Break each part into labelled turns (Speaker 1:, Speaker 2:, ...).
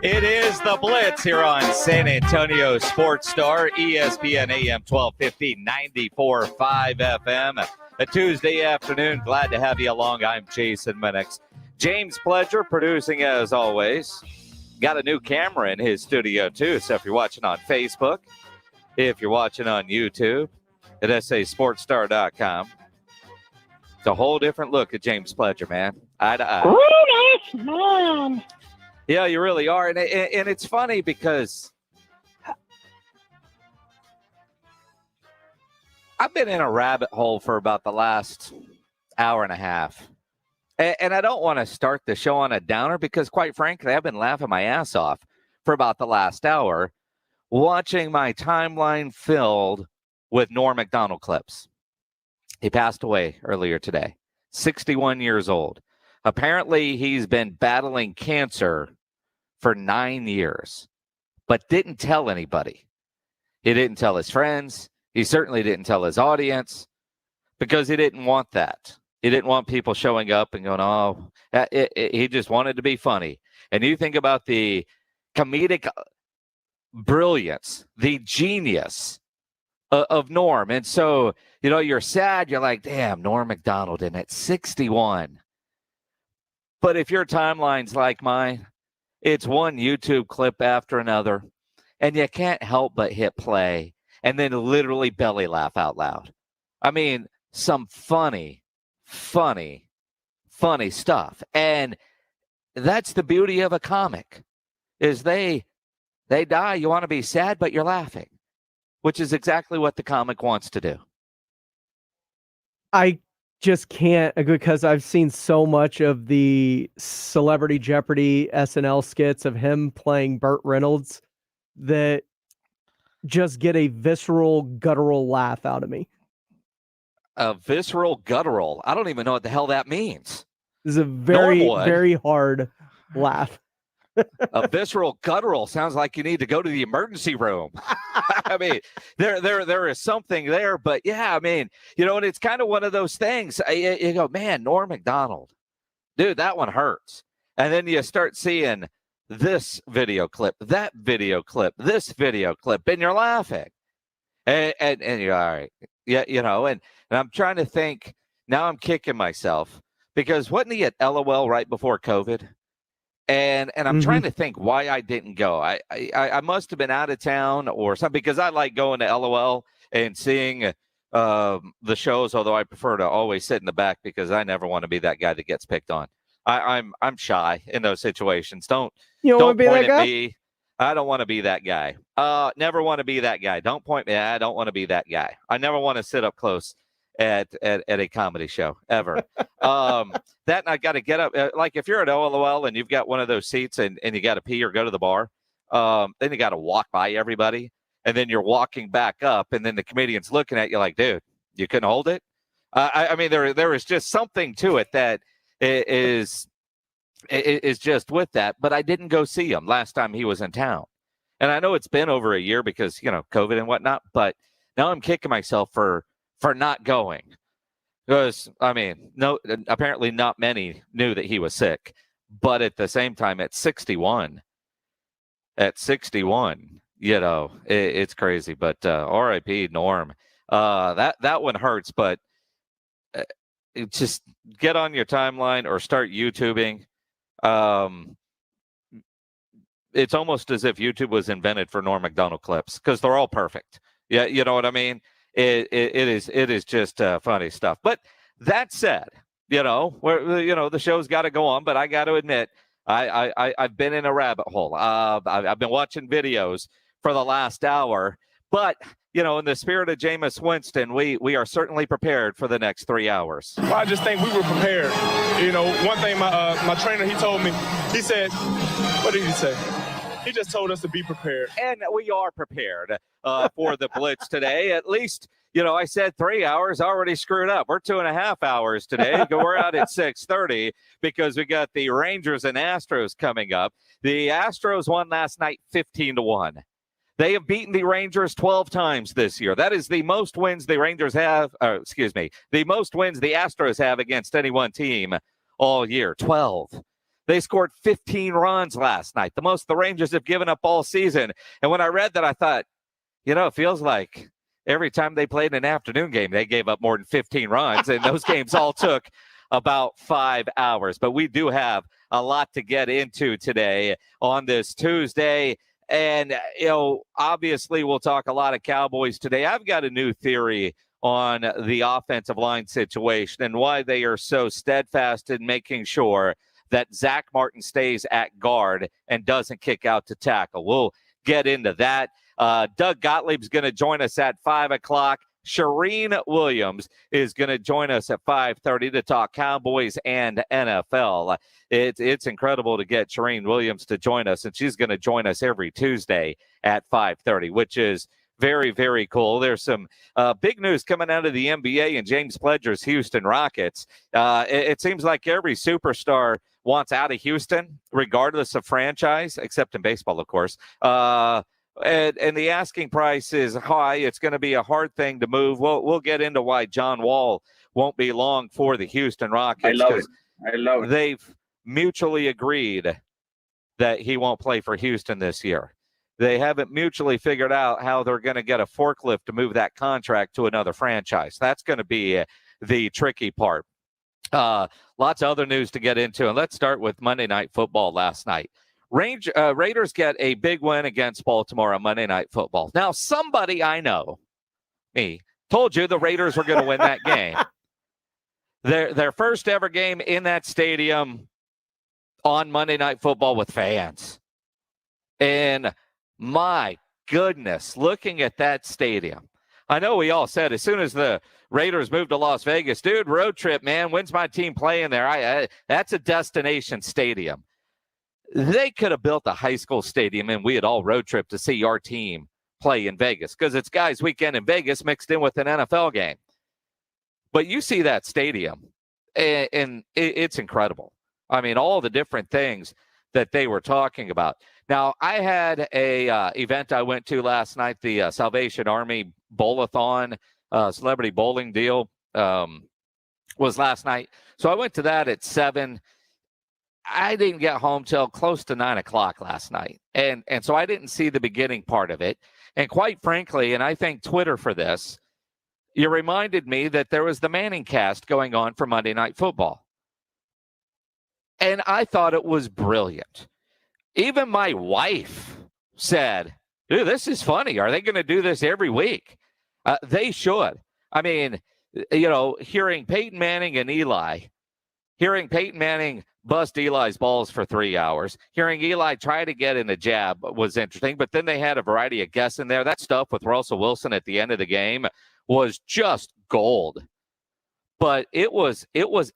Speaker 1: It is the Blitz here on San Antonio Sports Star, ESPN AM 1250, 94.5 FM. A Tuesday afternoon. Glad to have you along. I'm Jason Minix. James Pledger producing as always. Got a new camera in his studio too, so if you're watching on Facebook, if you're watching on YouTube, at sasportstar.com, it's a whole different look at James Pledger, man. Eye to eye.
Speaker 2: Grown-ass man.
Speaker 1: Yeah, you really are. And it's funny because I've been in a rabbit hole for about the last hour and a half. And I don't want to start the show on a downer because, quite frankly, I've been laughing my ass off for about the last hour watching my timeline filled with Norm Macdonald clips. He passed away earlier today, 61 years old. Apparently, he's been battling cancer for 9 years, but didn't tell anybody. He didn't tell his friends. He certainly didn't tell his audience because he didn't want that. He didn't want people showing up and going, oh, he just wanted to be funny. And you think about the comedic brilliance, the genius of Norm. And so, you know, you're sad. You're like, damn, Norm Macdonald, and at 61. But if your timeline's like mine, it's one YouTube clip after another, and you can't help but hit play and then literally belly laugh out loud. I mean, some funny stuff. And that's the beauty of a comic, is they die, you want to be sad, but you're laughing, which is exactly what the comic wants to do.
Speaker 3: I just can't, because I've seen so much of the Celebrity Jeopardy SNL skits of him playing Burt Reynolds that just get a visceral, guttural laugh out of me.
Speaker 1: A visceral guttural? I don't even know what the hell that means.
Speaker 3: This is a very hard laugh.
Speaker 1: A visceral guttural sounds like you need to go to the emergency room. I mean, there is something there, but yeah, I mean, you know, and it's kind of one of those things. You go, man, Norm Macdonald, dude, that one hurts. And then you start seeing this video clip, that video clip, this video clip, and you're laughing. And you're all right. Yeah, you know, and I'm trying to think, now I'm kicking myself because wasn't he at LOL right before COVID? And I'm trying to think why I didn't go. I must have been out of town or something, because I like going to LOL and seeing the shows, although I prefer to always sit in the back because I never want to be that guy that gets picked on. I'm shy in those situations. Don't point at me. I don't want to be that guy. Never want to be that guy. Don't point me. I don't want to be that guy. I never want to sit up close at a comedy show ever. That and I got to get up. Like if you're at LOL and you've got one of those seats and you got to pee or go to the bar, then you got to walk by everybody, and then you're walking back up, and then the comedian's looking at you like, dude, you couldn't hold it. I mean, there is just something to it that is just with that. But I didn't go see him last time he was in town, and I know it's been over a year because, you know, COVID and whatnot. But now I'm kicking myself for not going. Because, I mean, apparently not many knew that he was sick. But at the same time, at 61, you know, it's crazy. But R.I.P. Norm. That one hurts, but just get on your timeline or start YouTubing. It's almost as if YouTube was invented for Norm Macdonald clips because they're all perfect. Yeah, you know what I mean? It is just funny stuff. But that said, you know, the show's got to go on. But I got to admit, I've been in a rabbit hole. I've been watching videos for the last hour. But you know, in the spirit of Jameis Winston, we are certainly prepared for the next 3 hours.
Speaker 4: Well, I just think we were prepared. You know, one thing my trainer, he told me, he said, what did he say? He just told us to be prepared.
Speaker 1: And we are prepared for the Blitz today. At least, you know, I said 3 hours, already screwed up. We're 2.5 hours today. We're out at 6:30 because we got the Rangers and Astros coming up. The Astros won last night 15-1. They have beaten the Rangers 12 times this year. That is the most wins the Rangers have, the most wins the Astros have against any one team all year, 12. They scored 15 runs last night, the most the Rangers have given up all season. And when I read that, I thought, it feels like every time they played an afternoon game, they gave up more than 15 runs, and those games all took about 5 hours. But we do have a lot to get into today on this Tuesday. And, obviously we'll talk a lot of Cowboys today. I've got a new theory on the offensive line situation and why they are so steadfast in making sure that Zach Martin stays at guard and doesn't kick out to tackle. We'll get into that. Doug Gottlieb's going to join us at 5 o'clock. Serene Williams is going to join us at 5:30 to talk Cowboys and NFL. It's incredible to get Serene Williams to join us, and she's going to join us every Tuesday at 5:30, which is very, very cool. There's some big news coming out of the NBA and James Pledger's Houston Rockets. It seems like every superstar wants out of Houston, regardless of franchise, except in baseball, of course. And the asking price is high. It's going to be a hard thing to move. We'll get into why John Wall won't be long for the Houston Rockets.
Speaker 5: I love it.
Speaker 1: They've mutually agreed that he won't play for Houston this year. They haven't mutually figured out how they're going to get a forklift to move that contract to another franchise. That's going to be the tricky part. Lots of other news to get into, and let's start with Monday Night Football last night. Raiders get a big win against Baltimore on Monday Night Football. Now, somebody I know, me, told you the Raiders were going to win that game. Their first ever game in that stadium on Monday Night Football with fans. And my goodness, looking at that stadium, I know we all said as soon as the Raiders moved to Las Vegas, dude, road trip, man, when's my team playing there? That's a destination stadium. They could have built a high school stadium and we had all road trip to see our team play in Vegas because it's guys' weekend in Vegas mixed in with an NFL game. But you see that stadium and it's incredible. I mean, all the different things that they were talking about. Now, I had a event I went to last night, the Salvation Army Bowl-a-thon, celebrity bowling deal was last night. So I went to that at 7. I didn't get home till close to 9 o'clock last night. And so I didn't see the beginning part of it. And quite frankly, and I thank Twitter for this, you reminded me that there was the Manning cast going on for Monday Night Football. And I thought it was brilliant. Even my wife said, dude, this is funny. Are they going to do this every week? They should. I mean, hearing Peyton Manning and Eli, hearing Peyton Manning bust Eli's balls for 3 hours, hearing Eli try to get in a jab was interesting, but then they had a variety of guests in there. That stuff with Russell Wilson at the end of the game was just gold. But it was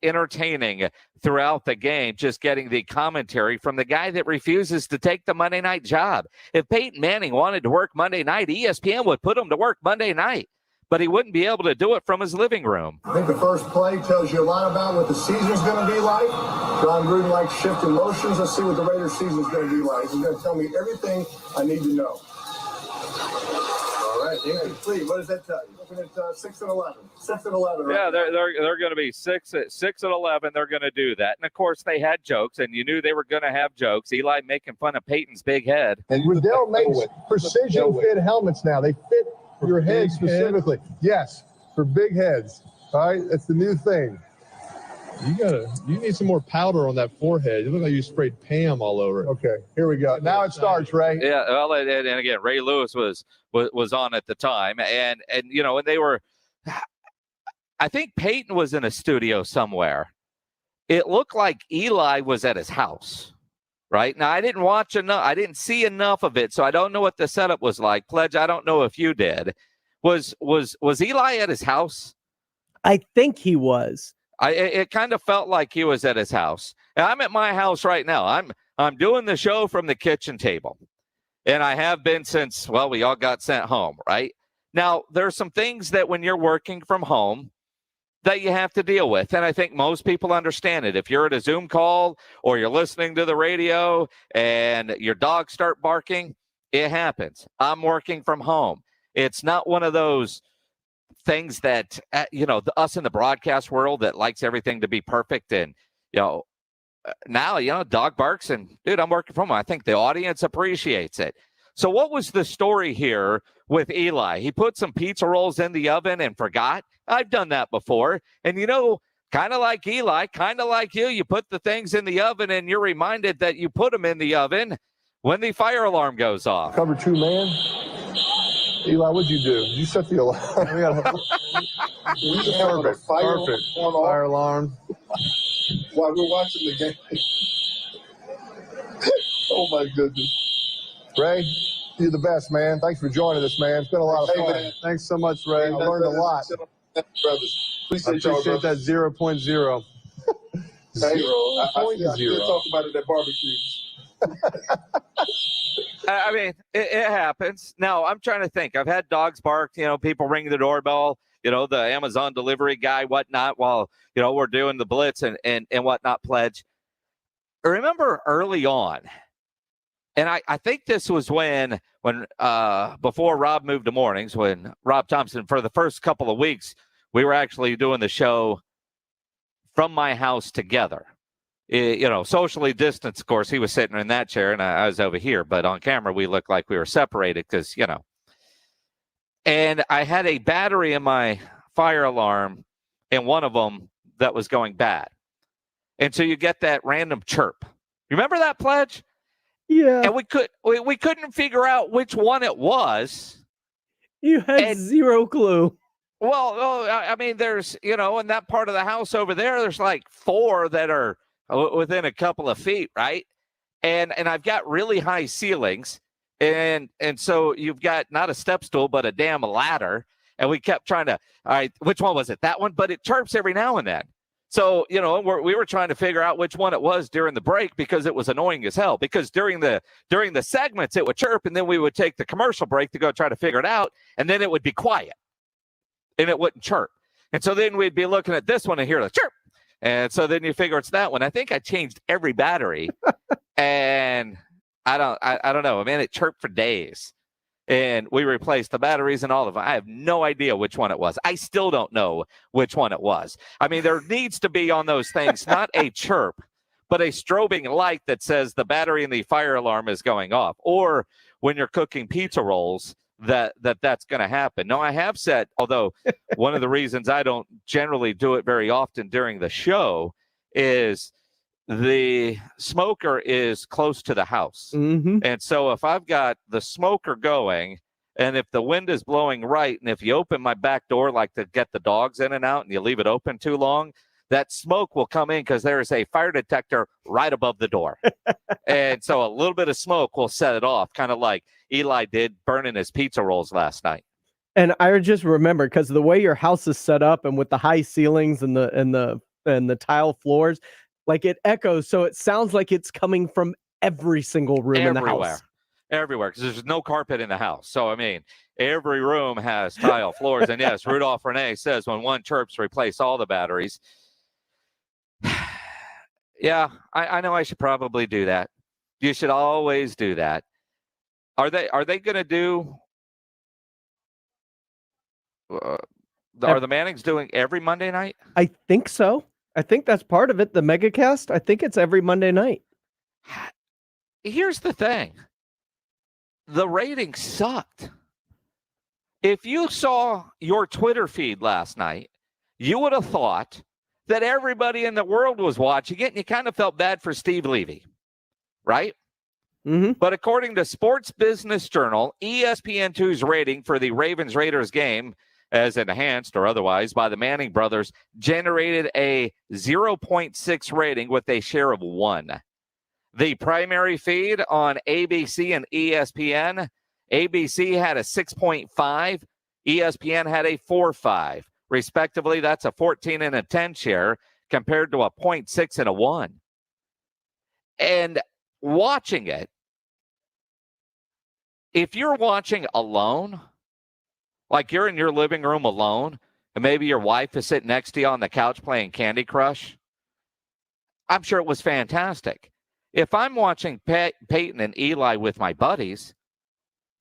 Speaker 1: entertaining throughout the game, just getting the commentary from the guy that refuses to take the Monday night job. If Peyton Manning wanted to work Monday night, ESPN would put him to work Monday night, but he wouldn't be able to do it from his living room.
Speaker 6: I think the first play tells you a lot about what the season's going to be like. John Gruden likes shifting motions. Let's see what the Raiders season's going to be like. He's going to tell me everything I need to know. All right, hey, please, what does that tell you? Looking at 6 and 11. 6 and 11. Right?
Speaker 1: Yeah, they're going to be 6 and 11. They're going to do that, and of course they had jokes, and you knew they were going to have jokes. Eli making fun of Peyton's big head.
Speaker 6: And Riddell makes precision fit helmets now. They fit your head specifically. Yes, for big heads. All right, that's the new thing.
Speaker 7: You need some more powder on that forehead. You look like you sprayed Pam all over it.
Speaker 6: Okay, here we go. Now it starts, Ray.
Speaker 1: Yeah, well, and again, Ray Lewis was on at the time, and and they were. I think Peyton was in a studio somewhere. It looked like Eli was at his house. Right now, I didn't watch enough. I didn't see enough of it, so I don't know what the setup was like. Pledge, I don't know if you did. Was Eli at his house?
Speaker 3: I think he was.
Speaker 1: It kind of felt like he was at his house. And I'm at my house right now. I'm doing the show from the kitchen table, and I have been since we all got sent home. Right now, there are some things that when you're working from home that you have to deal with. And I think most people understand it. If you're at a Zoom call or you're listening to the radio and your dogs start barking, it happens. I'm working from home. It's not one of those things that, us in the broadcast world that likes everything to be perfect and, now, dog barks and, dude, I'm working from home. I think the audience appreciates it. So what was the story here with Eli? He put some pizza rolls in the oven and forgot. I've done that before. And, kind of like Eli, kind of like you put the things in the oven and you're reminded that you put them in the oven when the fire alarm goes off.
Speaker 6: Cover 2, man. Eli, what'd you do? You set the alarm. Perfect. Fire alarm. While we're watching the game. Oh, my goodness. Ray, you're the best, man. Thanks for joining us, man. It's been a lot of fun. Man. Thanks so much, Ray. I learned a lot. Brothers. Appreciate that 0.0. 0.0. I still talk about it at barbecues.
Speaker 1: I mean, it happens. Now, I'm trying to think. I've had dogs bark, people ring the doorbell, the Amazon delivery guy, whatnot, while, we're doing the Blitz and whatnot pledge. I remember early on, and I think this was when before Rob moved to mornings, when Rob Thompson, for the first couple of weeks, we were actually doing the show from my house together. Socially distanced, of course. He was sitting in that chair and I was over here, but on camera we looked like we were separated because, and I had a battery in my fire alarm and one of them that was going bad. And so you get that random chirp. You remember that, Pledge?
Speaker 3: Yeah.
Speaker 1: And we couldn't figure out which one it was.
Speaker 3: You had zero clue.
Speaker 1: Well, I mean, there's, in that part of the house over there's like 4 that are within a couple of feet, right? And I've got really high ceilings. And so you've got not a step stool, but a damn ladder. And we kept trying to, all right, which one was it? That one? But it chirps every now and then. So, we were trying to figure out which one it was during the break because it was annoying as hell. Because during the segments, it would chirp, and then we would take the commercial break to go try to figure it out, and then it would be quiet, and it wouldn't chirp. And so then we'd be looking at this one and hear the chirp. And so then you figure it's that one. I think I changed every battery, and I don't know. I mean, it chirped for days. And we replaced the batteries and all of them. I have no idea which one it was. I still don't know which one it was. I mean, there needs to be on those things not a chirp, but a strobing light that says the battery in the fire alarm is going off. Or when you're cooking pizza rolls, that's going to happen. No, I have said, although one of the reasons I don't generally do it very often during the show is the smoker is close to the house.
Speaker 3: Mm-hmm.
Speaker 1: And so if I've got the smoker going and if the wind is blowing right, and if you open my back door, like to get the dogs in and out, and you leave it open too long, that smoke will come in because there is a fire detector right above the door. And so a little bit of smoke will set it off, kind of like Eli did burning his pizza rolls last night.
Speaker 3: And I just remember, because the way your house is set up and with the high ceilings and the tile floors, like it echoes, so it sounds like it's coming from every single room in the house.
Speaker 1: Everywhere, because there's no carpet in the house. So, I mean, every room has tile floors. And yes, Rudolph Renee says when one chirps, replace all the batteries. Yeah, I know I should probably do that. You should always do that. Are they going to do? Are the Mannings doing every Monday night?
Speaker 3: I think so. I think that's part of it. The Megacast. I think it's every Monday night.
Speaker 1: Here's the thing. The ratings sucked. If you saw your Twitter feed last night, you would have thought that everybody in the world was watching it, and you kind of felt bad for Steve Levy, right?
Speaker 3: Mm-hmm.
Speaker 1: But according to Sports Business Journal, ESPN2's rating for the Ravens-Raiders game, as enhanced or otherwise by the Manning brothers, generated a 0.6 rating with a share of 1. The primary feed on ABC and ESPN, ABC had a 6.5, ESPN had a 4.5. Respectively, that's a 14 and a 10 share compared to a 0.6 and a 1. And watching it, if you're watching alone, like you're in your living room alone, and maybe your wife is sitting next to you on the couch playing Candy Crush, I'm sure it was fantastic. If I'm watching Peyton and Eli with my buddies,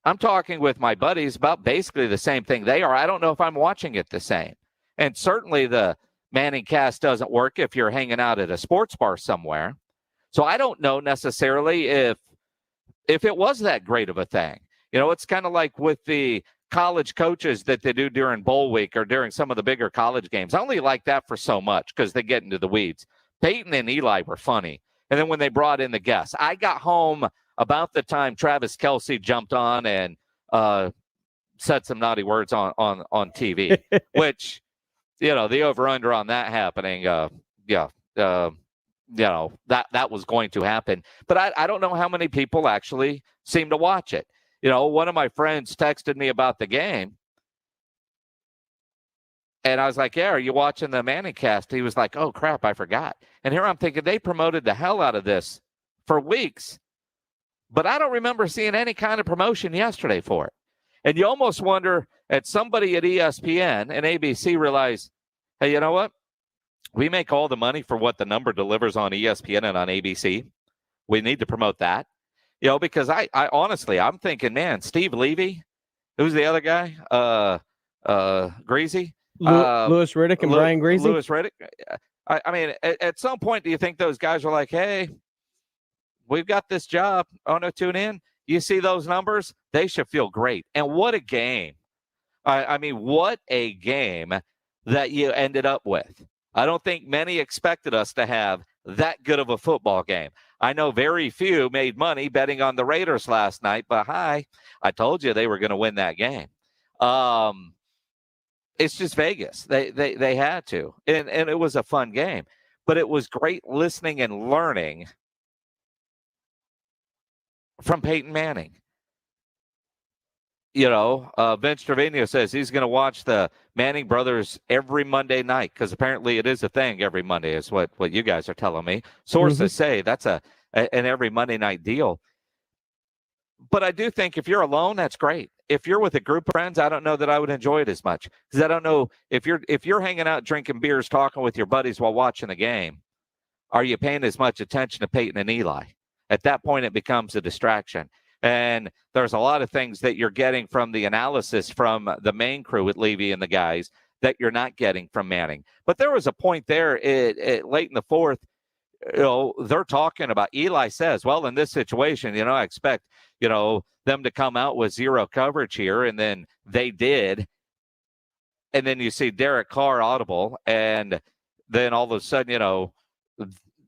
Speaker 1: I'm talking with my buddies about basically the same thing they are. I don't know if I'm watching it the same. And certainly the Manningcast doesn't work if you're hanging out at a sports bar somewhere. So I don't know necessarily if it was that great of a thing. It's kind of like with the college coaches that they do during bowl week or during some of the bigger college games. I only like that for so much because they get into the weeds. Peyton and Eli were funny. And then when they brought in the guests, I got home about the time Travis Kelce jumped on and said some naughty words on TV, which, the over-under on that happening, that was going to happen. But I don't know how many people actually seem to watch it. One of my friends texted me about the game, and I was like, yeah, are you watching the Manningcast? He was like, oh, crap, I forgot. And here I'm thinking they promoted the hell out of this for weeks, but I don't remember seeing any kind of promotion yesterday for it. And you almost wonder at somebody at ESPN and ABC realize, hey, you know what? We make all the money for what the number delivers on ESPN and on ABC. We need to promote that. Because I honestly, I'm thinking, man, Steve Levy, who's the other guy? Greasy?
Speaker 3: Louis Riddick and Brian Greasy?
Speaker 1: Louis Riddick. I mean, at some point, do you think those guys are like, hey, we've got this job. Oh, no, tune in. You see those numbers? They should feel great. And what a game. I mean, what a game that you ended up with. I don't think many expected us to have that good of a football game. I know very few made money betting on the Raiders last night, but I told you they were going to win that game. It's just Vegas. They had to, and it was a fun game. But it was great listening and learning from Peyton Manning. Vince Trevino says he's going to watch the Manning brothers every Monday night because apparently it is a thing every Monday is what you guys are telling me. Sources say that's an every Monday night deal. But I do think if you're alone, that's great. If you're with a group of friends, I don't know that I would enjoy it as much because I don't know if you're hanging out drinking beers, talking with your buddies while watching the game, are you paying as much attention to Peyton and Eli? At that point, it becomes a distraction. And there's a lot of things that you're getting from the analysis from the main crew with Levy and the guys that you're not getting from Manning. But there was a point there late in the fourth, they're talking about, Eli says, well, in this situation, I expect, them to come out with zero coverage here. And then they did. And then you see Derek Carr audible. And then all of a sudden,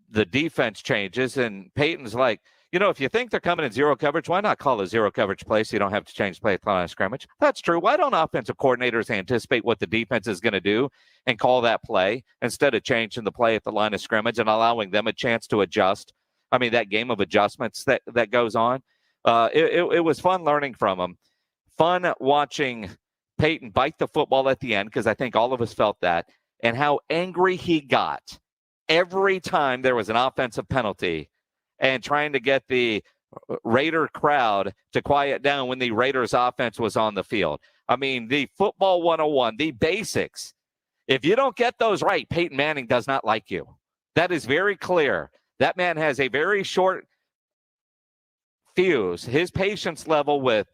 Speaker 1: the defense changes. And Peyton's like, if you think they're coming in zero coverage, why not call a zero coverage play so you don't have to change play at the line of scrimmage? That's true. Why don't offensive coordinators anticipate what the defense is going to do and call that play instead of changing the play at the line of scrimmage and allowing them a chance to adjust? I mean, that game of adjustments that goes on. It was fun learning from them. Fun watching Peyton bite the football at the end because I think all of us felt that and how angry he got every time there was an offensive penalty and trying to get the Raider crowd to quiet down when the Raiders offense was on the field. I mean, the football 101, the basics. If you don't get those right, Peyton Manning does not like you. That is very clear. That man has a very short fuse. His patience level with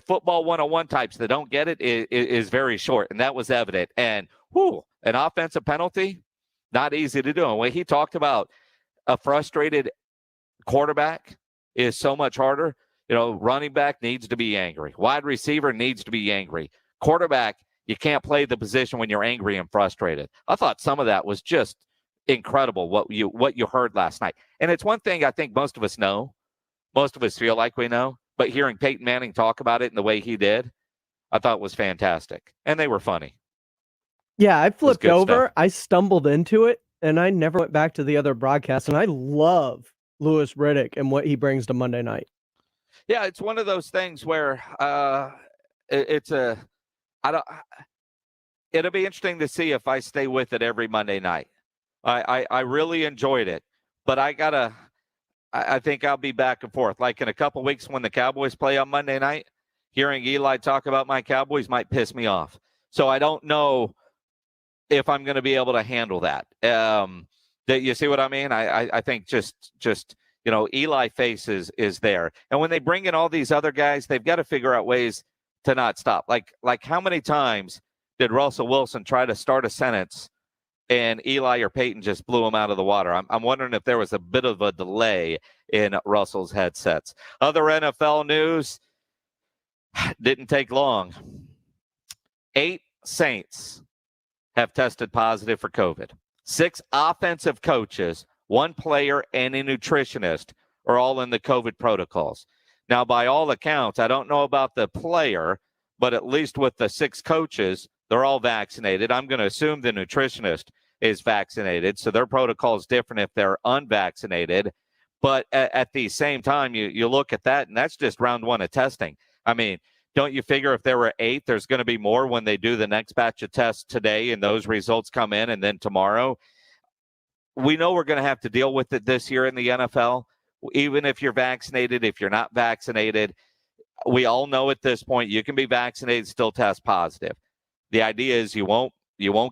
Speaker 1: football 101 types that don't get it is very short, and that was evident. And an offensive penalty, not easy to do. And when he talked about a frustrated quarterback is so much harder. Running back needs to be angry. Wide receiver needs to be angry. Quarterback, you can't play the position when you're angry and frustrated. I thought some of that was just incredible what you heard last night. And it's one thing I think most of us know. Most of us feel like we know. But hearing Peyton Manning talk about it in the way he did, I thought was fantastic. And they were funny.
Speaker 3: Yeah, I flipped over.
Speaker 1: Stuff.
Speaker 3: I stumbled into it, and I never went back to the other broadcasts. And I love Louis Riddick and what he brings to Monday night.
Speaker 1: Yeah, it's one of those things where it'll be interesting to see if I stay with it every Monday night. I really enjoyed it, but I think I'll be back and forth. Like in a couple weeks when the Cowboys play on Monday night, hearing Eli talk about my Cowboys might piss me off. So I don't know if I'm going to be able to handle that. You see what I mean? I think just Eli face is there. And when they bring in all these other guys, they've got to figure out ways to not stop. Like how many times did Russell Wilson try to start a sentence and Eli or Peyton just blew him out of the water. I'm wondering if there was a bit of a delay in Russell's headsets. Other NFL news, didn't take long. 8 Saints have tested positive for COVID. 6 offensive coaches, 1 player, and a nutritionist are all in the COVID protocols. Now, by all accounts, I don't know about the player, but at least with the 6 coaches, they're all vaccinated. I'm going to assume the nutritionist is vaccinated, so their protocol is different if they're unvaccinated. But at the same time, you look at that, and that's just round 1 of testing. I mean, don't you figure if there were 8, there's going to be more when they do the next batch of tests today and those results come in and then tomorrow? We know we're going to have to deal with it this year in the NFL. Even if you're vaccinated, if you're not vaccinated, we all know at this point you can be vaccinated, still test positive. The idea is you won't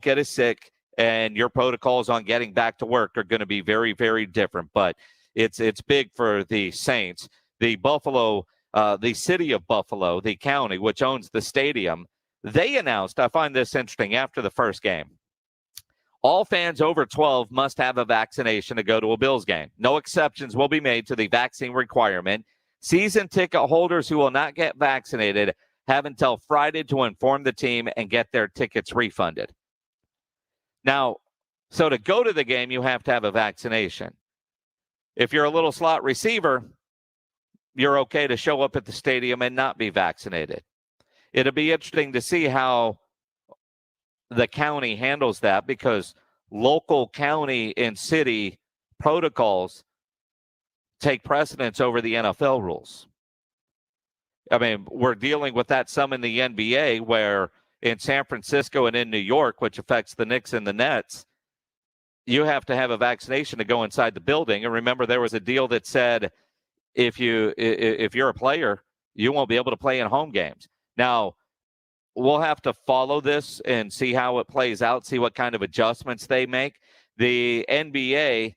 Speaker 1: get as sick, and your protocols on getting back to work are going to be very, very different. But it's big for the Saints. The city of Buffalo, the county, which owns the stadium, they announced, I find this interesting, after the first game, all fans over 12 must have a vaccination to go to a Bills game. No exceptions will be made to the vaccine requirement. Season ticket holders who will not get vaccinated have until Friday to inform the team and get their tickets refunded. Now, so to go to the game, you have to have a vaccination. If you're a little slot receiver, you're okay to show up at the stadium and not be vaccinated. It'll be interesting to see how the county handles that, because local, county, and city protocols take precedence over the NFL rules. I mean, we're dealing with that some in the NBA, where in San Francisco and in New York, which affects the Knicks and the Nets, you have to have a vaccination to go inside the building. And remember, there was a deal that said if you're a player, you won't be able to play in home games. Now, we'll have to follow this and see how it plays out, see what kind of adjustments they make. The NBA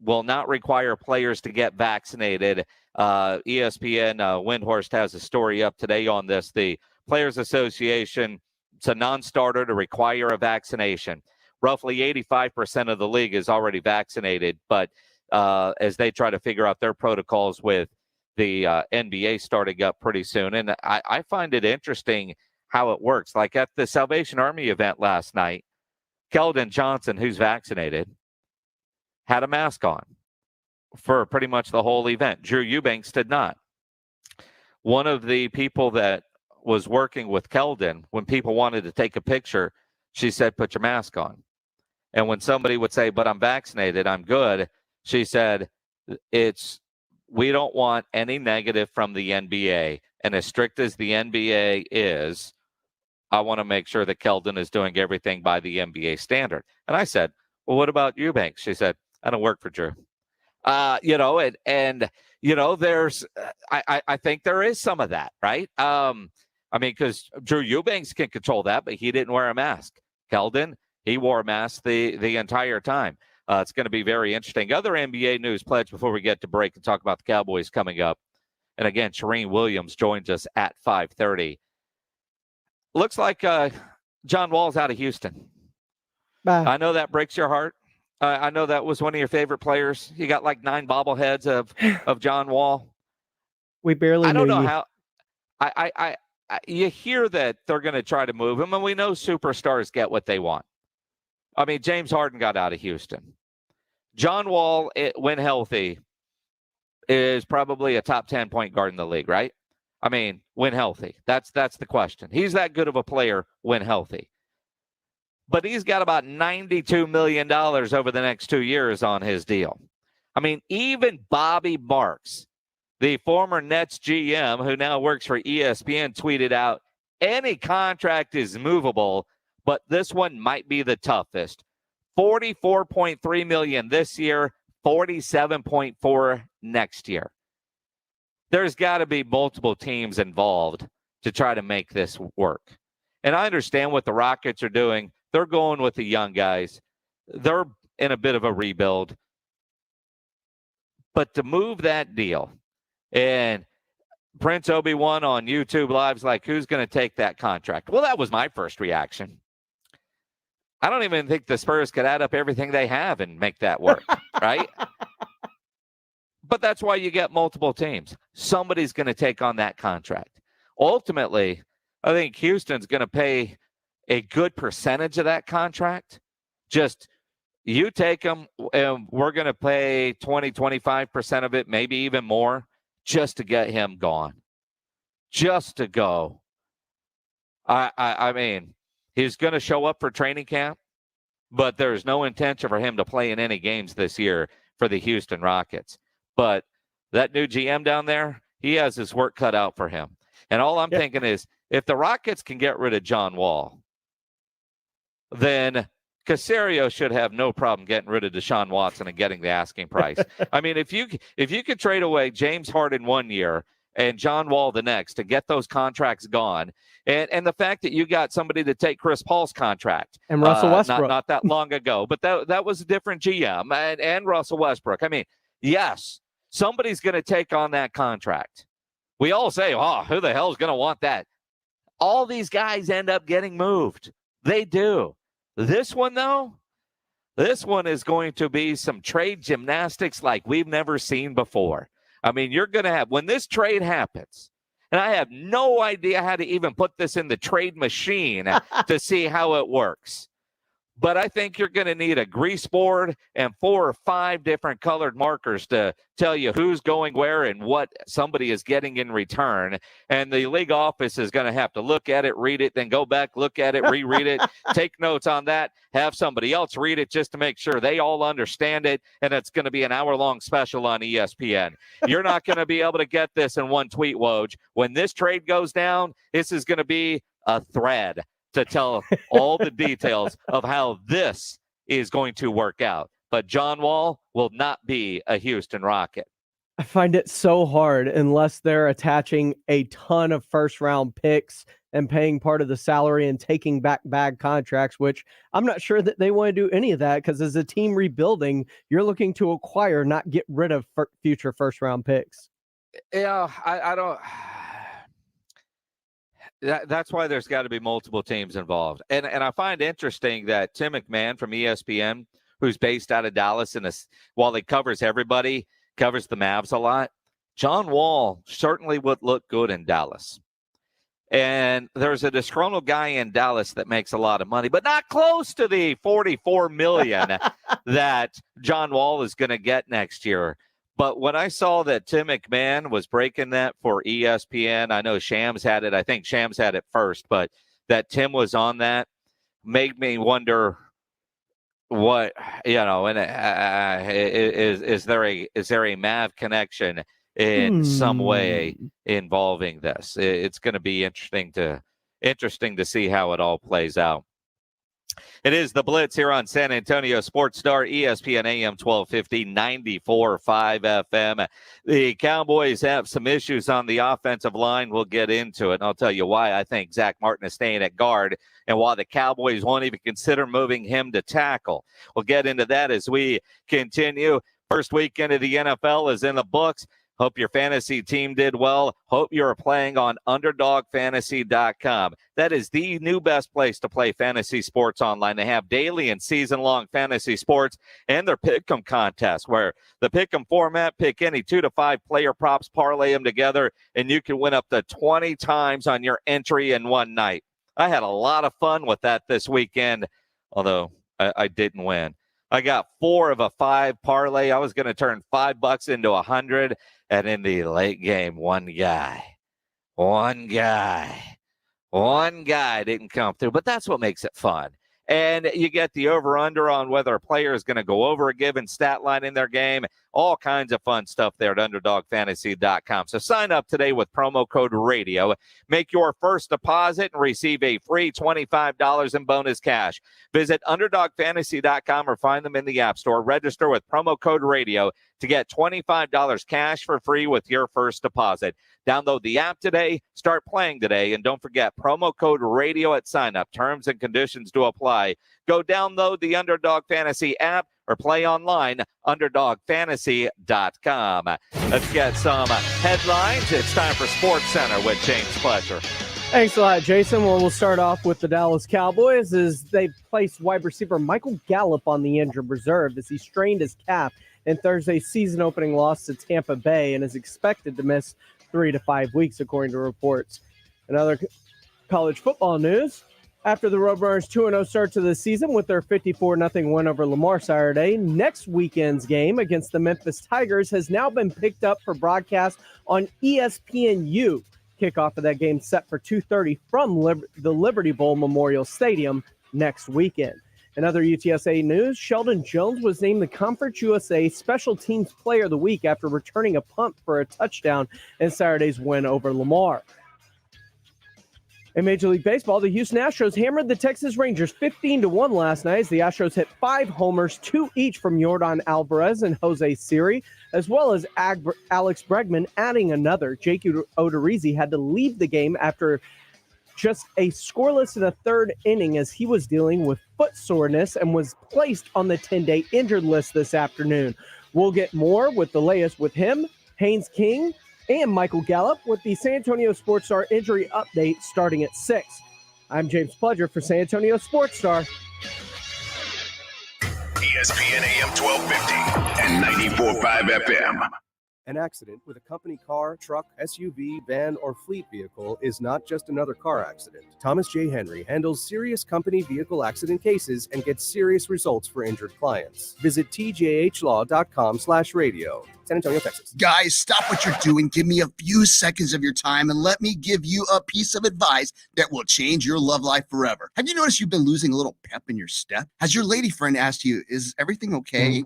Speaker 1: will not require players to get vaccinated. ESPN Windhorst has a story up today on this. The Players Association, it's a non-starter to require a vaccination. Roughly 85% of the league is already vaccinated, but as they try to figure out their protocols with the NBA starting up pretty soon. And I find it interesting how it works. Like at the Salvation Army event last night, Keldon Johnson, who's vaccinated, had a mask on for pretty much the whole event. Drew Eubanks did not. One of the people that was working with Keldon, when people wanted to take a picture, she said, "Put your mask on." And when somebody would say, "But I'm vaccinated, I'm good," she said, we don't want any negative from the NBA. And as strict as the NBA is, I want to make sure that Keldon is doing everything by the NBA standard. And I said, "Well, what about Eubanks?" She said, "I don't work for Drew." There's, I think there is some of that, right? Because Drew Eubanks can control that, but he didn't wear a mask. Keldon, he wore a mask the entire time. It's going to be very interesting. Other NBA news pledge before we get to break and talk about the Cowboys coming up. And again, Serene Williams joins us at 5:30. Looks like John Wall's out of Houston.
Speaker 3: Bye.
Speaker 1: I know that breaks your heart. I know that was one of your favorite players. You got like 9 bobbleheads of John Wall.
Speaker 3: We barely.
Speaker 1: I don't
Speaker 3: knew
Speaker 1: know
Speaker 3: you.
Speaker 1: how. You hear that they're going to try to move him, and we know superstars get what they want. I mean, James Harden got out of Houston. John Wall, when healthy, is probably a top 10 point guard in the league, right? I mean, when healthy. That's the question. He's that good of a player when healthy. But he's got about $92 million over the next 2 years on his deal. I mean, even Bobby Marks, the former Nets GM, who now works for ESPN, tweeted out, "Any contract is movable, but this one might be the toughest. $44.3 million this year, $47.4 next year." There's got to be multiple teams involved to try to make this work. And I understand what the Rockets are doing. They're going with the young guys. They're in a bit of a rebuild. But to move that deal, and Prince Obi-Wan on YouTube Live's like, "Who's going to take that contract?" Well, that was my first reaction. I don't even think the Spurs could add up everything they have and make that work, right? But that's why you get multiple teams. Somebody's going to take on that contract. Ultimately, I think Houston's going to pay a good percentage of that contract. Just you take them, and we're going to pay 20, 25% of it, maybe even more, just to get him gone. Just to go. I mean, he's going to show up for training camp, but there's no intention for him to play in any games this year for the Houston Rockets. But that new GM down there, he has his work cut out for him. And all I'm thinking is, if the Rockets can get rid of John Wall, then Caserio should have no problem getting rid of Deshaun Watson and getting the asking price. I mean, if you could trade away James Harden 1 year and John Wall the next to get those contracts gone, and the fact that you got somebody to take Chris Paul's contract
Speaker 3: and Russell Westbrook
Speaker 1: not that long ago, but that was a different GM and Russell Westbrook. I mean, yes, somebody's going to take on that contract. We all say, oh, who the hell is going to want that? All these guys end up getting moved. They do. This one, though, this one is going to be some trade gymnastics like we've never seen before. I mean, you're going to have, when this trade happens, and I have no idea how to even put this in the trade machine to see how it works. But I think you're going to need a grease board and 4 or 5 different colored markers to tell you who's going where and what somebody is getting in return. And the league office is going to have to look at it, read it, then go back, look at it, reread it, take notes on that, have somebody else read it just to make sure they all understand it. And it's going to be an hour-long special on ESPN. You're not going to be able to get this in one tweet, Woj. When this trade goes down, this is going to be a thread to tell all the details of how this is going to work out. But John Wall will not be a Houston Rocket.
Speaker 3: I find it so hard unless they're attaching a ton of first-round picks and paying part of the salary and taking back bag contracts, which I'm not sure that they want to do any of that, because as a team rebuilding, you're looking to acquire, not get rid of future first-round picks.
Speaker 1: Yeah, I don't... That's why there's got to be multiple teams involved. And I find interesting that Tim McMahon from ESPN, who's based out of Dallas, while he covers everybody, covers the Mavs a lot, John Wall certainly would look good in Dallas. And there's a disgruntled guy in Dallas that makes a lot of money, but not close to the $44 million that John Wall is going to get next year. But when I saw that Tim McMahon was breaking that for ESPN, I know Shams had it. I think Shams had it first, but that Tim was on that made me wonder what, and is there a Mav connection in some way involving this? It's going to be interesting to see how it all plays out. It is the Blitz here on San Antonio Sports Star, ESPN AM 1250, 94.5 FM. The Cowboys have some issues on the offensive line. We'll get into it, and I'll tell you why I think Zach Martin is staying at guard and why the Cowboys won't even consider moving him to tackle. We'll get into that as we continue. First weekend of the NFL is in the books. Hope your fantasy team did well. Hope you're playing on UnderdogFantasy.com. That is the new best place to play fantasy sports online. They have daily and season-long fantasy sports and their Pick'em contest, where the Pick'em format, pick any 2 to 5 player props, parlay them together, and you can win up to 20 times on your entry in one night. I had a lot of fun with that this weekend, although I didn't win. I got 4 of a 5 parlay. I was going to turn $5 into 100. And in the late game, one guy didn't come through. But that's what makes it fun. And you get the over-under on whether a player is going to go over a given stat line in their game. All kinds of fun stuff there at UnderdogFantasy.com. So sign up today with promo code RADIO. Make your first deposit and receive a free $25 in bonus cash. Visit UnderdogFantasy.com or find them in the App Store. Register with promo code RADIO to get $25 cash for free with your first deposit. Download the app today, start playing today, and don't forget promo code RADIO at sign-up. Terms and conditions do apply. Go download the Underdog Fantasy app or play online, UnderdogFantasy.com. Let's get some headlines. It's time for SportsCenter with James Fletcher.
Speaker 3: Thanks a lot, Jason. Well, we'll start off with the Dallas Cowboys as they placed wide receiver Michael Gallup on the injured reserve as he strained his calf in Thursday's season-opening loss to Tampa Bay and is expected to miss 3 to 5 weeks, according to reports. In other college football news, after the Roadrunners' 2-0 start to the season with their 54-0 win over Lamar Saturday, next weekend's game against the Memphis Tigers has now been picked up for broadcast on ESPNU. Kickoff of that game set for 2:30 from the Liberty Bowl Memorial Stadium next weekend. In other UTSA news, Sheldon Jones was named the Conference USA Special Teams Player of the Week after returning a punt for a touchdown in Saturday's win over Lamar. In Major League Baseball, the Houston Astros hammered the Texas Rangers 15-1 last night as the Astros hit 5 homers, 2 each from Yordan Alvarez and Jose Siri, as well as Alex Bregman adding another. Jake Odorizzi had to leave the game after just a scoreless in the third inning as he was dealing with foot soreness and was placed on the 10-day injured list this afternoon. We'll get more with the latest with him, Haynes King, and Michael Gallup with the San Antonio Sports Star injury update starting at 6. I'm James Pledger for San Antonio Sports Star.
Speaker 5: ESPN AM 1250 and 94.5 FM.
Speaker 8: An accident with a company car, truck, SUV, van, or fleet vehicle is not just another car accident. Thomas J. Henry handles serious company vehicle accident cases and gets serious results for injured clients. Visit tjhlaw.com/radio. San Antonio, Texas.
Speaker 5: Guys, stop what you're doing. Give me a few seconds of your time and let me give you a piece of advice that will change your love life forever. Have you noticed you've been losing a little pep in your step? Has your lady friend asked you, is everything okay?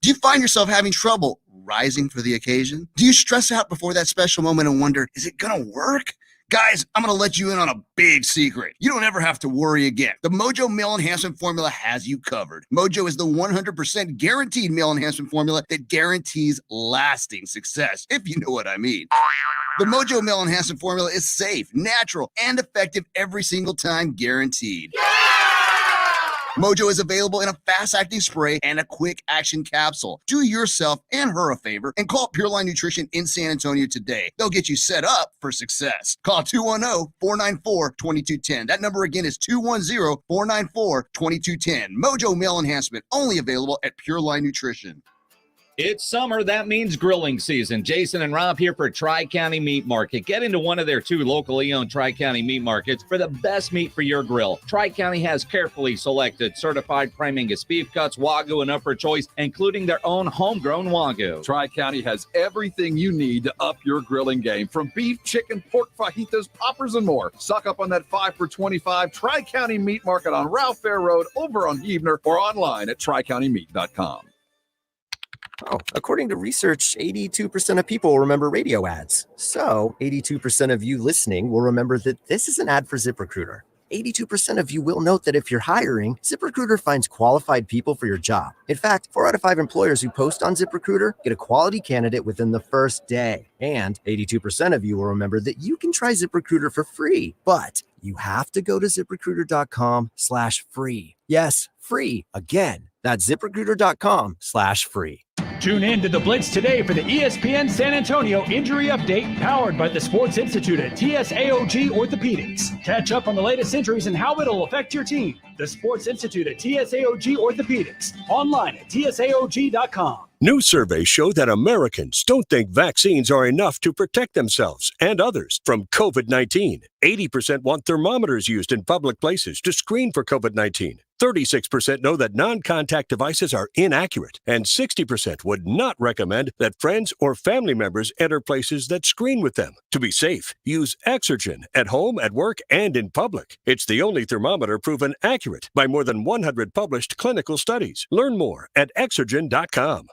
Speaker 5: Do you find yourself having trouble rising for the occasion? Do you stress out before that special moment and wonder, is it gonna work? Guys, I'm gonna let you in on a big secret. You don't ever have to worry again. The Mojo Male Enhancement Formula has you covered. Mojo is the 100% guaranteed male enhancement formula that guarantees lasting success, if you know what I mean. The Mojo Male Enhancement Formula is safe, natural, and effective every single time, guaranteed. Mojo is available in a fast-acting spray and a quick-action capsule. Do yourself and her a favor and call Pure Line Nutrition in San Antonio today. They'll get you set up for success. Call 210-494-2210. That number again is 210-494-2210. Mojo Male Enhancement, only available at Pure Line Nutrition.
Speaker 9: It's summer. That means grilling season. Jason and Rob here for Tri-County Meat Market. Get into one of their 2 locally owned Tri-County meat markets for the best meat for your grill. Tri-County has carefully selected certified prime Angus beef cuts, Wagyu, and upper choice, including their own homegrown Wagyu.
Speaker 10: Tri-County has everything you need to up your grilling game, from beef, chicken, pork, fajitas, poppers, and more. Stock up on that 5 for $25 Tri-County Meat Market on Ralph Fair Road over on Heavener or online at tricountymeat.com.
Speaker 8: Oh, according to research, 82% of people remember radio ads. So 82% of you listening will remember that this is an ad for ZipRecruiter. 82% of you will note that if you're hiring, ZipRecruiter finds qualified people for your job. In fact, 4 out of 5 employers who post on ZipRecruiter get a quality candidate within the first day. And 82% of you will remember that you can try ZipRecruiter for free, but you have to go to ZipRecruiter.com/free. Yes, free. Again, that's ZipRecruiter.com/free.
Speaker 11: Tune in to the Blitz today for the ESPN San Antonio Injury Update, powered by the Sports Institute at TSAOG Orthopedics. Catch up on the latest injuries and how it'll affect your team. The Sports Institute at TSAOG Orthopedics. Online at TSAOG.com.
Speaker 12: New surveys show that Americans don't think vaccines are enough to protect themselves and others from COVID-19. 80% want thermometers used in public places to screen for COVID-19. 36% know that non-contact devices are inaccurate, and 60% would not recommend that friends or family members enter places that screen with them. To be safe, use Exergen at home, at work, and in public. It's the only thermometer proven accurate by more than 100 published clinical studies. Learn more at Exergen.com.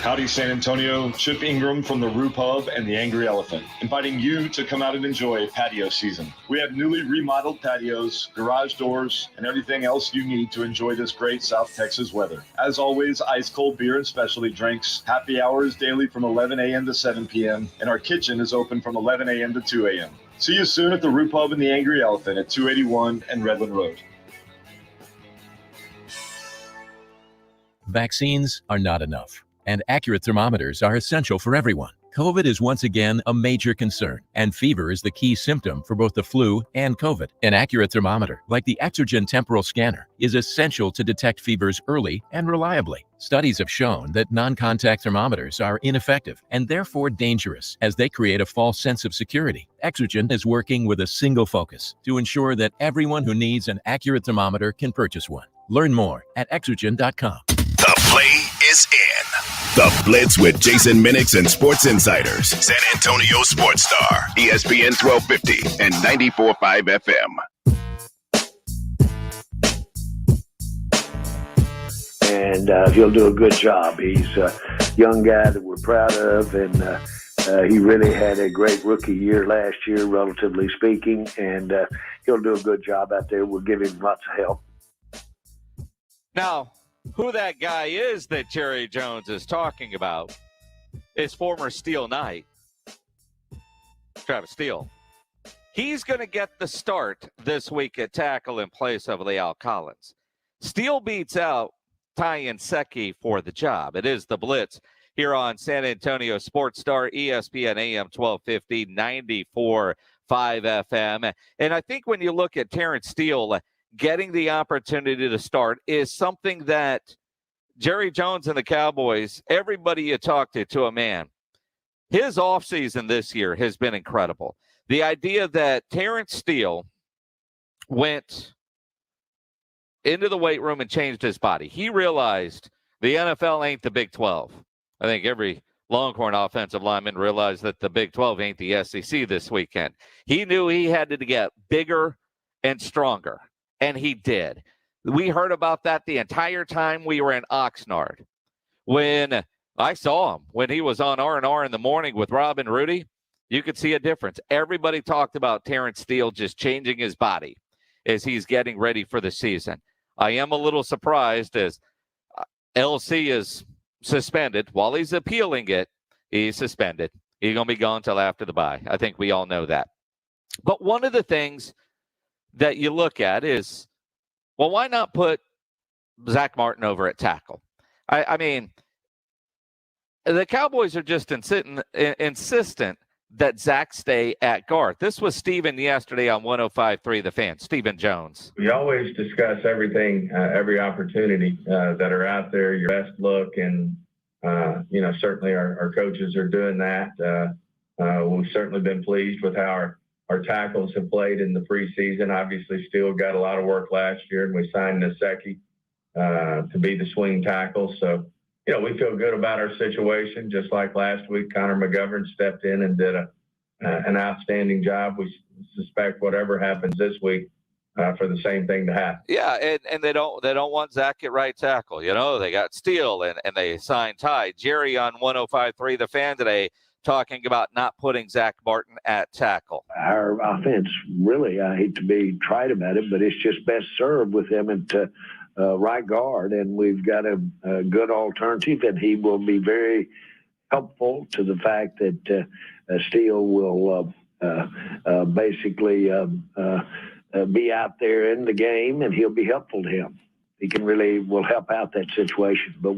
Speaker 13: Howdy, San Antonio. Chip Ingram from the Roo Pub and the Angry Elephant, inviting you to come out and enjoy patio season. We have newly remodeled patios, garage doors, and everything else you need to enjoy this great South Texas weather. As always, ice cold beer and specialty drinks. Happy hours daily from 11 a.m. to 7 p.m. And our kitchen is open from 11 a.m. to 2 a.m. See you soon at the Roo Pub and the Angry Elephant at 281 and Redland Road.
Speaker 14: Vaccines are not enough, and accurate thermometers are essential for everyone. COVID is once again a major concern, and fever is the key symptom for both the flu and COVID. An accurate thermometer, like the Exergen temporal scanner, is essential to detect fevers early and reliably. Studies have shown that non-contact thermometers are ineffective and therefore dangerous, as they create a false sense of security. Exergen is working with a single focus to ensure that everyone who needs an accurate thermometer can purchase one. Learn more at Exergen.com.
Speaker 15: The play is in. The Blitz with Jason Minix and Sports Insiders. San Antonio Sports Star, ESPN 1250 and 94.5 FM.
Speaker 16: And he'll do a good job. He's a young guy that we're proud of, and he really had a great rookie year last year, relatively speaking, and he'll do a good job out there. We'll give him lots of help.
Speaker 1: Now, who that guy is that Jerry Jones is talking about is former Steele Knight, Travis Steele. He's going to get the start this week at tackle in place of Leal Collins. Steele beats out Ty Nseki for the job. It is the Blitz here on San Antonio Sports Star, ESPN AM 1250, 94.5 FM. And I think when you look at Terrence Steele getting the opportunity to start is something that Jerry Jones and the Cowboys, everybody you talk to a man, his offseason this year has been incredible. The idea that Terrence Steele went into the weight room and changed his body. He realized the NFL ain't the Big 12. I think every Longhorn offensive lineman realized that the Big 12 ain't the SEC this weekend. He knew he had to get bigger and stronger. And he did. We heard about that the entire time we were in Oxnard. When I saw him, when he was on R&R in the morning with Rob and Rudy, you could see a difference. Everybody talked about Terrence Steele just changing his body as he's getting ready for the season. I am a little surprised as LC is suspended. While he's appealing it, he's suspended. He's going to be gone till after the bye. I think we all know that. But one of the things that you look at is, well, why not put Zach Martin over at tackle? I mean, the Cowboys are just insistent that Zach stay at guard. This was Steven yesterday on 105.3 The Fan, Steven Jones.
Speaker 17: We always discuss everything, every opportunity that are out there, your best look, and, certainly our coaches are doing that. We've certainly been pleased with how our tackles have played in the preseason. Obviously, Steele got a lot of work last year, and we signed Nseki to be the swing tackle. So, we feel good about our situation. Just like last week, Connor McGovern stepped in and did an outstanding job. We suspect whatever happens this week for the same thing to happen.
Speaker 1: Yeah, and they don't want Zach at right tackle. They got Steele and they signed Ty. Jerry on 105.3 The Fan today talking about not putting Zach Martin at tackle.
Speaker 16: Our offense, really, I hate to be trite about it, but it's just best served with him at right guard, and we've got a good alternative, and he will be very helpful to the fact that Steele will basically be out there in the game, and he'll be helpful to him. He will help out that situation. But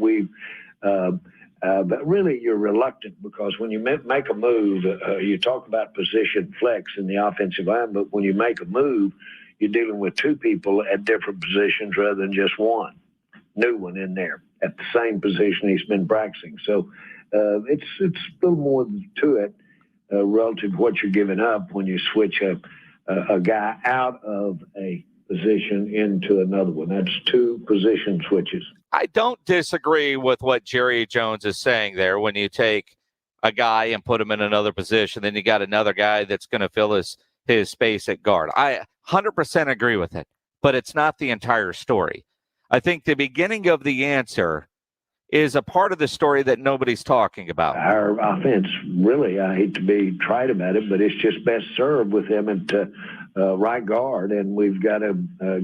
Speaker 16: but really, you're reluctant because when you make a move, you talk about position flex in the offensive line, but when you make a move, you're dealing with two people at different positions rather than just one new one in there at the same position he's been practicing. So it's a little more to it relative to what you're giving up when you switch a guy out of a position into another one. That's two position switches.
Speaker 1: I don't disagree with what Jerry Jones is saying there. When you take a guy and put him in another position, then you got another guy that's going to fill his space at guard. I 100% agree with it, but it's not the entire story. I think the beginning of the answer is a part of the story that nobody's talking about.
Speaker 16: Our offense, really, I hate to be trite about it, but it's just best served with him at right guard, and we've got a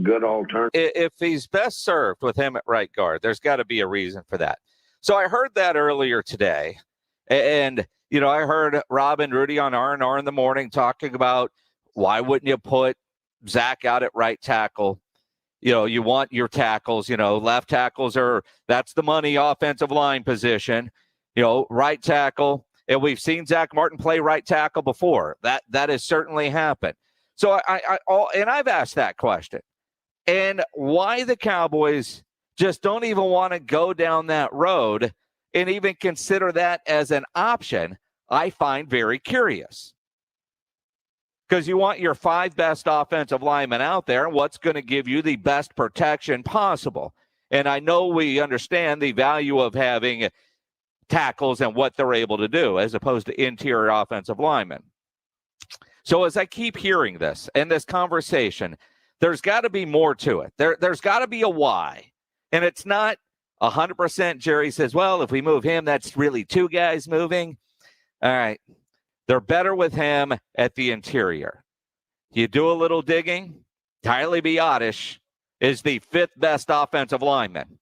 Speaker 16: good alternative.
Speaker 1: If he's best served with him at right guard, there's got to be a reason for that. So I heard that earlier today, and I heard Rob and Rudy on R&R in the morning talking about why wouldn't you put Zach out at right tackle? You want your tackles, left tackles that's the money offensive line position. Right tackle, And we've seen Zach Martin play right tackle before. That has certainly happened. So I've asked that question. And why the Cowboys just don't even want to go down that road and even consider that as an option, I find very curious. Because you want your 5 best offensive linemen out there, and what's going to give you the best protection possible. And I know we understand the value of having tackles and what they're able to do as opposed to interior offensive linemen. So as I keep hearing this and this conversation, there's got to be more to it. There's got to be a why. And it's not 100% Jerry says, well, if we move him, that's really 2 guys moving. All right. They're better with him at the interior. You do a little digging. Tyler Biadasz is the 5th best offensive lineman.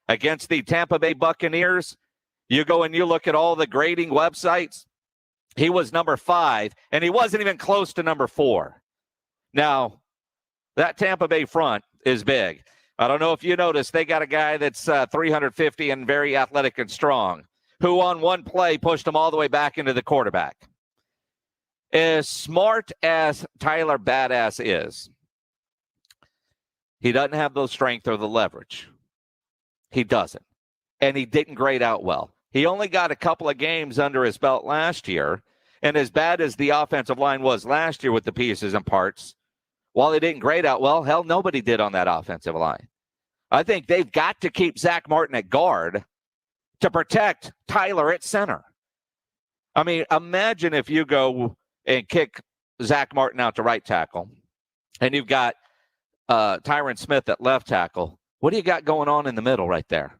Speaker 1: Against the Tampa Bay Buccaneers, you go and you look at all the grading websites. He was number 5, and he wasn't even close to number 4. Now, that Tampa Bay front is big. I don't know if you noticed, they got a guy that's 350 and very athletic and strong, who on one play pushed him all the way back into the quarterback. As smart as Tyler Badass is, he doesn't have the strength or the leverage. He doesn't. And he didn't grade out well. He only got a couple of games under his belt last year. And as bad as the offensive line was last year with the pieces and parts, while he didn't grade out well, hell, nobody did on that offensive line. I think they've got to keep Zach Martin at guard to protect Tyler at center. I mean, imagine if you go and kick Zach Martin out to right tackle, and you've got Tyron Smith at left tackle. What do you got going on in the middle right there?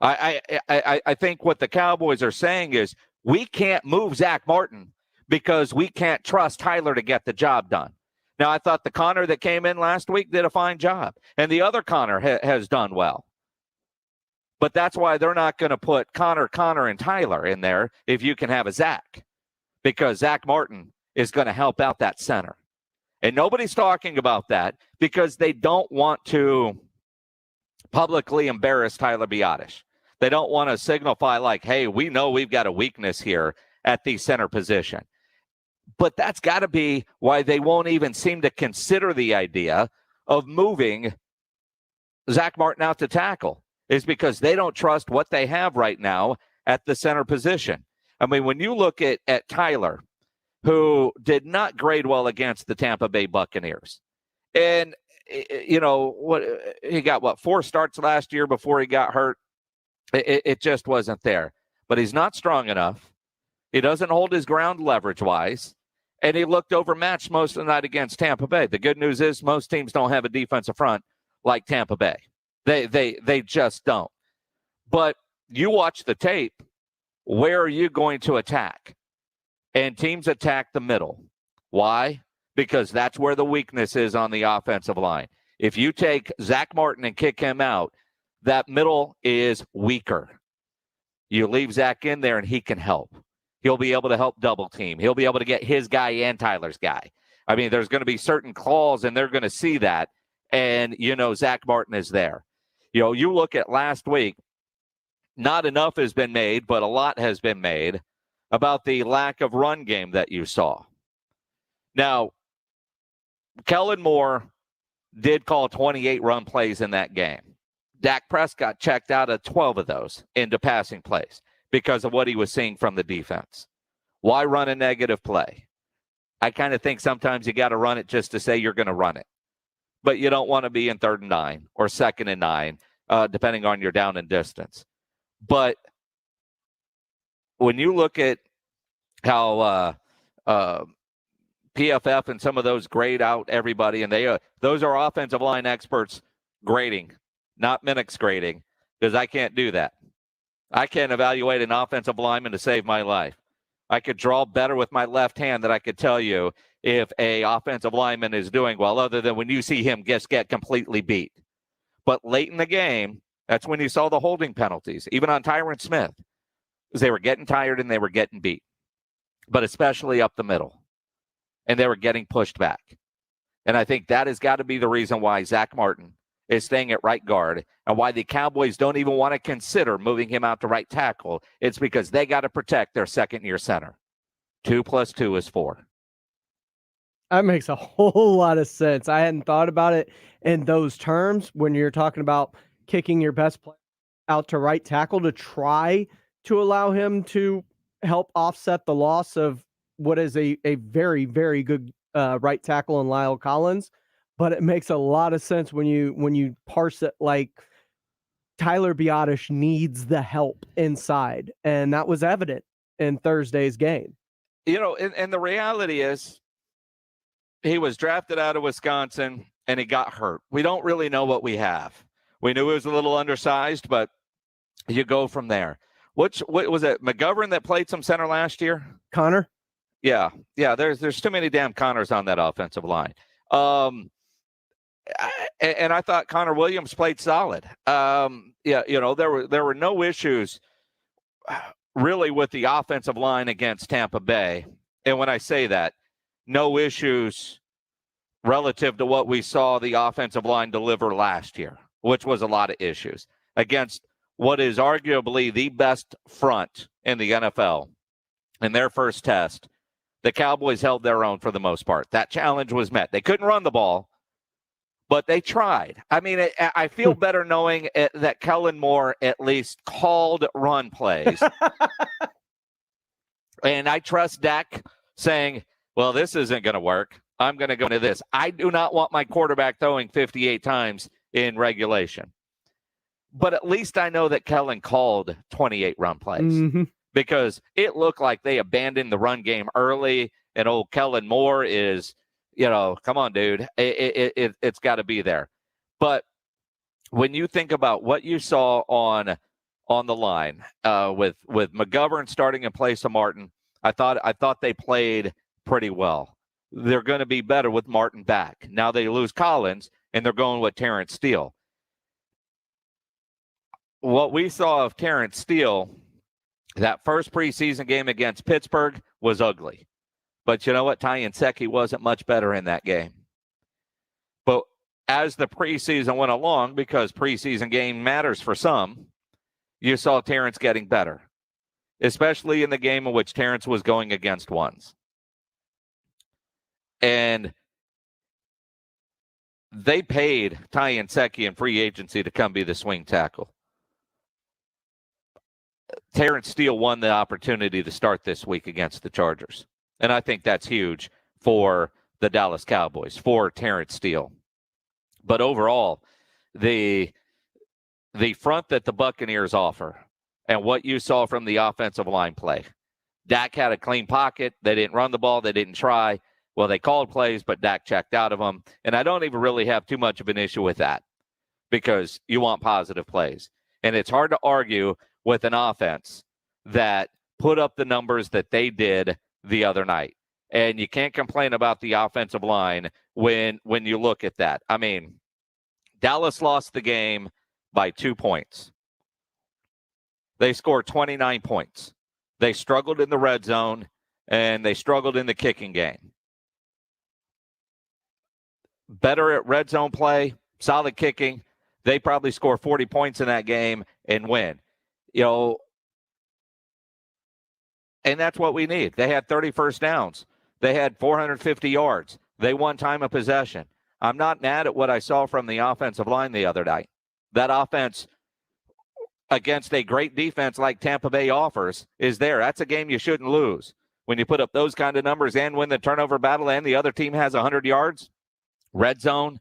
Speaker 1: I think what the Cowboys are saying is we can't move Zach Martin because we can't trust Tyler to get the job done. Now, I thought the Connor that came in last week did a fine job, and the other Connor has done well. But that's why they're not going to put Connor, and Tyler in there if you can have a Zach, because Zach Martin is going to help out that center. And nobody's talking about that because they don't want to publicly embarrass Tyler Biadasz. They don't want to signify like, hey, we know we've got a weakness here at the center position. But that's got to be why they won't even seem to consider the idea of moving Zach Martin out to tackle, is because they don't trust what they have right now at the center position. I mean, when you look at Tyler, who did not grade well against the Tampa Bay Buccaneers, and, you know, he got 4 starts last year before he got hurt. It just wasn't there. But he's not strong enough. He doesn't hold his ground leverage-wise. And he looked overmatched most of the night against Tampa Bay. The good news is most teams don't have a defensive front like Tampa Bay. They just don't. But you watch the tape, where are you going to attack? And teams attack the middle. Why? Because that's where the weakness is on the offensive line. If you take Zach Martin and kick him out, that middle is weaker. You leave Zach in there and he can help. He'll be able to help double team. He'll be able to get his guy and Tyler's guy. I mean, there's going to be certain calls, and they're going to see that. And, you know, Zach Martin is there. You know, you look at last week, not enough has been made, but a lot has been made about the lack of run game that you saw. Now, Kellen Moore did call 28 run plays in that game. Dak Prescott checked out of 12 of those into passing plays because of what he was seeing from the defense. Why run a negative play? I kind of think sometimes you got to run it just to say you're going to run it. But you don't want to be in 3rd and 9 or 2nd and 9, depending on your down and distance. But when you look at how PFF and some of those grade out everybody, and those are offensive line experts grading, not Minix grading, because I can't do that. I can't evaluate an offensive lineman to save my life. I could draw better with my left hand than I could tell you if a offensive lineman is doing well, other than when you see him just get completely beat. But late in the game, that's when you saw the holding penalties, even on Tyron Smith, because they were getting tired and they were getting beat, but especially up the middle. And they were getting pushed back. And I think that has got to be the reason why Zach Martin is staying at right guard, and why the Cowboys don't even want to consider moving him out to right tackle. It's because they got to protect their second-year center. 2 + 2 is 4.
Speaker 3: That makes a whole lot of sense. I hadn't thought about it in those terms when you're talking about kicking your best player out to right tackle to try to allow him to help offset the loss of what is a very, very good right tackle in Lyle Collins. But it makes a lot of sense when you parse it like Tyler Biadasz needs the help inside. And that was evident in Thursday's game.
Speaker 1: You know, and the reality is he was drafted out of Wisconsin and he got hurt. We don't really know what we have. We knew he was a little undersized, but you go from there. What was it, McGovern that played some center last year?
Speaker 3: Connor?
Speaker 1: Yeah. There's too many damn Connors on that offensive line. And I thought Connor Williams played solid. There were no issues really with the offensive line against Tampa Bay. And when I say that, no issues relative to what we saw the offensive line deliver last year, which was a lot of issues against what is arguably the best front in the NFL. In their first test, the Cowboys held their own for the most part. That challenge was met. They couldn't run the ball, but they tried. I mean, I feel better knowing that Kellen Moore at least called run plays. And I trust Dak saying, well, this isn't going to work. I'm going to go into this. I do not want my quarterback throwing 58 times in regulation. But at least I know that Kellen called 28 run plays because it looked like they abandoned the run game early. And old Kellen Moore is, come on, dude. It's got to be there. But when you think about what you saw on the line with McGovern starting in place of Martin, I thought they played pretty well. They're going to be better with Martin back. Now they lose Collins, and they're going with Terrence Steele. What we saw of Terrence Steele, that first preseason game against Pittsburgh, was ugly. But you know what? Ty Nsekhe wasn't much better in that game. But as the preseason went along, because preseason game matters for some, you saw Terrence getting better, especially in the game in which Terrence was going against ones. And they paid Ty Nsekhe in free agency to come be the swing tackle. Terrence Steele won the opportunity to start this week against the Chargers. And I think that's huge for the Dallas Cowboys, for Terrence Steele. But overall, the front that the Buccaneers offer and what you saw from the offensive line play, Dak had a clean pocket. They didn't run the ball. They didn't try. Well, they called plays, but Dak checked out of them. And I don't even really have too much of an issue with that because you want positive plays. And it's hard to argue with an offense that put up the numbers that they did the other night. And you can't complain about the offensive line when you look at that. I mean, Dallas lost the game by 2 points. They scored 29 points. They struggled in the red zone, and they struggled in the kicking game. Better at red zone play, solid kicking. They probably score 40 points in that game and win. And that's what we need. They had 30 first downs. They had 450 yards. They won time of possession. I'm not mad at what I saw from the offensive line the other night. That offense against a great defense like Tampa Bay offers is there. That's a game you shouldn't lose. When you put up those kind of numbers and win the turnover battle and the other team has 100 yards, red zone,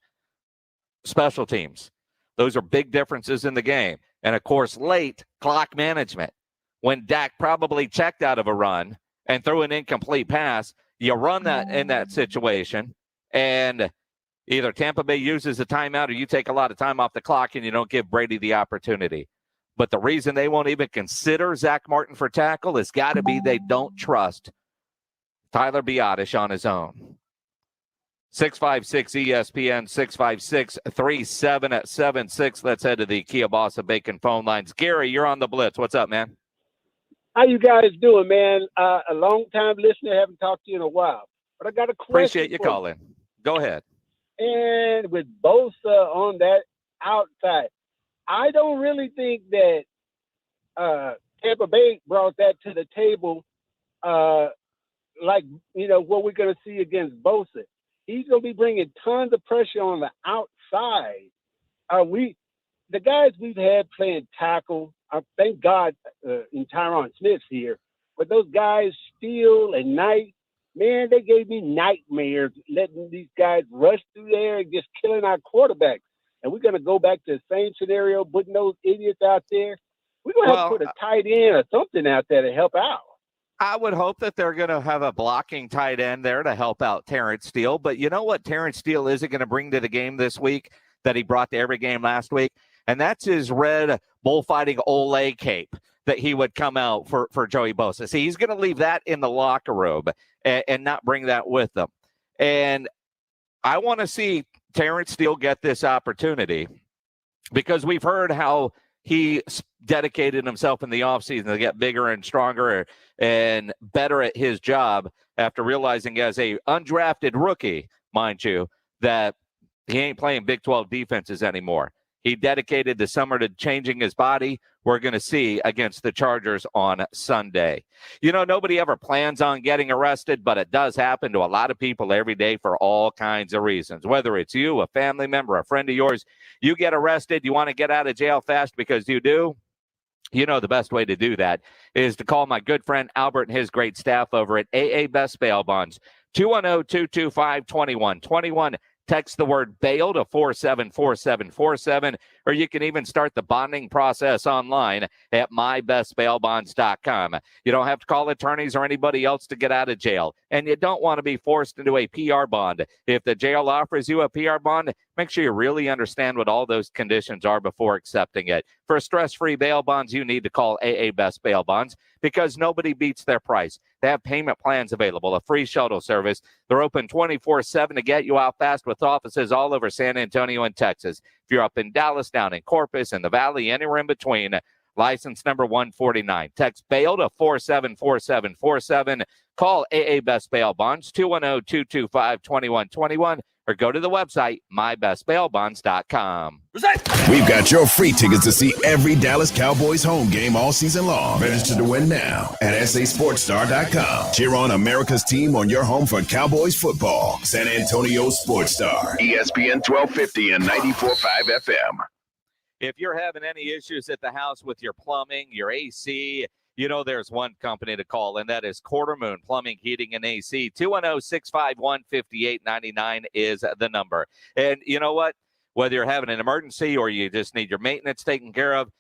Speaker 1: special teams. Those are big differences in the game. And, of course, late clock management. When Dak probably checked out of a run and threw an incomplete pass, you run that in that situation, and either Tampa Bay uses a timeout or you take a lot of time off the clock and you don't give Brady the opportunity. But the reason they won't even consider Zach Martin for tackle has got to be they don't trust Tyler Biadasz on his own. 656 ESPN, 656-3776. Let's head to the Kia Bossa Bacon phone lines. Gary, you're on the Blitz. What's up, man?
Speaker 18: How you guys doing, man? A long-time listener, haven't talked to you in a while. But I got a question.
Speaker 1: Appreciate you calling. Go ahead.
Speaker 18: And with both on that, outside. I don't really think that Tampa Bay brought that to the table, like, what we're going to see against Bosa. He's going to be bringing tons of pressure on the outside. The guys we've had playing tackle, thank God in Tyron Smith's here, but those guys, Steele and Knight, man, they gave me nightmares letting these guys rush through there and just killing our quarterbacks. And we're going to go back to the same scenario, putting those idiots out there. We're going to have to put a tight end or something out there to help out.
Speaker 1: I would hope that they're going to have a blocking tight end there to help out Terrence Steele. But you know what Terrence Steele isn't going to bring to the game this week that he brought to every game last week? And that's his red bullfighting Olay cape that he would come out for Joey Bosa. See, he's going to leave that in the locker room and not bring that with him. And I want to see Terrence Steele get this opportunity because we've heard how he dedicated himself in the offseason to get bigger and stronger and better at his job after realizing as a undrafted rookie, mind you, that he ain't playing Big 12 defenses anymore. He dedicated the summer to changing his body. We're going to see against the Chargers on Sunday. Nobody ever plans on getting arrested, but it does happen to a lot of people every day for all kinds of reasons. Whether it's you, a family member, a friend of yours, you get arrested, you want to get out of jail fast because you do. The best way to do that is to call my good friend Albert and his great staff over at AA Best Bail Bonds, 210-225-2121. Text the word bail to 474747, or you can even start the bonding process online at mybestbailbonds.com. You don't have to call attorneys or anybody else to get out of jail, and you don't want to be forced into a PR bond. If the jail offers you a PR bond, make sure you really understand what all those conditions are before accepting it. For stress-free bail bonds, you need to call AA Best Bail Bonds because nobody beats their price. They have payment plans available, a free shuttle service. They're open 24/7 to get you out fast with offices all over San Antonio and Texas. If you're up in Dallas, down in Corpus, in the Valley, anywhere in between, license number 149. Text bail to 474747. Call AA Best Bail Bonds, 210-225-2121, or go to the website, mybestbailbonds.com.
Speaker 15: We've got your free tickets to see every Dallas Cowboys home game all season long. Register to win now at sasportstar.com. Cheer on America's team on your home for Cowboys football. San Antonio Sports Star, ESPN 1250 and 94.5 FM.
Speaker 1: If you're having any issues at the house with your plumbing, your AC, there's one company to call, and that is Quarter Moon Plumbing, Heating, and AC. 210-651-5899 is the number. And you know what? Whether you're having an emergency or you just need your maintenance taken care of,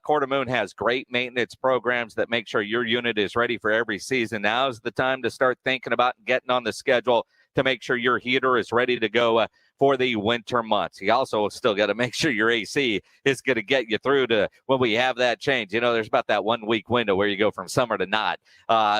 Speaker 1: Quarter Moon has great maintenance programs that make sure your unit is ready for every season. Now is the time to start thinking about getting on the schedule to make sure your heater is ready to go for the winter months. You also still got to make sure your AC is going to get you through to when we have that change. There's about that 1 week window where you go from summer to not.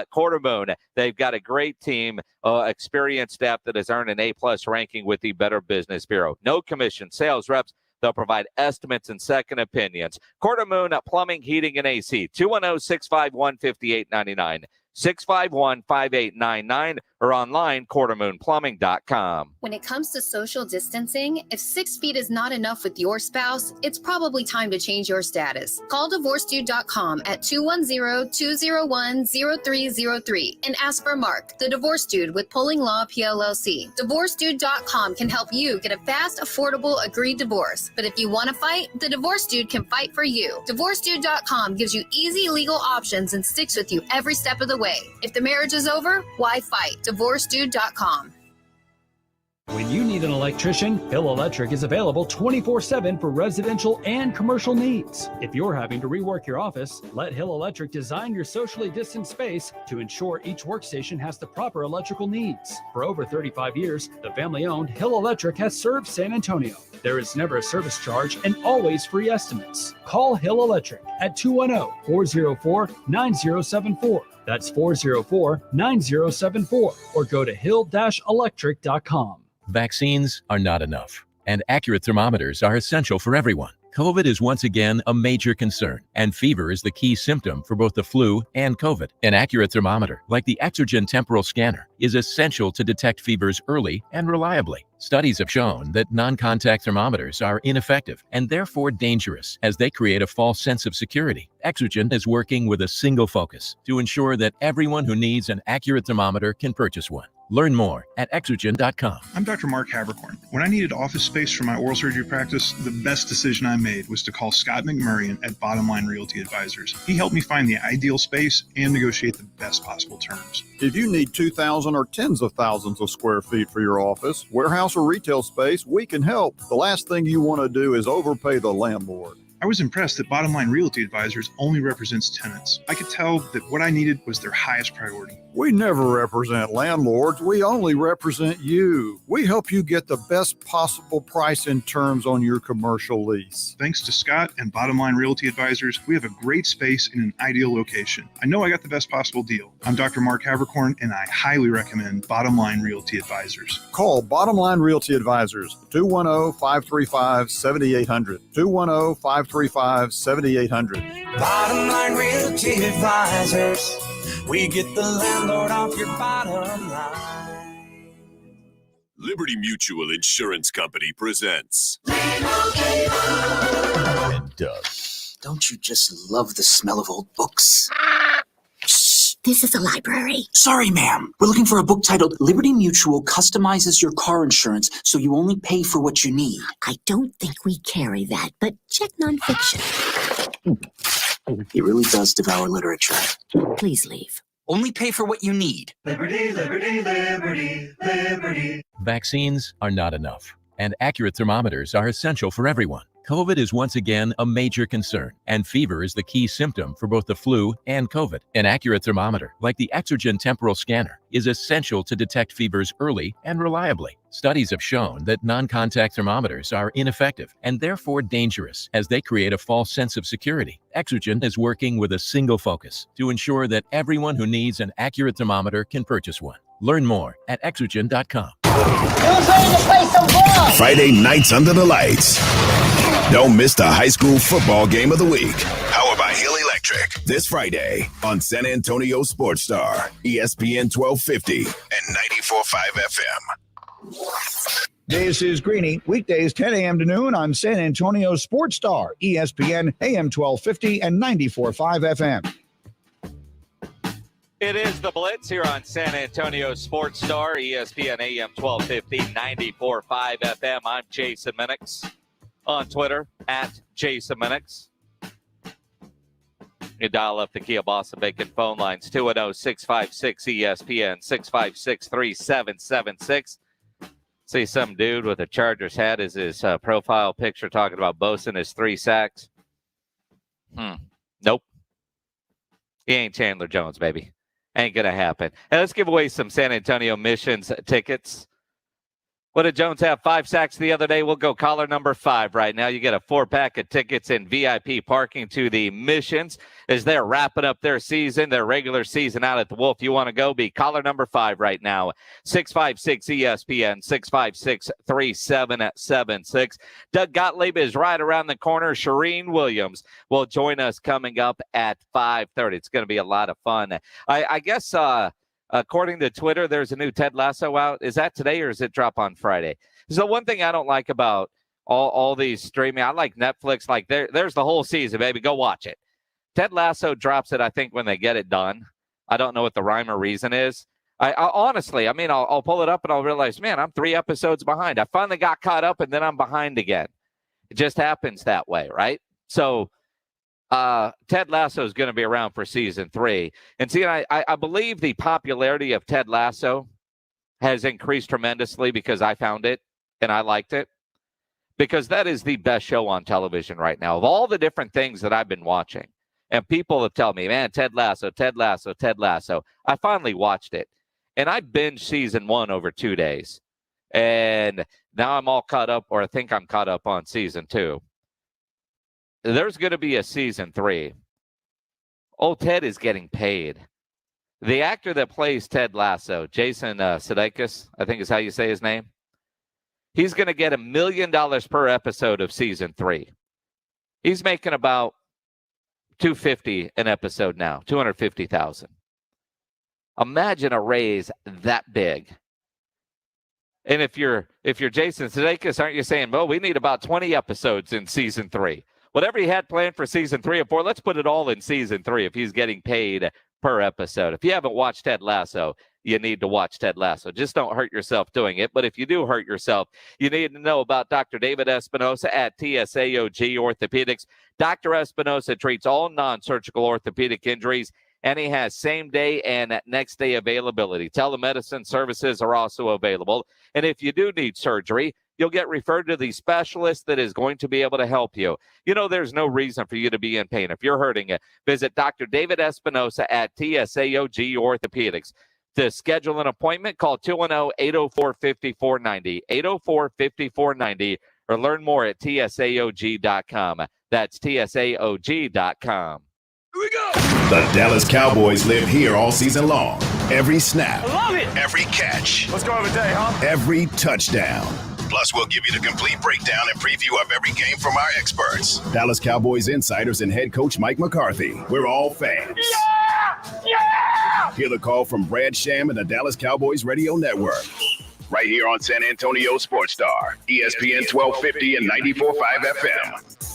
Speaker 1: Quarter Moon, they've got a great team, experienced staff that has earned an A+ ranking with the Better Business Bureau. No commission, sales reps. They'll provide estimates and second opinions. Quarter Moon Plumbing, Heating, and AC, 210-651-5899. 651-5899 or online quartermoonplumbing.com.
Speaker 19: When it comes to social distancing, if 6 feet is not enough with your spouse, it's probably time to change your status. Call divorcedude.com at 210-201-0303 and ask for Mark, the divorce dude with Pulling Law PLLC. Divorcedude.com can help you get a fast, affordable, agreed divorce. But if you want to fight, the divorce dude can fight for you. Divorcedude.com gives you easy legal options and sticks with you every step of the way. If the marriage is over, why fight? DivorceDude.com.
Speaker 11: When you need an electrician, Hill Electric is available 24/7 for residential and commercial needs. If you're having to rework your office, let Hill Electric design your socially distanced space to ensure each workstation has the proper electrical needs. For over 35 years, the family-owned Hill Electric has served San Antonio. There is never a service charge and always free estimates. Call Hill Electric at 210-404-9074. That's 404-9074, or go to hill-electric.com.
Speaker 14: Vaccines are not enough, and accurate thermometers are essential for everyone. COVID is once again a major concern, and fever is the key symptom for both the flu and COVID. An accurate thermometer, like the Exergen temporal scanner, is essential to detect fevers early and reliably. Studies have shown that non-contact thermometers are ineffective and therefore dangerous, as they create a false sense of security. Exergen is working with a single focus to ensure that everyone who needs an accurate thermometer can purchase one. Learn more at Exergen.com.
Speaker 20: I'm Dr. Mark Havercorn. When I needed office space for my oral surgery practice, the best decision I made was to call Scott McMurrian at Bottom Line Realty Advisors. He helped me find the ideal space and negotiate the best possible terms.
Speaker 21: If you need 2,000 or tens of thousands of square feet for your office, warehouse, or retail space, we can help. The last thing you want to do is overpay the landlord.
Speaker 20: I was impressed that Bottom Line Realty Advisors only represents tenants. I could tell that what I needed was their highest priority.
Speaker 21: We never represent landlords. We only represent you. We help you get the best possible price and terms on your commercial lease.
Speaker 20: Thanks to Scott and Bottom Line Realty Advisors, we have a great space in an ideal location. I know I got the best possible deal. I'm Dr. Mark Havercorn, and I highly recommend Bottom Line Realty Advisors.
Speaker 21: Call Bottom Line Realty Advisors, 210-535-7800, 210-535-7800.
Speaker 22: Bottom Line Realty Advisors. We get the landlord off your bottom line.
Speaker 15: Liberty Mutual Insurance Company presents.
Speaker 23: And Doug. Don't you just love the smell of old books? Shh, this is a library. Sorry, ma'am. We're looking for a book titled Liberty Mutual Customizes Your Car Insurance so you only pay for what you need. I don't think we carry that, but check nonfiction. He really does devour literature. Please leave. Only pay for what you need. Liberty, liberty, liberty, liberty.
Speaker 14: Vaccines are not enough, and accurate thermometers are essential for everyone. COVID is once again a major concern, and fever is the key symptom for both the flu and COVID. An accurate thermometer, like the Exergen temporal scanner, is essential to detect fevers early and reliably. Studies have shown that non-contact thermometers are ineffective and therefore dangerous, as they create a false sense of security. Exergen is working with a single focus to ensure that everyone who needs an accurate thermometer can purchase one. Learn more at Exergen.com.
Speaker 15: Who's ready to play some ball? Friday nights under the lights. Don't miss the high school football game of the week. Powered by Hill Electric. This Friday on San Antonio Sports Star, ESPN 1250 and 94.5 FM.
Speaker 24: This is Greeny, weekdays 10 a.m. to noon on San Antonio Sports Star, ESPN AM 1250 and 94.5 FM.
Speaker 1: It is the Blitz here on San Antonio Sports Star, ESPN AM 1250, 94.5 FM. I'm Jason Minix on Twitter, at Jason Minix. You dial up the Kia Boston Bacon phone lines, 210-656-ESPN, 656-3776. See some dude with a Chargers hat as his profile picture talking about Bosa his 3 sacks. Nope. He ain't Chandler Jones, baby. Ain't going to happen. And let's give away some San Antonio Missions tickets. What did Jones have? 5 sacks the other day? We'll go caller number 5 right now. You get a 4-pack of tickets and VIP parking to the Missions as they're wrapping up their season, their regular season out at the Wolf. You want to go? Be caller number 5 right now. 656-ESPN, 656-3776. Doug Gottlieb is right around the corner. Serene Williams will join us coming up at 5:30. It's going to be a lot of fun. I guess according to Twitter, there's a new Ted Lasso out. Is that today or does it drop on Friday? So one thing I don't like about all these streaming, I like Netflix. Like there's the whole season, baby. Go watch it. Ted Lasso drops it, I think, when they get it done. I don't know what the rhyme or reason is. I honestly, I mean, I'll pull it up and I'll realize, man, I'm 3 episodes behind. I finally got caught up and then I'm behind again. It just happens that way, right? So Ted Lasso is going to be around for season 3. And see, I believe the popularity of Ted Lasso has increased tremendously because I found it and I liked it. Because that is the best show on television right now. Of all the different things that I've been watching, and people have told me, man, Ted Lasso, Ted Lasso, Ted Lasso. I finally watched it. And I binged season 1 over 2 days. And now I'm all caught up, or I think I'm caught up on season 2. There's going to be a season 3. Oh, Ted is getting paid. The actor that plays Ted Lasso, Jason Sudeikis, I think is how you say his name. He's going to get $1 million per episode of season 3. He's making about $250 an episode now, $250,000. Imagine a raise that big. And if you're Jason Sudeikis, aren't you saying, well, we need about 20 episodes in season 3? Whatever he had planned for season 3 or 4, let's put it all in season 3 if he's getting paid per episode. If you haven't watched Ted Lasso, you need to watch Ted Lasso. Just don't hurt yourself doing it. But if you do hurt yourself, you need to know about Dr. David Espinosa at TSAOG Orthopedics. Dr. Espinosa treats all non-surgical orthopedic injuries, and he has same-day and next-day availability. Telemedicine services are also available. And if you do need surgery, you'll get referred to the specialist that is going to be able to help you. You know, there's no reason for you to be in pain. If you're hurting it, visit Dr. David Espinosa at TSAOG Orthopedics. To schedule an appointment, call 210-804-5490, 804-5490, or learn more at TSAOG.com. That's TSAOG.com.
Speaker 15: Here we go. The Dallas Cowboys live here all season long. Every snap.
Speaker 22: I love it.
Speaker 15: Every catch.
Speaker 22: Let's go have a day, huh?
Speaker 15: Every touchdown. Plus, we'll give you the complete breakdown and preview of every game from our experts. Dallas Cowboys insiders and head coach Mike McCarthy. We're all fans.
Speaker 22: Yeah! Yeah!
Speaker 15: Hear the call from Brad Sham and the Dallas Cowboys Radio Network. Right here on San Antonio Sports Star, ESPN 1250 and 94.5 FM.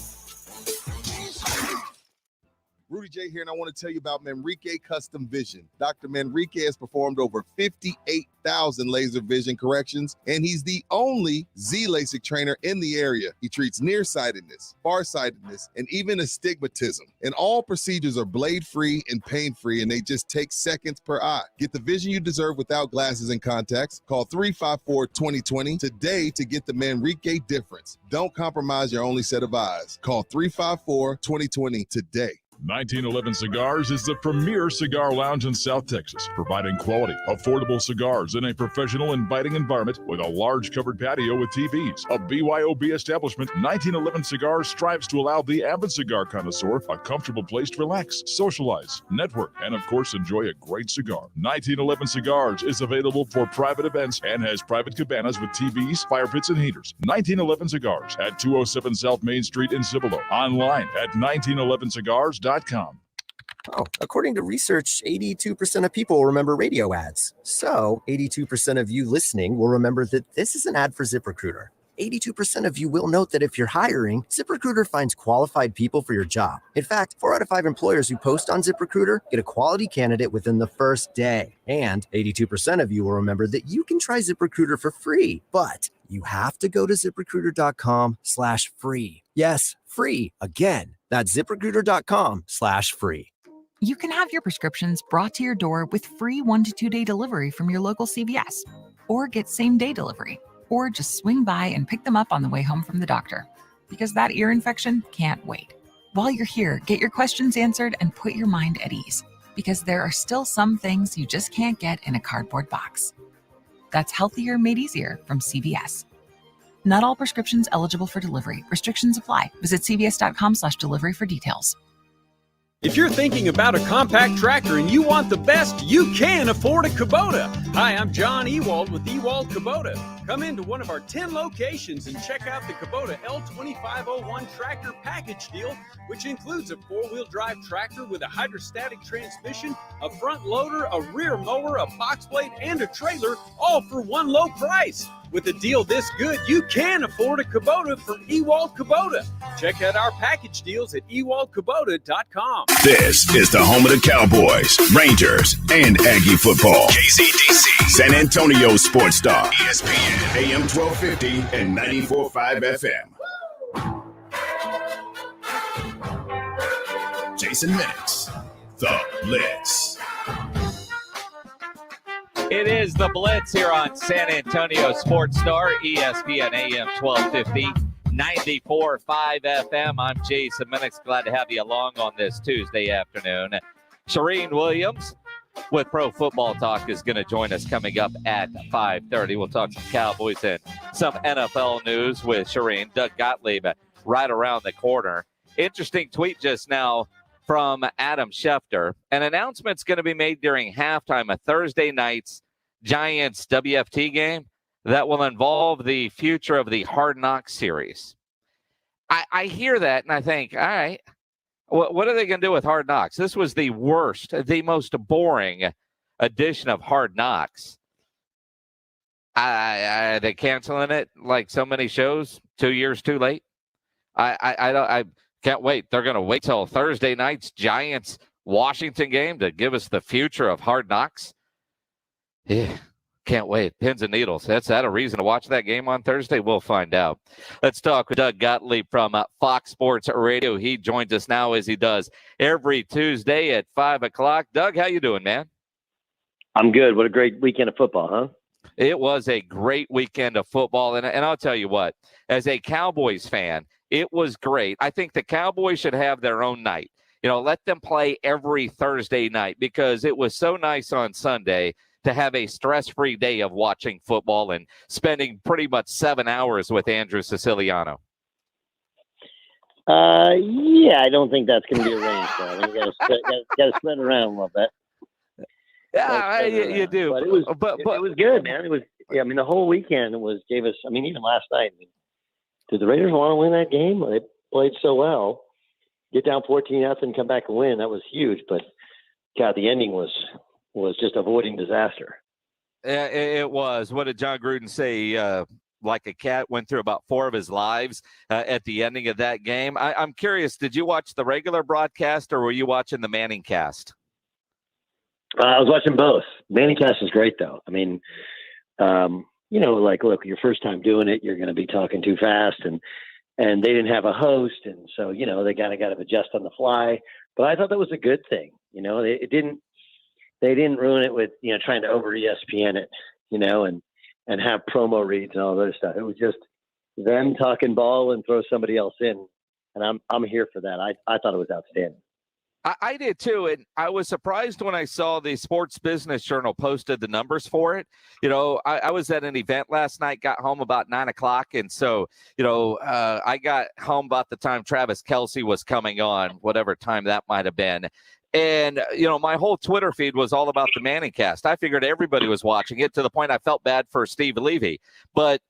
Speaker 2: Rudy J here, and I want to tell you about Manrique Custom Vision. Dr. Manrique has performed over 58,000 laser vision corrections, and he's the only Z-LASIK trainer in the area. He treats nearsightedness, farsightedness, and even astigmatism. And all procedures are blade-free and pain-free, and they just take seconds per eye. Get the vision you deserve without glasses and contacts. Call 354-2020 today to get the Manrique difference. Don't compromise your only set of eyes. Call 354-2020 today.
Speaker 4: 1911 Cigars is the premier cigar lounge in South Texas, providing quality, affordable cigars in a professional, inviting environment with a large covered patio with TVs. A BYOB establishment, 1911 Cigars strives to allow the avid cigar connoisseur a comfortable place to relax, socialize, network, and of course enjoy a great cigar. 1911 Cigars is available for private events and has private cabanas with TVs, fire pits, and heaters. 1911 Cigars at 207 South Main Street in Cibolo. Online at 1911cigars.com.
Speaker 8: Oh, according to research, 82% of people remember radio ads. So 82% of you listening will remember that this is an ad for ZipRecruiter. 82% of you will note that if you're hiring, ZipRecruiter finds qualified people for your job. In fact, 4 out of 5 employers who post on ZipRecruiter get a quality candidate within the first day. And 82% of you will remember that you can try ZipRecruiter for free, but you have to go to ZipRecruiter.com/free. Yes, free. Again, that's ZipRecruiter.com/free.
Speaker 6: You can have your prescriptions brought to your door with free 1 to 2 day delivery from your local CVS, or get same-day delivery, or just swing by and pick them up on the way home from the doctor, because that ear infection can't wait. While you're here, get your questions answered and put your mind at ease, because there are still some things you just can't get in a cardboard box. That's healthier made easier from CVS. Not all prescriptions eligible for delivery. Restrictions apply. Visit cvs.com/delivery for details.
Speaker 7: If you're thinking about a compact tractor and you want the best, you can afford a Kubota. Hi, I'm John Ewald with Ewald Kubota. Come into one of our 10 locations and check out the Kubota L2501 tractor package deal, which includes a 4-wheel drive tractor with a hydrostatic transmission, a front loader, a rear mower, a box blade, and a trailer, all for one low price. With a deal this good, you can afford a Kubota from Ewald Kubota. Check out our package deals at ewaldkubota.com.
Speaker 15: This is the home of the Cowboys, Rangers, and Aggie football. KZDC, San Antonio Sports Star, ESPN, AM 1250 and 94.5 FM. Jason Minix, the Blitz.
Speaker 1: It is the Blitz here on San Antonio Sports Star, ESPN AM 1250, 94.5 FM. I'm Jason Minix. Glad to have you along on this Tuesday afternoon. Serene Williams with Pro Football Talk is going to join us coming up at 5:30. We'll talk some Cowboys and some NFL news with Serene. Doug Gottlieb right around the corner. Interesting tweet just now from Adam Schefter. An announcement's going to be made during halftime of Thursday night's Giants WFT game that will involve the future of the Hard Knocks series. I hear that and I think, all right, what are they going to do with Hard Knocks? This was the worst, the most boring edition of Hard Knocks. They canceling it like so many shows 2 years too late. I can't wait. They're going to wait till Thursday night's Giants Washington game to give us the future of Hard Knocks. Yeah, can't wait. Pins and needles. That's that a reason to watch that game on Thursday? We'll find out. Let's talk with Doug Gottlieb from Fox Sports Radio. He joins us now as he does every Tuesday at 5 o'clock. Doug, how you doing, man?
Speaker 5: I'm good. What a great weekend of football, huh?
Speaker 1: It was a great weekend of football. And I'll tell you what, as a Cowboys fan, it was great. I think the Cowboys should have their own night. Let them play every Thursday night because it was so nice on Sunday to have a stress-free day of watching football and spending pretty much 7 hours with Andrew Siciliano.
Speaker 5: Yeah, I don't think that's going to be arranged. So I think you got to spread around a little bit.
Speaker 1: Yeah, you do.
Speaker 5: But it was good, man. It was. Yeah, I mean, the whole weekend gave us. I mean, even last night. Did the Raiders want to win that game? They played so well. Get down 14-0, come back and win. That was huge. But God, the ending was just avoiding disaster.
Speaker 1: It was. What did John Gruden say? Like a cat went through about 4 of his lives at the ending of that game. I'm curious, did you watch the regular broadcast or were you watching the Manning cast?
Speaker 5: I was watching both. Manning cast is great, though. I mean, look, your first time doing it, you're going to be talking too fast, and they didn't have a host, and so they got to adjust on the fly. But I thought that was a good thing. They didn't ruin it with trying to over ESPN it, and have promo reads and all that stuff. It was just them talking ball and throw somebody else in, and I'm here for that. I thought it was outstanding.
Speaker 1: I did too, and I was surprised when I saw the Sports Business Journal posted the numbers for it. I was at an event last night, got home about 9 o'clock, and so, I got home about the time Travis Kelce was coming on, whatever time that might have been. And, my whole Twitter feed was all about the Manning cast. I figured everybody was watching it to the point I felt bad for Steve Levy. But,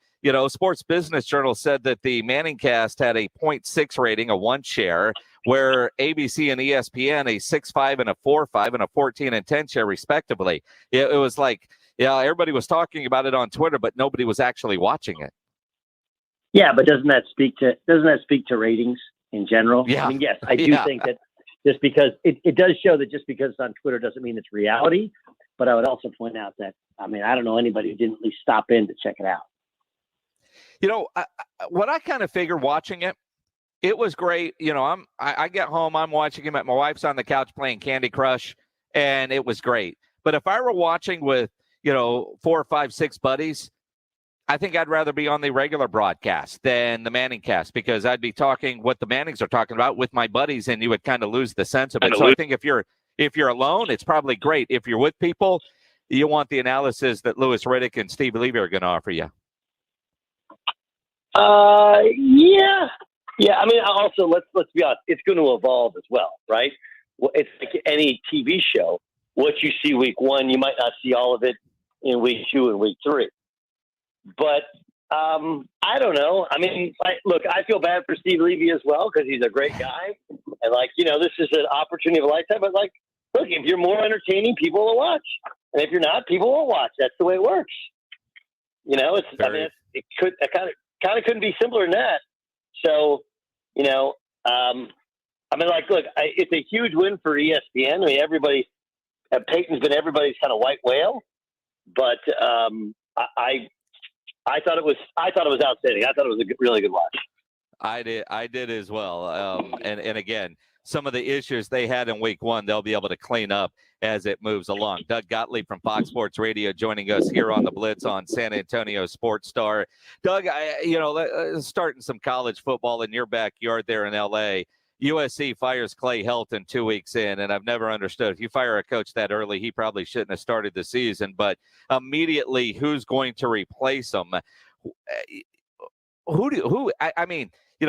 Speaker 1: Sports Business Journal said that the Manning cast had a 0.6 rating, a 1 share, where ABC and ESPN a 6.5 and a 4.5 and a 14 and 10 share respectively. It was like, everybody was talking about it on Twitter, but nobody was actually watching it.
Speaker 5: Yeah, but doesn't that speak to ratings in general?
Speaker 1: Yeah.
Speaker 5: I mean, yes, I do think that just because it does show that just because it's on Twitter doesn't mean it's reality. But I would also point out that, I don't know anybody who didn't at least stop in to check it out.
Speaker 1: What I kind of figured watching it, it was great. I get home, I'm watching him. My wife's on the couch playing Candy Crush, and it was great. But if I were watching with, 4, 5, 6 buddies, I think I'd rather be on the regular broadcast than the Manning cast because I'd be talking what the Mannings are talking about with my buddies, and you would kind of lose the sense of it. So I think if you're alone, it's probably great. If you're with people, you want the analysis that Louis Riddick and Steve Levy are going to offer you.
Speaker 5: Yeah. I mean, also let's be honest. It's going to evolve as well, right? Well, it's like any TV show. What you see week 1, you might not see all of it in week 2 and week 3. But I don't know. I mean, I feel bad for Steve Levy as well because he's a great guy, and this is an opportunity of a lifetime. But look, if you're more entertaining, people will watch, and if you're not, people won't watch. That's the way it works. It kind of couldn't be simpler than that. So, it's a huge win for ESPN. I mean, everybody, Peyton's been everybody's kind of white whale, but I thought it was outstanding. I thought it was a really good watch.
Speaker 1: I did as well. And again, some of the issues they had in week 1, they'll be able to clean up as it moves along. Doug Gottlieb from Fox Sports Radio joining us here on the Blitz on San Antonio Sports Star. Doug, starting some college football in your backyard there in L.A., USC fires Clay Helton 2 weeks in, and I've never understood. If you fire a coach that early, he probably shouldn't have started the season. But immediately, who's going to replace him?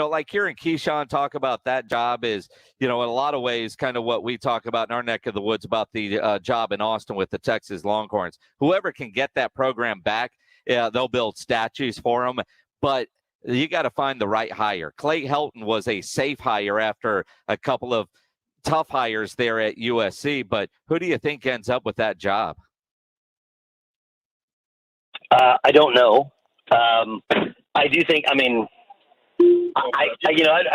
Speaker 1: Like hearing Keyshawn talk about that job is, in a lot of ways, kind of what we talk about in our neck of the woods about the job in Austin with the Texas Longhorns. Whoever can get that program back, they'll build statues for them. But you got to find the right hire. Clay Helton was a safe hire after a couple of tough hires there at USC, but who do you think ends up with that job?
Speaker 5: I don't know. I do think, I mean, I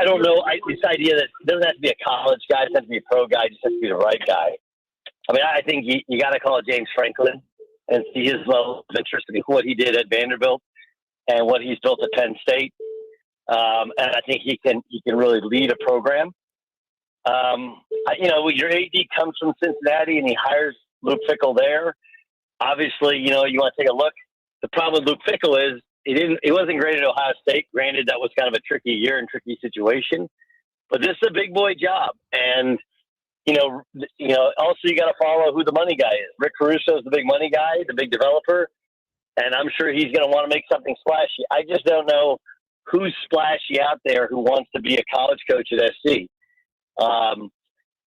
Speaker 5: don't know. This idea that it doesn't have to be a college guy, it doesn't have to be a pro guy, it just has to be the right guy. I mean, I think you got to call James Franklin and see his level of interest in what he did at Vanderbilt and what he's built at Penn State. And I think he can really lead a program. Your AD comes from Cincinnati and he hires Luke Fickell there. Obviously, you want to take a look. The problem with Luke Fickell is he wasn't great at Ohio State. Granted, that was kind of a tricky year and tricky situation, but this is a big boy job. And, also you got to follow who the money guy is. Rick Caruso is the big money guy, the big developer. And I'm sure he's going to want to make something splashy. I just don't know who's splashy out there who wants to be a college coach at SC.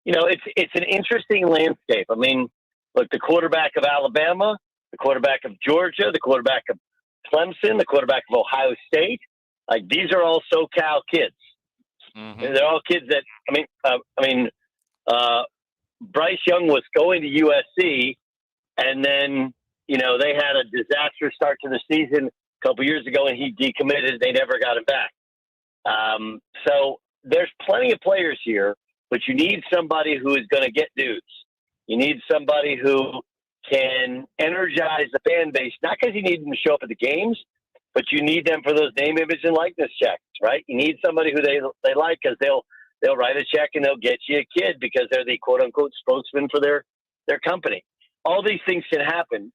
Speaker 5: It's an interesting landscape. I mean, look, the quarterback of Alabama, the quarterback of Georgia, the quarterback of Clemson, the quarterback of Ohio State, like these are all SoCal kids. Mm-hmm. They're all kids that, Bryce Young was going to USC and then, they had a disastrous start to the season a couple years ago and he decommitted. They never got him back. So there's plenty of players here, but you need somebody who is going to get dudes. You need somebody who can energize the fan base, not because you need them to show up at the games, but you need them for those name, image, and likeness checks, right? You need somebody who they like because they'll write a check and they'll get you a kid because they're the quote unquote spokesman for their company. All these things can happen.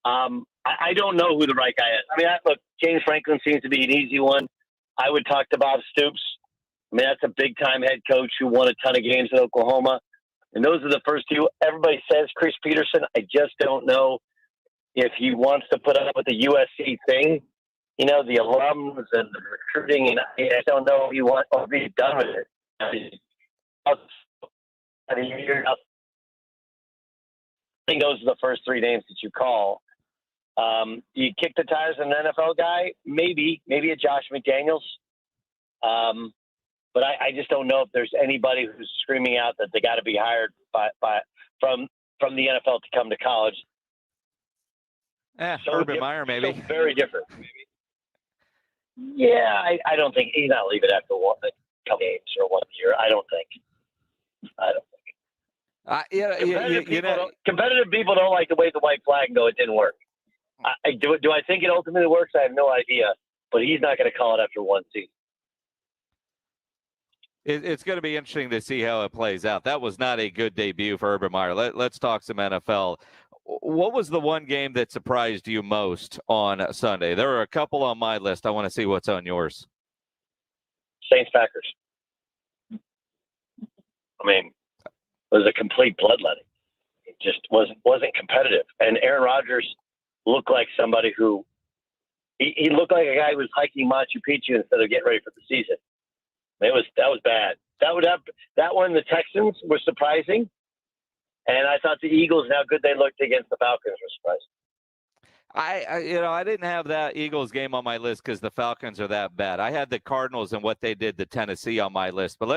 Speaker 5: I don't know who the right guy is. I mean, look, James Franklin seems to be an easy one. I would talk to Bob Stoops. I mean, that's a big time head coach who won a ton of games in Oklahoma. And those are the first two. Everybody says Chris Peterson. I just don't know if he wants to put up with the USC thing, the alums and the recruiting. And I just don't know if he wants to be done with it. I think those are the first three names that you call. You kick the tires on an NFL guy, maybe a Josh McDaniels. But I just don't know if there's anybody who's screaming out that they got to be hired from the NFL to come to college.
Speaker 1: Urban Meyer, maybe.
Speaker 5: So very different. Yeah, I don't think he's not leaving after a couple games or 1 year. I don't think. Competitive people don't like to wave the white flag and go, it didn't work. Do I think it ultimately works? I have no idea. But he's not going to call it after one season.
Speaker 1: It's going to be interesting to see how it plays out. That was not a good debut for Urban Meyer. Let's talk some NFL. What was the one game that surprised you most on Sunday? There are a couple on my list. I want to see what's on yours.
Speaker 5: Saints-Packers. I mean, it was a complete bloodletting. It just wasn't competitive. And Aaron Rodgers looked like somebody who he looked like a guy who was hiking Machu Picchu instead of getting ready for the season. That was bad. That one, the Texans were surprising, and I thought the Eagles and how good they looked against the Falcons were surprising.
Speaker 1: I didn't have that Eagles game on my list because the Falcons are that bad. I had the Cardinals and what they did to Tennessee on my list. But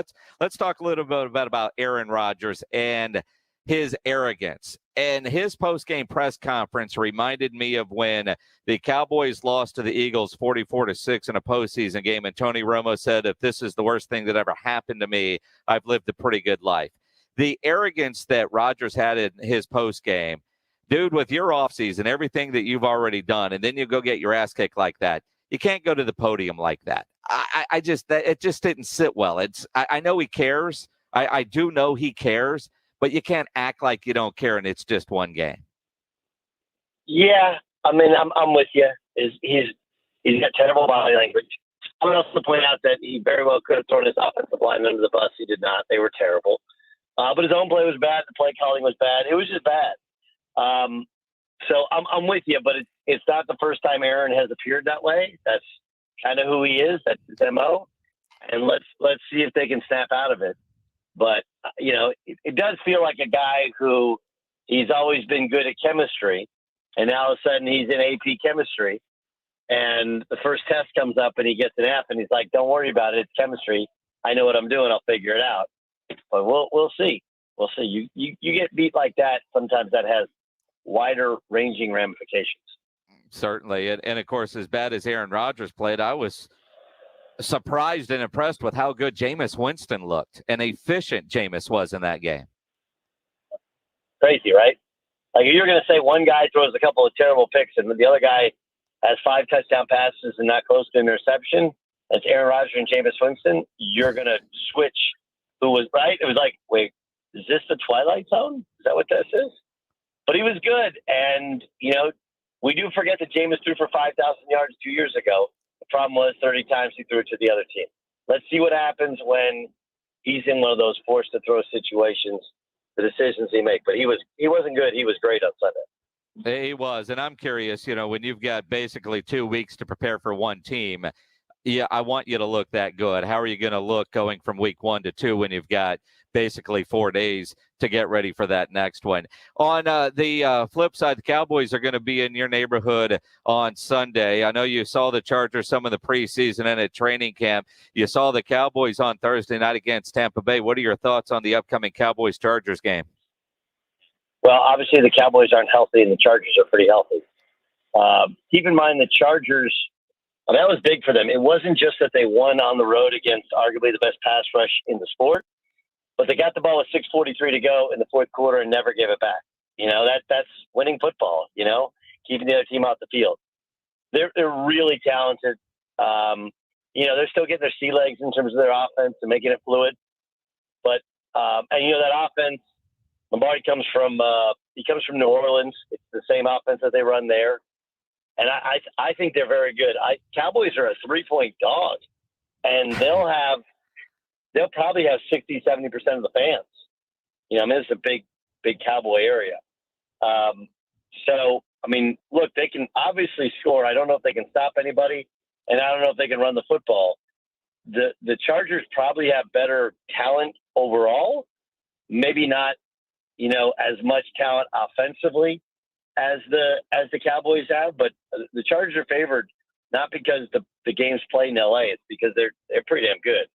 Speaker 1: let's talk a little bit about Aaron Rodgers and his arrogance. And his post-game press conference reminded me of when the Cowboys lost to the Eagles 44-6 in a postseason game. And Tony Romo said, if this is the worst thing that ever happened to me, I've lived a pretty good life. The arrogance that Rodgers had in his post-game, dude, with your offseason, everything that you've already done, and then you go get your ass kicked like that, you can't go to the podium like that. It just didn't sit well. I know he cares. I do know he cares. But you can't act like you don't care and it's just one game.
Speaker 5: Yeah, I mean, I'm with you. He's got terrible body language. I'm going to also point out that he very well could have thrown his offensive line under the bus. He did not. They were terrible. But his own play was bad. The play calling was bad. It was just bad. So I'm with you, but it's not the first time Aaron has appeared that way. That's kind of who he is. That's his MO. And let's see if they can snap out of it. But, it does feel like a guy who he's always been good at chemistry, and now all of a sudden he's in AP chemistry, And the first test comes up and he gets an F and he's like, don't worry about it. It's chemistry. I know what I'm doing. I'll figure it out. But we'll see. We'll see. You get beat like that. Sometimes that has wider ranging ramifications.
Speaker 1: Certainly. And of course, as bad as Aaron Rodgers played, I was surprised and impressed with how good Jameis Winston looked and efficient Jameis was in that game.
Speaker 5: Crazy, right? Like if you're going to say one guy throws a couple of terrible picks and the other guy has 5 touchdown passes and not close to interception, that's Aaron Rodgers and Jameis Winston, you're going to switch who was right. It was like, wait, is this the Twilight Zone? Is that what this is? But he was good. And, we do forget that Jameis threw for 5,000 yards 2 years ago. The problem was 30 times he threw it to the other team. Let's see what happens when he's in one of those forced to throw situations, the decisions he makes. But he wasn't good. He was great on Sunday.
Speaker 1: He was. And I'm curious, when you've got basically 2 weeks to prepare for one team, yeah, I want you to look that good. How are you going to look going from week 1 to 2 when you've got basically 4 days to get ready for that next one? On the flip side, the Cowboys are going to be in your neighborhood on Sunday. I know you saw the Chargers some of the preseason and at training camp. You saw the Cowboys on Thursday night against Tampa Bay. What are your thoughts on the upcoming Cowboys-Chargers game?
Speaker 5: Well, obviously the Cowboys aren't healthy and the Chargers are pretty healthy. Keep in mind the Chargers, that was big for them. It wasn't just that they won on the road against arguably the best pass rush in the sport, but they got the ball with 6:43 to go in the fourth quarter and never gave it back. That's winning football, keeping the other team off the field. They're really talented. They're still getting their sea legs in terms of their offense and making it fluid. But, that offense, Lombardi comes from New Orleans. It's the same offense that they run there. And I think they're very good. Cowboys are a 3-point dog, and they'll probably have 60, 70% of the fans. It's a big Cowboy area. Look, they can obviously score. I don't know if they can stop anybody, and I don't know if they can run the football. The Chargers probably have better talent overall, maybe not, as much talent offensively as the Cowboys have, but the Chargers are favored not because the game's played in LA, it's because they're pretty damn good.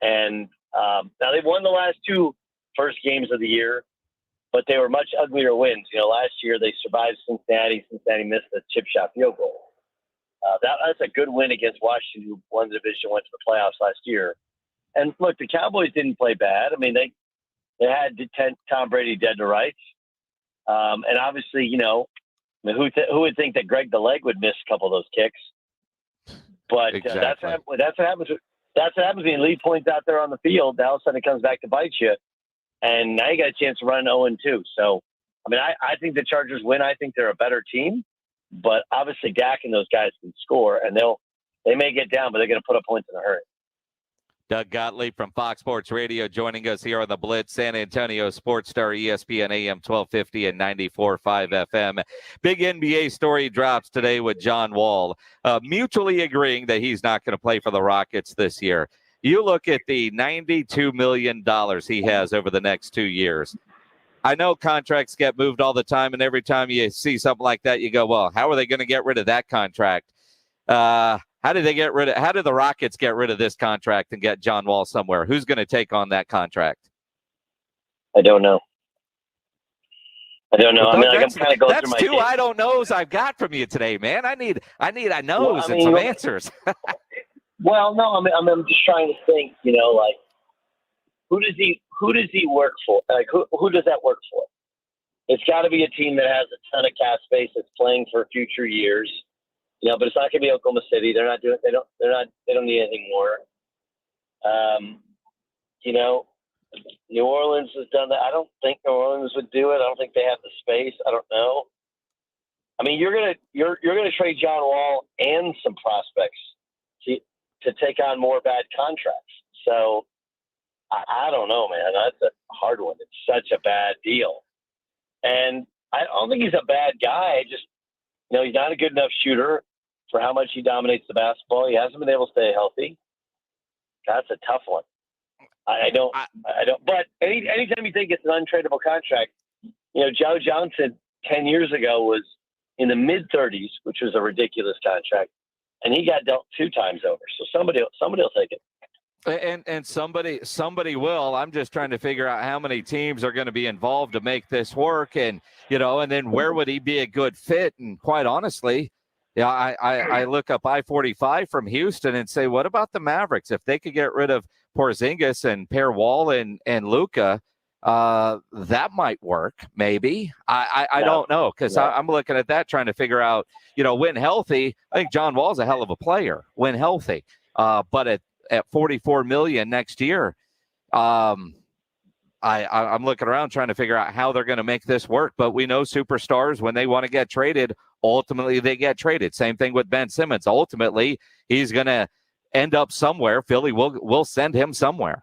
Speaker 5: And now they've won the last 2 first games of the year, but they were much uglier wins. Last year they survived Cincinnati. Cincinnati missed a chip shot field goal. That's a good win against Washington, who won the division, went to the playoffs last year. And look, the Cowboys didn't play bad. I mean, they had Tom Brady dead to rights. And obviously, who would think that Greg the Leg would miss a couple of those kicks? But
Speaker 1: exactly.
Speaker 5: That's what happens. That's what happens when you leave points out there on the field. Now all of a sudden it comes back to bite you, and now you got a chance to run 0-2. So, I think the Chargers win. I think they're a better team, but obviously Dak and those guys can score, and they may get down, but they're going to put up points in a hurry.
Speaker 1: Doug Gottlieb from Fox Sports Radio joining us here on the Blitz, San Antonio Sports Star, ESPN AM 1250 and 94.5 FM. Big NBA story drops today with John Wall, mutually agreeing that he's not going to play for the Rockets this year. You look at the $92 million he has over the next 2 years. I know contracts get moved all the time, and every time you see something like that, you go, well, how are they going to get rid of that contract? How did the Rockets get rid of this contract and get John Wall somewhere? Who's going to take on that contract?
Speaker 5: I don't know. Well, I'm kind of going through my.
Speaker 1: That's 2 I don't knows I've got from you today, man. I need a nose and some answers.
Speaker 5: Well, no, I'm just trying to think. Who does he work for? Like who does that work for? It's got to be a team that has a ton of cap space that's playing for future years. But it's not going to be Oklahoma City. They're not doing. They don't need anything more. New Orleans has done that. I don't think New Orleans would do it. I don't think they have the space. I don't know. You're gonna trade John Wall and some prospects to take on more bad contracts. So I don't know, man. That's a hard one. It's such a bad deal, and I don't think he's a bad guy. Just he's not a good enough shooter for how much he dominates the basketball. He hasn't been able to stay healthy. That's a tough one. I don't. But anytime you think it's an untradeable contract, Joe Johnson 10 years ago was in the mid-30s, which was a ridiculous contract. and he got dealt 2 times over. So somebody will take it.
Speaker 1: And somebody will. I'm just trying to figure out how many teams are going to be involved to make this work, and and then where would he be a good fit? And quite honestly, I look up I-45 from Houston and say, what about the Mavericks? If they could get rid of Porzingis and pair Wall and Luka, that might work. Maybe I don't know, because I'm looking at that trying to figure out, when healthy. I think John Wall's a hell of a player when healthy, but at $44 million next year, I'm looking around trying to figure out how they're going to make this work. But we know superstars, when they want to get traded, ultimately they get traded. Same thing with Ben Simmons. Ultimately, he's going to end up somewhere. Philly will send him somewhere.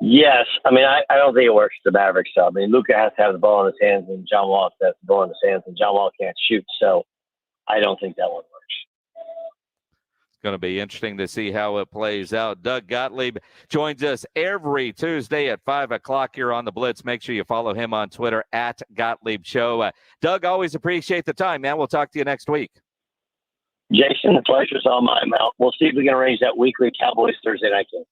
Speaker 5: Yes. I mean, I don't think it works for the Mavericks. So, I mean, Luka has to have the ball in his hands, and John Wall has to have the ball in his hands, and John Wall can't shoot. So I don't think that one works.
Speaker 1: Going to be interesting to see how it plays out. Doug Gottlieb joins us every Tuesday at 5 o'clock here on the Blitz. Make sure you follow him on Twitter at Gottlieb Show. Doug, always appreciate the time, man. We'll talk to you next week.
Speaker 5: Jason, the pleasure's on my mouth. We'll see if we can arrange that weekly Cowboys Thursday night game.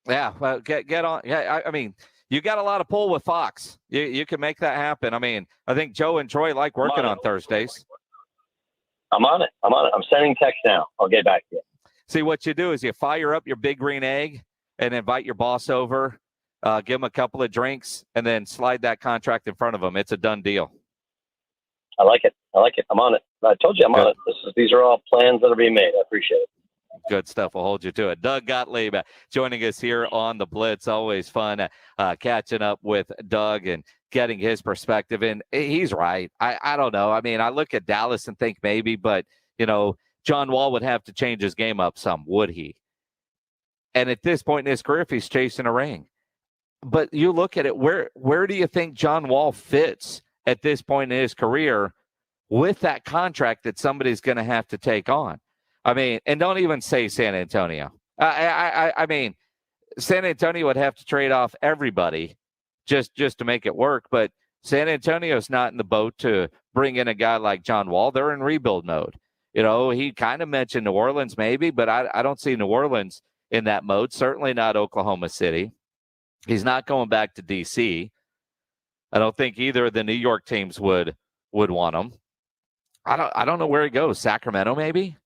Speaker 1: Yeah, well, get on. Yeah, I mean, you got a lot of pull with Fox. You can make that happen. I mean, I think Joe and Troy like working on Thursdays.
Speaker 5: I'm on it. I'm sending text now. I'll get back to you.
Speaker 1: See, what you do is you fire up your big green egg and invite your boss over, give him a couple of drinks, and then slide that contract in front of him. It's a done deal.
Speaker 5: I like it. I'm on it. I told you I'm on it. These are all plans that are being made. I appreciate it.
Speaker 1: Good stuff. We'll hold you to it. Doug Gottlieb joining us here on the Blitz. Always fun catching up with Doug and getting his perspective. And he's right. I don't know. I mean, I look at Dallas and think maybe, but, John Wall would have to change his game up some, would he? And at this point in his career, if he's chasing a ring. But you look at it, where do you think John Wall fits at this point in his career with that contract that somebody's going to have to take on? I mean, and don't even say San Antonio. I mean, San Antonio would have to trade off everybody just to make it work. But San Antonio's not in the boat to bring in a guy like John Wall. They're in rebuild mode. He kind of mentioned New Orleans maybe, but I don't see New Orleans in that mode. Certainly not Oklahoma City. He's not going back to D.C. I don't think either of the New York teams would want him. I don't know where he goes. Sacramento maybe.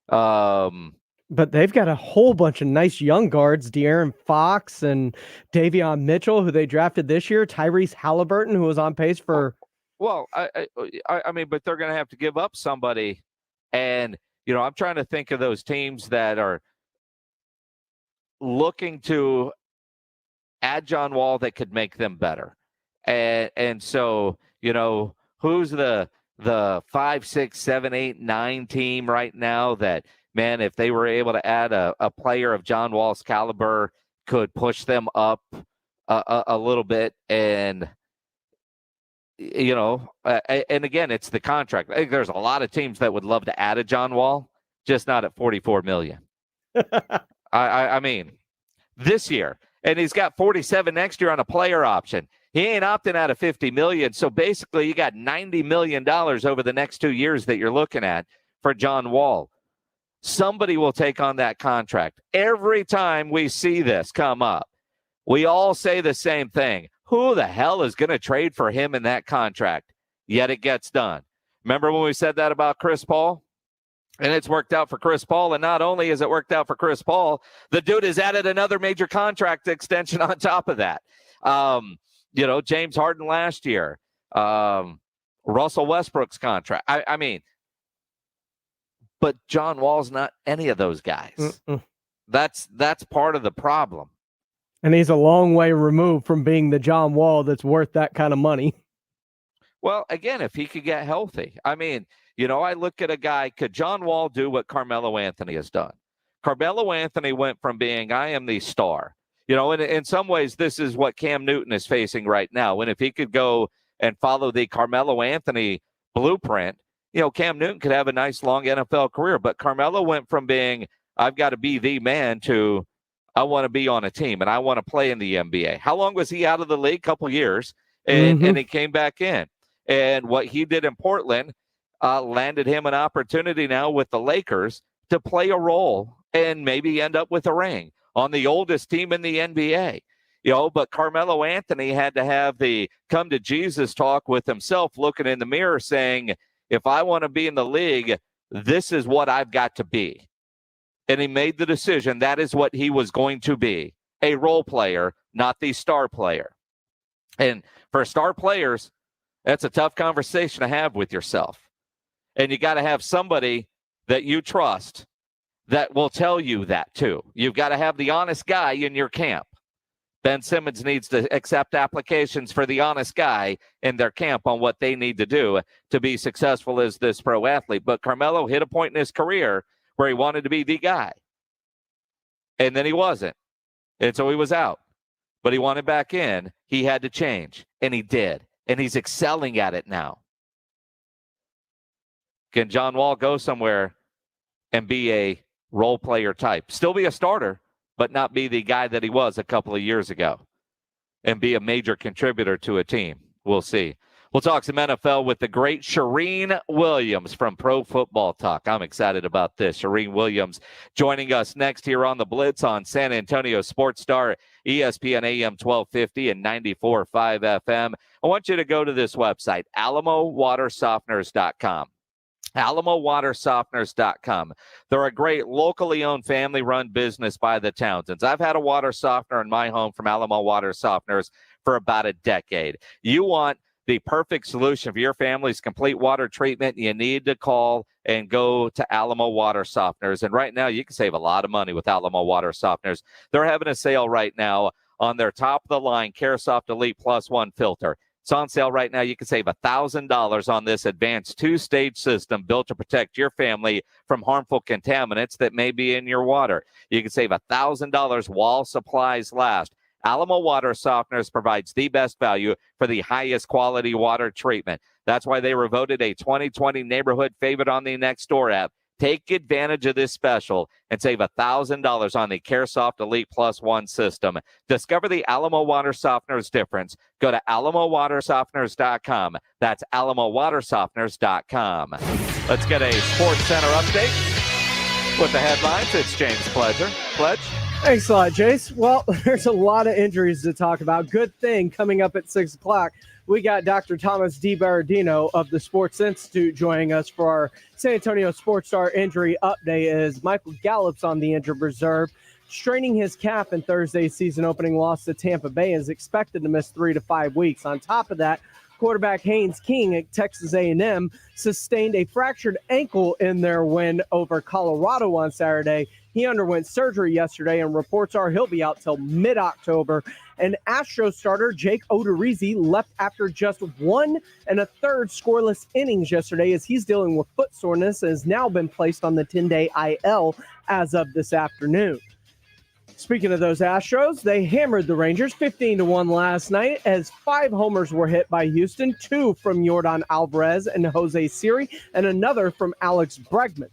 Speaker 3: But they've got a whole bunch of nice young guards, De'Aaron Fox and Davion Mitchell, who they drafted this year, Tyrese Halliburton, who was on pace for.
Speaker 1: Well, I mean, but they're going to have to give up somebody. And, I'm trying to think of those teams that are looking to add John Wall that could make them better. And so, who's the 5, 6, 7, 8, 9 team right now that, man, if they were able to add a player of John Wall's caliber, could push them up a little bit. And, and again, it's the contract. I think there's a lot of teams that would love to add a John Wall, just not at $44 million. I mean, this year, and he's got 47 next year on a player option. He ain't opting out of $50 million. So basically, you got $90 million over the next 2 years that you're looking at for John Wall. Somebody will take on that contract. Every time we see this come up, we all say the same thing. Who the hell is going to trade for him in that contract? Yet it gets done. Remember when we said that about Chris Paul? And it's worked out for Chris Paul. And not only has it worked out for Chris Paul, the dude has added another major contract extension on top of that. James Harden last year, Russell Westbrook's contract. I mean, but John Wall's not any of those guys.
Speaker 3: Mm-mm.
Speaker 1: That's part of the problem.
Speaker 3: And he's a long way removed from being the John Wall that's worth that kind of money.
Speaker 1: Well, again, if he could get healthy. I mean, I look at a guy, could John Wall do what Carmelo Anthony has done? Carmelo Anthony went from being, I am the star. And in some ways, this is what Cam Newton is facing right now. And if he could go and follow the Carmelo Anthony blueprint, Cam Newton could have a nice long NFL career. But Carmelo went from being, I've got to be the man, to I want to be on a team and I want to play in the NBA. How long was he out of the league? A couple years. And he came back in. And what he did in Portland, landed him an opportunity now with the Lakers to play a role and maybe end up with a ring on the oldest team in the NBA. But Carmelo Anthony had to have the come to Jesus talk with himself, looking in the mirror saying, if I want to be in the league, this is what I've got to be. And he made the decision that is what he was going to be, a role player, not the star player. And for star players, that's a tough conversation to have with yourself. And you got to have somebody that you trust that will tell you that too. You've got to have the honest guy in your camp. Ben Simmons needs to accept applications for the honest guy in their camp on what they need to do to be successful as this pro athlete. But Carmelo hit a point in his career where he wanted to be the guy. And then he wasn't. And so he was out. But he wanted back in. He had to change. And he did. And he's excelling at it now. Can John Wall go somewhere and be a role player type? Still be a starter, but not be the guy that he was a couple of years ago and be a major contributor to a team. We'll see. We'll talk some NFL with the great Serene Williams from Pro Football Talk. I'm excited about this. Serene Williams joining us next here on the Blitz on San Antonio Sports Star, ESPN AM 1250 and 94.5 FM. I want you to go to this website, alamowatersofteners.com. alamowatersofteners.com. They're a great locally owned family-run business by the Townsends. I've had a water softener in my home from Alamo Water Softeners for about a decade. You want the perfect solution for your family's complete water treatment, you need to call and go to Alamo Water Softeners. And right now, you can save a lot of money with Alamo Water Softeners. They're having a sale right now on their top-of-the-line CareSoft Elite Plus One filter. It's on sale right now. You can save $1,000 on this advanced two-stage system built to protect your family from harmful contaminants that may be in your water. You can save $1,000 while supplies last. Alamo Water Softeners provides the best value for the highest quality water treatment. That's why they were voted a 2020 neighborhood favorite on the Nextdoor app. Take advantage of this special and save $1,000 on the CareSoft Elite Plus One system. Discover the Alamo Water Softeners difference. Go to alamowatersofteners.com. That's alamowatersofteners.com. Let's get a Sportscenter update with the headlines. It's James Pledger. Pledge.
Speaker 3: Thanks a lot, Jace. Well, there's a lot of injuries to talk about. Good thing coming up at 6 o'clock. We got Dr. Thomas DeBarardino of the Sports Institute joining us for our San Antonio Sports Star injury update as Michael Gallup's on the injured reserve. Straining his calf in Thursday's season-opening loss to Tampa Bay is expected to miss 3 to 5 weeks. On top of that, quarterback Haynes King at Texas A&M sustained a fractured ankle in their win over Colorado on Saturday. He underwent surgery yesterday, and reports are he'll be out till mid-October. And Astros starter Jake Odorizzi left after just 1 1/3 scoreless innings yesterday as he's dealing with foot soreness and has now been placed on the 10-day IL as of this afternoon. Speaking of those Astros, they hammered the Rangers 15-1 last night as 5 homers were hit by Houston, 2 from Yordan Alvarez and Jose Siri, and another from Alex Bregman.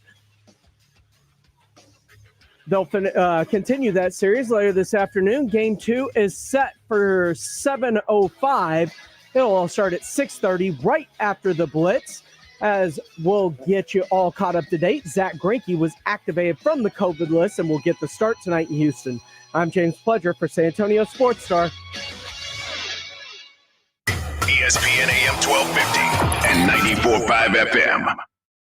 Speaker 3: They'll continue that series later this afternoon. Game 2 is set for 7:05. It'll all start at 6:30 right after the Blitz. As we'll get you all caught up to date, Zach Greinke was activated from the COVID list and will get the start tonight in Houston. I'm James Pledger for San Antonio Sports Star.
Speaker 15: ESPN AM 1250 and 94.5 FM.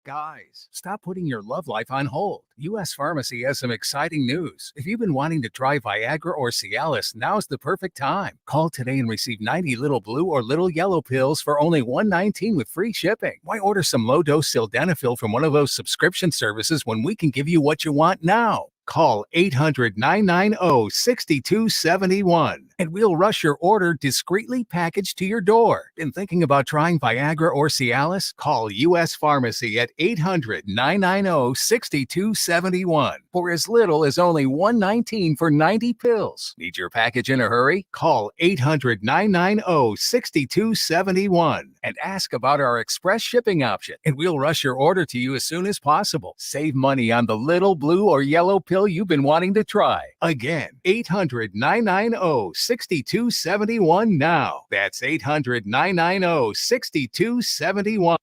Speaker 9: Guys, stop putting your love life on hold. U.S. Pharmacy has some exciting news. If you've been wanting to try Viagra or Cialis, now's the perfect time. Call today and receive 90 little blue or little yellow pills for only $119 with free shipping. Why order some low-dose sildenafil from one of those subscription services when we can give you what you want now? Call 800-990-6271 and we'll rush your order discreetly packaged to your door. Been thinking about trying Viagra or Cialis? Call U.S. Pharmacy at 800-990-6271 for as little as only $119 for 90 pills. Need your package in a hurry? Call 800-990-6271 and ask about our express shipping option, and we'll rush your order to you as soon as possible. Save money on the little blue or yellow pill you've been wanting to try. Again, 800-990-6271 now. That's 800-990-6271.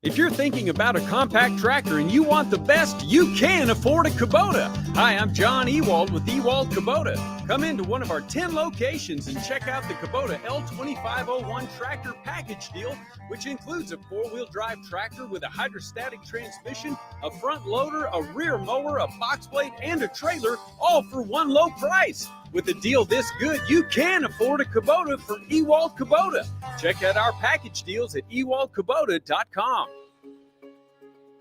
Speaker 7: If you're thinking about a compact tractor and you want the best, you can afford a Kubota. Hi, I'm John Ewald with Ewald Kubota. Come into one of our 10 locations and check out the Kubota L2501 tractor package deal, which includes a 4-wheel drive tractor with a hydrostatic transmission, a front loader, a rear mower, a box blade, and a trailer, all for one low price. With a deal this good, you can afford a Kubota from Ewald Kubota. Check out our package deals at ewaldkubota.com.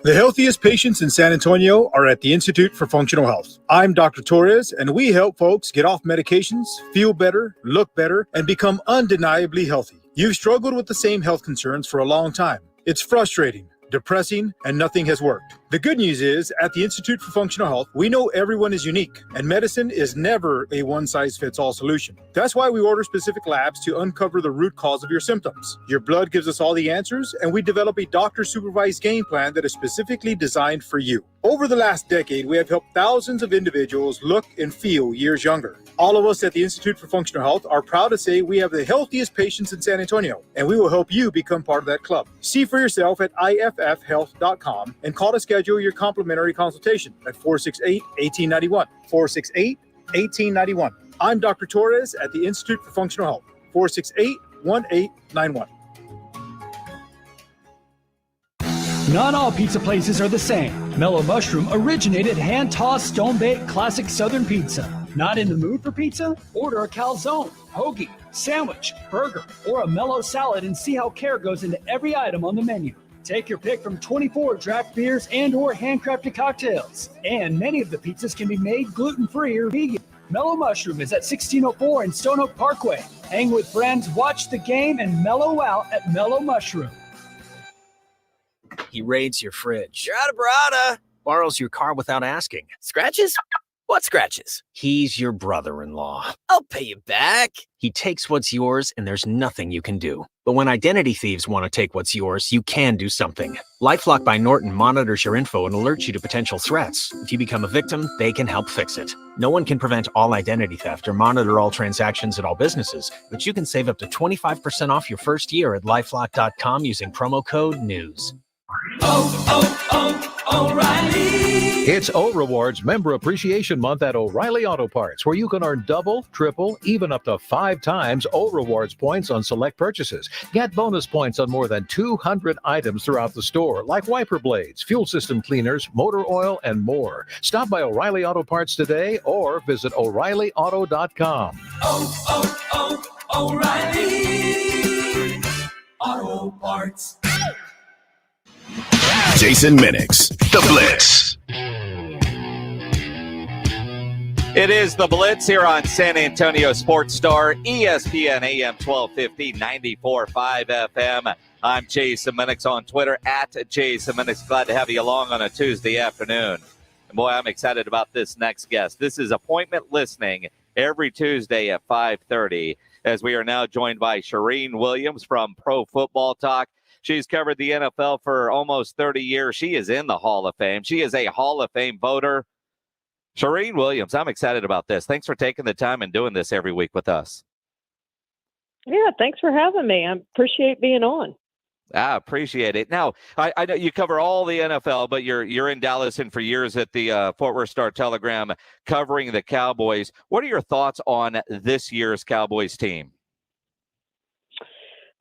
Speaker 10: The healthiest patients in San Antonio are at the Institute for Functional Health. I'm Dr. Torres, and we help folks get off medications, feel better, look better, and become undeniably healthy. You've struggled with the same health concerns for a long time. It's frustrating, depressing, and nothing has worked. The good news is, at the Institute for Functional Health, we know everyone is unique, and medicine is never a one-size-fits-all solution. That's why we order specific labs to uncover the root cause of your symptoms. Your blood gives us all the answers, and we develop a doctor-supervised game plan that is specifically designed for you. Over the last decade, we have helped thousands of individuals look and feel years younger. All of us at the Institute for Functional Health are proud to say we have the healthiest patients in San Antonio, and we will help you become part of that club. See for yourself at iffhealth.com and call to schedule your complimentary consultation at 468-1891. 468-1891. I'm Dr. Torres at the Institute for Functional Health. 468-1891.
Speaker 11: Not all pizza places are the same. Mellow Mushroom originated hand-tossed, stone-baked classic Southern pizza. Not in the mood for pizza? Order a calzone, hoagie, sandwich, burger, or a mellow salad and see how care goes into every item on the menu. Take your pick from 24 draft beers and or handcrafted cocktails. And many of the pizzas can be made gluten-free or vegan. Mellow Mushroom is at 1604 in Stone Oak Parkway. Hang with friends, watch the game, and mellow out at Mellow Mushroom.
Speaker 12: He raids your fridge. You're out of Barada. Borrows your car without asking. Scratches? What scratches? He's your brother-in-law. I'll pay you back. He takes what's yours, and there's nothing you can do. But when identity thieves want to take what's yours, you can do something. Lifelock by Norton monitors your info and alerts you to potential threats. If you become a victim, they can help fix it. No one can prevent all identity theft or monitor all transactions at all businesses, but you can save up to 25% off your first year at lifelock.com using promo code NEWS.
Speaker 13: O'Reilly. It's O Rewards Member Appreciation Month at O'Reilly Auto Parts, where you can earn double, triple, even up to 5 times O Rewards points on select purchases. Get bonus points on more than 200 items throughout the store, like wiper blades, fuel system cleaners, motor oil, and more. Stop by O'Reilly Auto Parts today or visit O'ReillyAuto.com.
Speaker 22: O'Reilly Auto Parts.
Speaker 15: Jason Minix, The Blitz.
Speaker 1: It is The Blitz here on San Antonio Sports Star, ESPN AM 1250, 94.5 FM. I'm Jason Minix on Twitter, at Jason Minix. Glad to have you along on a Tuesday afternoon. And boy, I'm excited about this next guest. This is appointment listening every Tuesday at 5:30, as we are now joined by Serene Williams from Pro Football Talk. She's covered the NFL for almost 30 years. She is in the Hall of Fame. She is a Hall of Fame voter. Serene Williams, I'm excited about this. Thanks for taking the time and doing this every week with us.
Speaker 17: Yeah, thanks for having me. I appreciate being on.
Speaker 1: I appreciate it. Now, I know you cover all the NFL, but you're in Dallas and for years at the Fort Worth Star-Telegram covering the Cowboys. What are your thoughts on this year's Cowboys team?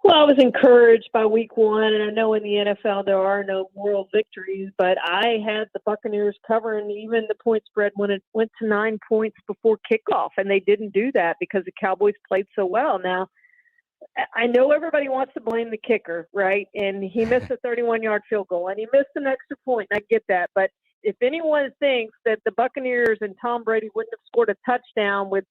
Speaker 17: Well, I was encouraged by week one, and I know in the NFL there are no moral victories, but I had the Buccaneers covering even the point spread when it went to 9 points before kickoff, and they didn't do that because the Cowboys played so well. Now, I know everybody wants to blame the kicker, right? And he missed a 31-yard field goal, and he missed an extra point, and I get that. But if anyone thinks that the Buccaneers and Tom Brady wouldn't have scored a touchdown with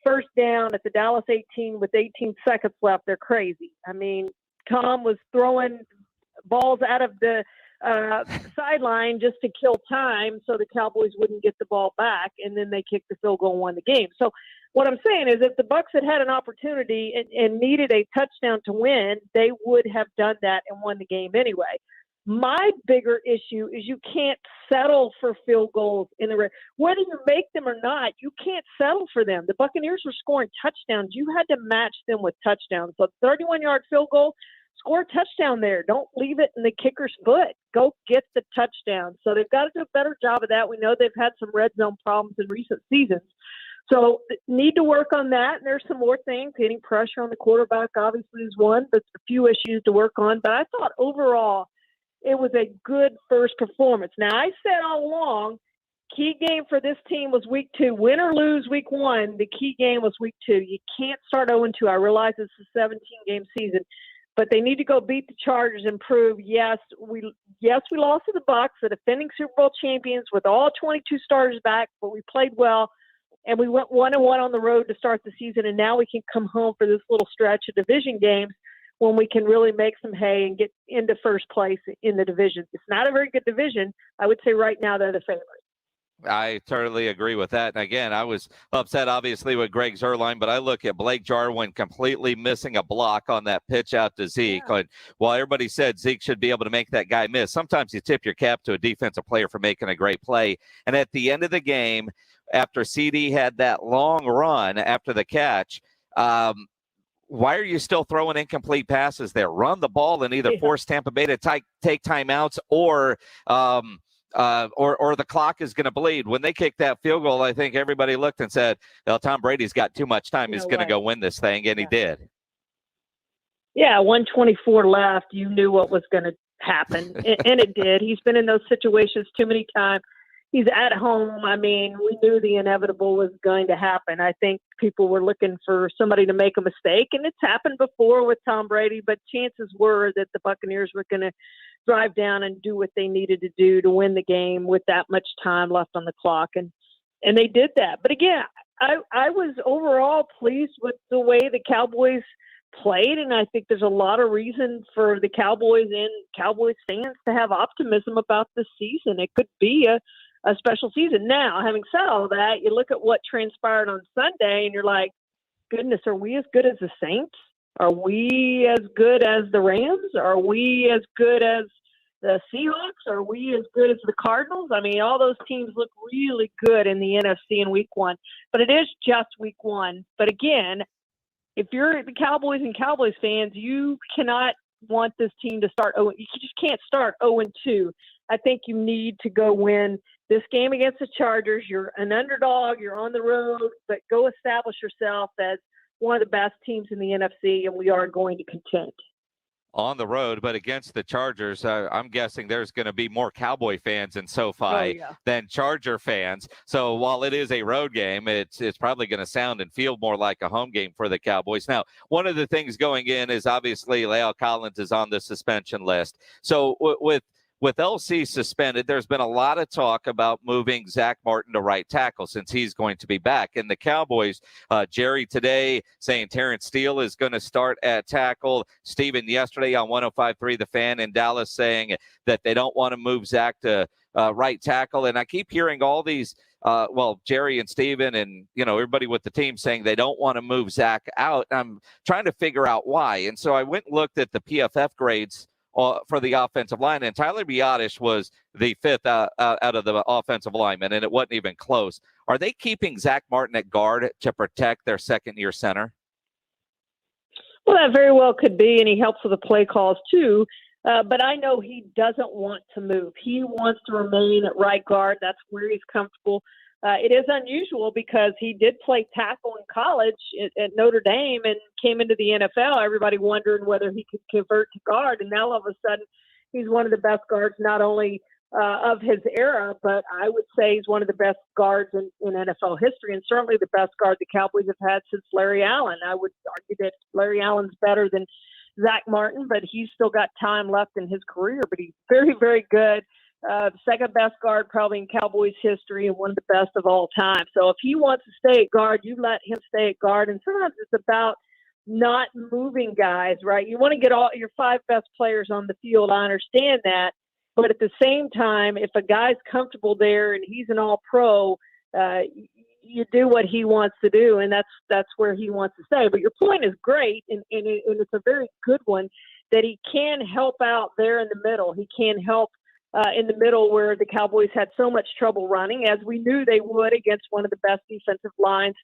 Speaker 17: first down at the Dallas 18 with 18 seconds left, they're crazy. I mean, Tom was throwing balls out of the sideline just to kill time so the Cowboys wouldn't get the ball back, and then they kicked the field goal and won the game. So what I'm saying is if the Bucs had an opportunity and needed a touchdown to win, they would have done that and won the game anyway. My bigger issue is you can't settle for field goals in the red. Whether you make them or not, you can't settle for them. The Buccaneers were scoring touchdowns. You had to match them with touchdowns. So 31-yard field goal, score a touchdown there. Don't leave it in the kicker's foot. Go get the touchdown. So they've got to do a better job of that. We know they've had some red zone problems in recent seasons. So need to work on that. And there's some more things. Getting pressure on the quarterback obviously is one, but a few issues to work on. But I thought overall it was a good first performance. Now, I said all along, key game for this team was week 2. Win or lose week 1, the key game was week 2. You can't start 0-2. I realize it's a 17-game season, but they need to go beat the Chargers and prove, yes, we lost to the Bucs, the defending Super Bowl champions, with all 22 starters back, but we played well, and we went 1-1 on the road to start the season, and now we can come home for this little stretch of division games when we can really make some hay and get into first place in the division. It's not a very good division. I would say right now they're the favorite.
Speaker 1: I totally agree with that. And again, I was upset, obviously, with Greg Zuerlein, but I look at Blake Jarwin completely missing a block on that pitch out to Zeke. Yeah. And while everybody said Zeke should be able to make that guy miss, sometimes you tip your cap to a defensive player for making a great play. And at the end of the game, after CD had that long run after the catch, why are you still throwing incomplete passes there? Run the ball and either force Tampa Bay to take timeouts or the clock is going to bleed. When they kicked that field goal, I think everybody looked and said, well, Tom Brady's got too much time. He's going to go win this thing, and he did.
Speaker 17: Yeah, 1:24 left. You knew what was going to happen, and it did. He's been in those situations too many times. He's at home. I mean, we knew the inevitable was going to happen. I think people were looking for somebody to make a mistake, and it's happened before with Tom Brady, but chances were that the Buccaneers were going to drive down and do what they needed to do to win the game with that much time left on the clock. And they did that. But again, I was overall pleased with the way the Cowboys played. And I think there's a lot of reason for the Cowboys and Cowboys fans to have optimism about this season. It could be a special season. Now, having said all that, you look at what transpired on Sunday and you're like, goodness, are we as good as the Saints? Are we as good as the Rams? Are we as good as the Seahawks? Are we as good as the Cardinals? I mean, all those teams look really good in the NFC in week 1, but it is just week 1. But again, if you're the Cowboys and Cowboys fans, you cannot want this team to start 0. You just can't start 0-2. I think you need to go win this game against the Chargers. You're an underdog. You're on the road, but go establish yourself as one of the best teams in the NFC, and we are going to contend.
Speaker 1: On the road, but against the Chargers, I'm guessing there's going to be more Cowboy fans in SoFi than Charger fans. So while it is a road game, it's probably going to sound and feel more like a home game for the Cowboys. Now, one of the things going in is obviously La'el Collins is on the suspension list. So with LC suspended, there's been a lot of talk about moving Zach Martin to right tackle since he's going to be back. And the Cowboys, Jerry today saying Terrence Steele is going to start at tackle. Steven yesterday on 105.3 The Fan in Dallas saying that they don't want to move Zach to right tackle. And I keep hearing all these, Jerry and Steven and, everybody with the team saying they don't want to move Zach out. I'm trying to figure out why. And so I went and looked at the PFF grades for the offensive line, and Tyler Biadasz was the 5th out of the offensive linemen, and it wasn't even close. Are they keeping Zach Martin at guard to protect their second-year center?
Speaker 17: Well, that very well could be, and he helps with the play calls too. But I know he doesn't want to move. He wants to remain at right guard. That's where he's comfortable. It is unusual because he did play tackle in college at Notre Dame and came into the NFL. Everybody wondering whether he could convert to guard, and now all of a sudden he's one of the best guards not only of his era, but I would say he's one of the best guards in NFL history, and certainly the best guard the Cowboys have had since Larry Allen. I would argue that Larry Allen's better than Zach Martin, but he's still got time left in his career, but he's very, very good. Second best guard probably in Cowboys history and one of the best of all time. So if he wants to stay at guard, you let him stay at guard. And sometimes it's about not moving guys, right? You want to get all your 5 best players on the field. I understand that. But at the same time, if a guy's comfortable there and he's an all-pro, you do what he wants to do, and that's where he wants to stay. But your point is great, and it's a very good one, that he can help out there in the middle. He can help in the middle where the Cowboys had so much trouble running, as we knew they would against one of the best defensive lines,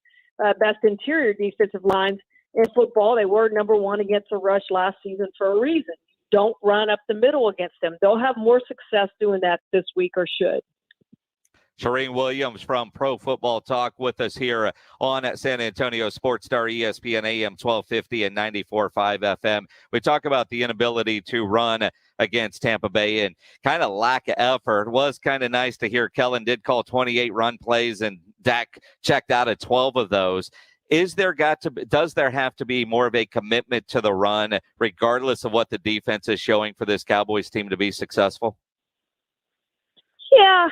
Speaker 17: best interior defensive lines in football. They were number one against the rush last season for a reason. Don't run up the middle against them. They'll have more success doing that this week, or should.
Speaker 1: Serene Williams from Pro Football Talk with us here on San Antonio Sports Star, ESPN AM 1250 and 94.5 FM. We talk about the inability to run against Tampa Bay and kind of lack of effort. It was kind of nice to hear Kellen did call 28 run plays and Dak checked out of 12 of those. Does there have to be more of a commitment to the run, regardless of what the defense is showing for this Cowboys team to be successful?
Speaker 17: Yeah,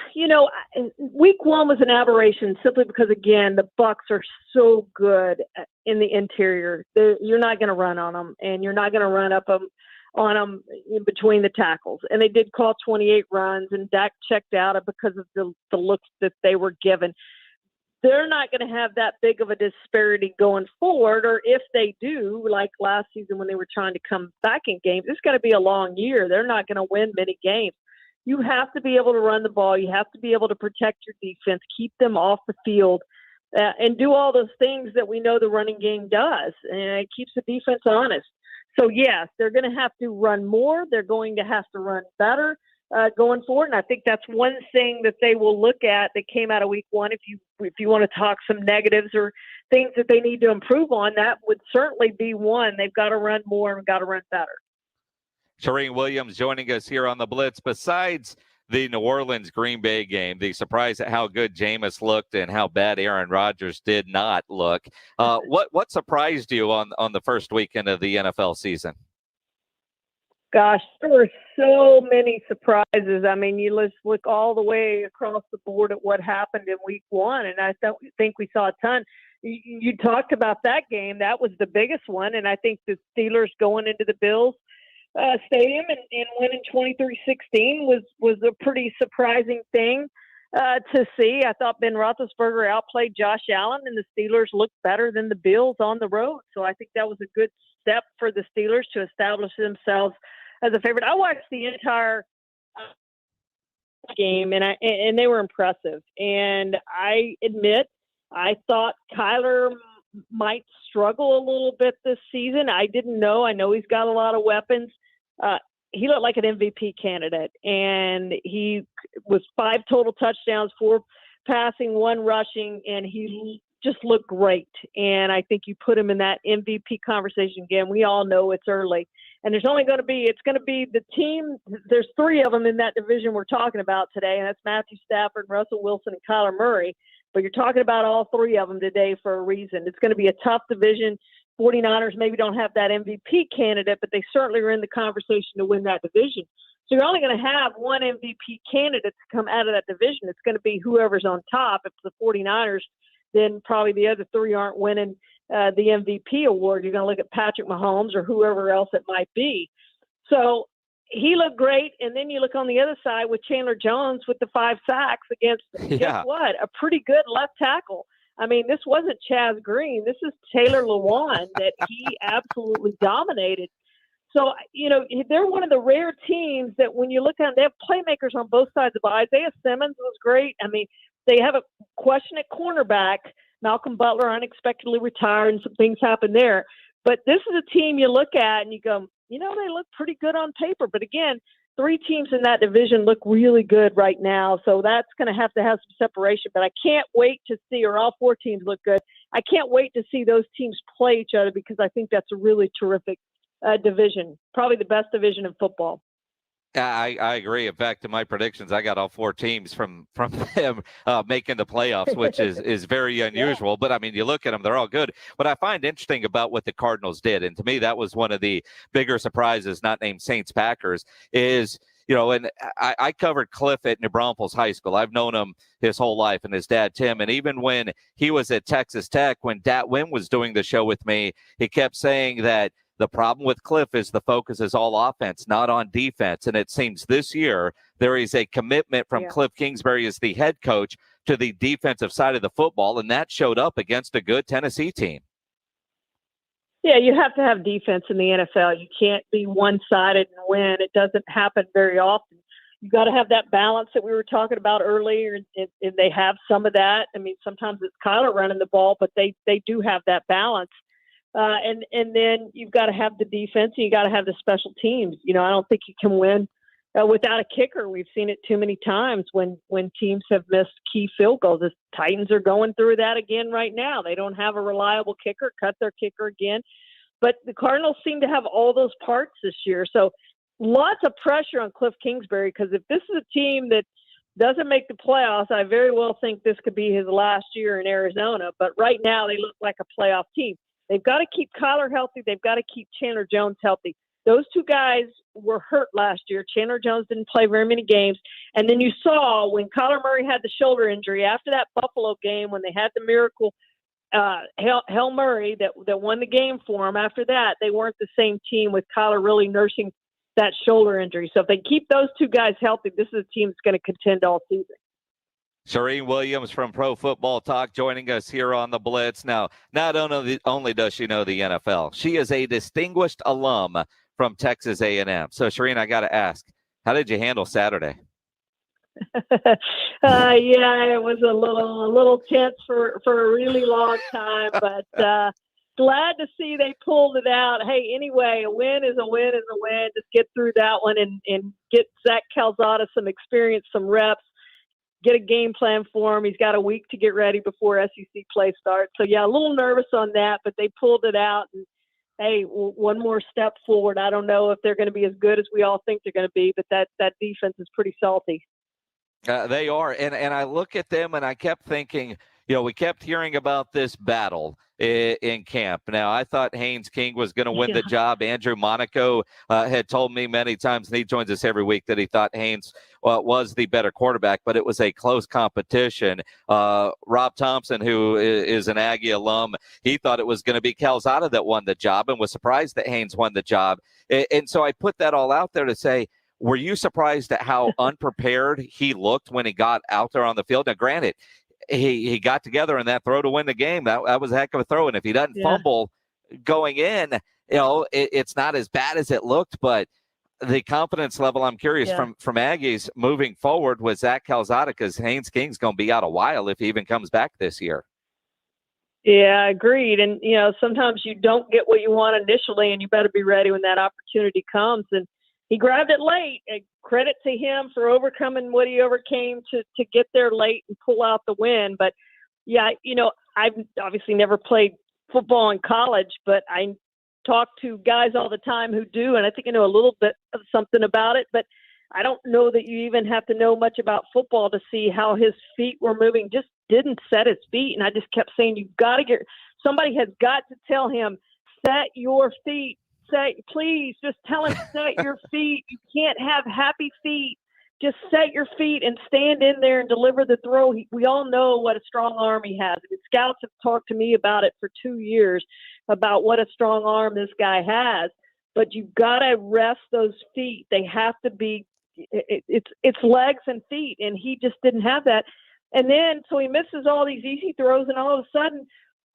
Speaker 17: week one was an aberration simply because, again, the Bucs are so good in the interior. You're not going to run on them, and you're not going to run up on them in between the tackles. And they did call 28 runs, and Dak checked out because of the looks that they were given. They're not going to have that big of a disparity going forward, or if they do, like last season when they were trying to come back in games, it's going to be a long year. They're not going to win many games. You have to be able to run the ball. You have to be able to protect your defense, keep them off the field, and do all those things that we know the running game does. And it keeps the defense honest. So, yes, they're going to have to run more. They're going to have to run better going forward. And I think that's one thing that they will look at that came out of week one. If you want to talk some negatives or things that they need to improve on, that would certainly be one. They've got to run more and got to run better.
Speaker 1: Serene Williams joining us here on the Blitz. Besides the New Orleans-Green Bay game, the surprise at how good Jameis looked and how bad Aaron Rodgers did not look, what surprised you on the first weekend of the NFL season?
Speaker 17: Gosh, there were so many surprises. I mean, you just look all the way across the board at what happened in week one, and I think we saw a ton. You talked about that game. That was the biggest one, and I think the Steelers going into the Bills stadium and winning 23-16 was a pretty surprising thing to see. I thought Ben Roethlisberger outplayed Josh Allen, and the Steelers looked better than the Bills on the road. So I think that was a good step for the Steelers to establish themselves as a favorite. I watched the entire game, and they were impressive. And I admit, I thought Kyler might struggle a little bit this season. I didn't know. I know he's got a lot of weapons. He looked like an MVP candidate, and he was 5 total touchdowns, 4 passing, 1 rushing, and he just looked great. And I think you put him in that MVP conversation again. We all know it's early, and it's going to be the team. There's 3 of them in that division we're talking about today, and that's Matthew Stafford, Russell Wilson, and Kyler Murray. But you're talking about all 3 of them today for a reason. It's going to be a tough division. 49ers maybe don't have that MVP candidate, but they certainly are in the conversation to win that division. So you're only going to have one MVP candidate to come out of that division. It's going to be whoever's on top. If it's the 49ers, then probably the other 3 aren't winning the MVP award. You're going to look at Patrick Mahomes or whoever else it might be. So he looked great, and then you look on the other side with Chandler Jones with the 5 sacks against guess what? A pretty good left tackle. I mean, this wasn't Chaz Green. This is Taylor Lewan that he absolutely dominated. So, they're one of the rare teams that when you look at them, they have playmakers on both sides of the ball. Isaiah Simmons was great. I mean, they have a question at cornerback. Malcolm Butler unexpectedly retired, and some things happened there. But this is a team you look at and you go, they look pretty good on paper. But again, 3 teams in that division look really good right now. So that's going to have some separation. But I can't wait to see, or all 4 teams look good. I can't wait to see those teams play each other because I think that's a really terrific division, probably the best division in football.
Speaker 1: I agree. In fact, in my predictions, I got all 4 teams from them making the playoffs, which is very unusual. Yeah. But, I mean, you look at them, they're all good. What I find interesting about what the Cardinals did, and to me that was one of the bigger surprises, not named Saints-Packers, is, and I covered Cliff at New Braunfels High School. I've known him his whole life, and his dad, Tim. And even when he was at Texas Tech, when Dat Wynn was doing the show with me, he kept saying that the problem with Cliff is the focus is all offense, not on defense. And it seems this year there is a commitment from Cliff Kingsbury as the head coach to the defensive side of the football, and that showed up against a good Tennessee team.
Speaker 17: Yeah, you have to have defense in the NFL. You can't be one-sided and win. It doesn't happen very often. You got to have that balance that we were talking about earlier, and they have some of that. I mean, sometimes it's Kyler running the ball, but they do have that balance. And then you've got to have the defense, and you got to have the special teams. I don't think you can win without a kicker. We've seen it too many times when teams have missed key field goals. The Titans are going through that again right now. They don't have a reliable kicker, cut their kicker again. But the Cardinals seem to have all those parts this year. So lots of pressure on Cliff Kingsbury, because if this is a team that doesn't make the playoffs, I very well think this could be his last year in Arizona. But right now they look like a playoff team. They've got to keep Kyler healthy. They've got to keep Chandler Jones healthy. Those two guys were hurt last year. Chandler Jones didn't play very many games. And then you saw when Kyler Murray had the shoulder injury after that Buffalo game, when they had the miracle Hail Murray that won the game for him, after that, they weren't the same team with Kyler really nursing that shoulder injury. So if they keep those two guys healthy, this is a team that's going to contend all season.
Speaker 1: Serene Williams from Pro Football Talk joining us here on the Blitz. Now, not only does she know the NFL, she is a distinguished alum from Texas A&M. So, Serene, I got to ask, how did you handle Saturday?
Speaker 17: Yeah, it was a little tense for a really long time, but glad to see they pulled it out. Hey, anyway, a win is a win is a win. Just get through that one and get Zach Calzada some experience, some reps. Get a game plan for him. He's got a week to get ready before SEC play starts. So, yeah, a little nervous on that, but they pulled it out. And, hey, one more step forward. I don't know if they're going to be as good as we all think they're going to be, but that defense is pretty salty.
Speaker 1: They are. And I look at them and I kept thinking, we kept hearing about this battle in camp. Now, I thought Haynes King was going to win the job. Andrew Monaco had told me many times, and he joins us every week, that he thought Haynes was the better quarterback, but it was a close competition. Rob Thompson, who is an Aggie alum, he thought it was going to be Calzada that won the job and was surprised that Haynes won the job. And so I put that all out there to say, were you surprised at how unprepared he looked when he got out there on the field? Now, granted, he got together in that throw to win the game. That was a heck of a throw. And if he doesn't fumble going in, it's not as bad as it looked. But the confidence level, I'm curious, from Aggies moving forward with Zach Calzada, because Haynes King's going to be out a while if he even comes back this year.
Speaker 17: Yeah, agreed. And, sometimes you don't get what you want initially, and you better be ready when that opportunity comes. And he grabbed it late. And credit to him for overcoming what he overcame to get there late and pull out the win. But, yeah, I've obviously never played football in college, but I talk to guys all the time who do, and I think I know a little bit of something about it. But I don't know that you even have to know much about football to see how his feet were moving. Just didn't set his feet. And I just kept saying, you've got to somebody has got to tell him, set your feet. Please just tell him, set your feet. You can't have happy feet. Just set your feet and stand in there and deliver the throw. We all know what a strong arm he has. I mean, scouts have talked to me about it for 2 years, about what a strong arm this guy has. But you've got to rest those feet. They have to be it's legs and feet, and he just didn't have that. And then so he misses all these easy throws, and all of a sudden,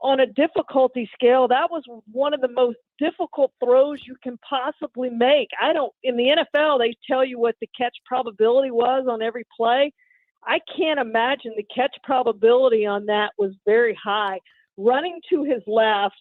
Speaker 17: on a difficulty scale, that was one of the most difficult throws you can possibly make. In the NFL, they tell you what the catch probability was on every play. I can't imagine the catch probability on that was very high. Running to his left,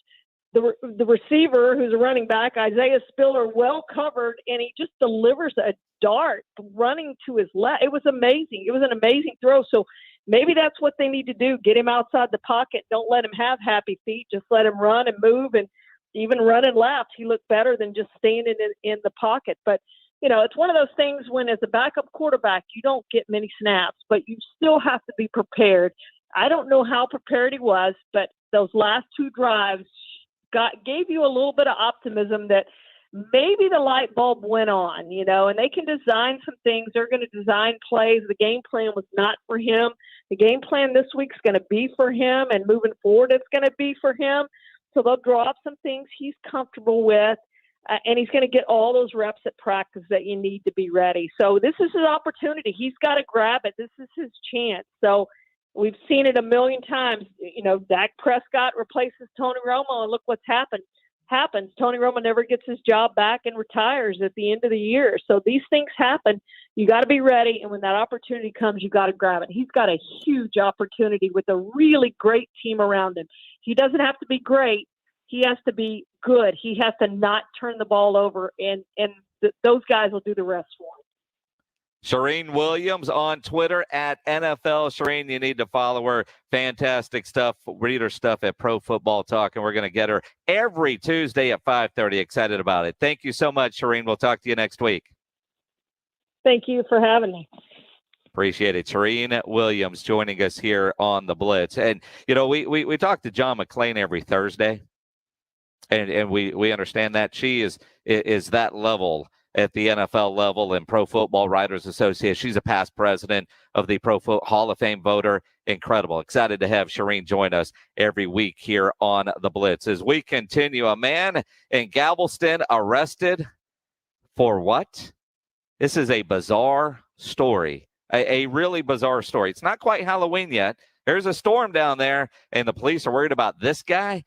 Speaker 17: the receiver, who's a running back, Isaiah Spiller, well covered, and he just delivers a dart running to his left. It was amazing. It was an amazing throw. So maybe that's what they need to do. Get him outside the pocket. Don't let him have happy feet. Just let him run and move. And even running left, he looked better than just standing in the pocket. But, it's one of those things when as a backup quarterback, you don't get many snaps, but you still have to be prepared. I don't know how prepared he was, but those last two drives gave you a little bit of optimism that maybe the light bulb went on, and they can design some things. They're going to design plays. The game plan was not for him. The game plan this week's going to be for him, and moving forward, it's going to be for him. So they'll draw up some things he's comfortable with, and he's going to get all those reps at practice that you need to be ready. So this is his opportunity. He's got to grab it. This is his chance. So we've seen it a million times. Dak Prescott replaces Tony Romo, and look what's happens. Tony Romo never gets his job back and retires at the end of the year. So these things happen. You got to be ready, and when that opportunity comes, you got to grab it. He's got a huge opportunity with a really great team around him. He doesn't have to be great. he has to be good. He has to not turn the ball over, and those guys will do the rest for him.
Speaker 1: Serene Williams on Twitter at NFL Serene. You need to follow her. Fantastic stuff. Read her stuff at Pro Football Talk, and we're going to get her every Tuesday at 5:30. Excited about it. Thank you so much, Serene. We'll talk to you next week.
Speaker 17: Thank you for having me.
Speaker 1: Appreciate it. Serene Williams joining us here on the Blitz. And, you know, we talk to John McClain every Thursday, and we understand that she is that level at the NFL level and Pro Football Writers Association. She's a past president of the Pro Football Hall of Fame voter. Incredible. Excited to have Serene join us every week here on the Blitz. As we continue, a man in Galveston arrested for what? This is a bizarre story, a really bizarre story. It's not quite Halloween yet. There's a storm down there, and the police are worried about this guy.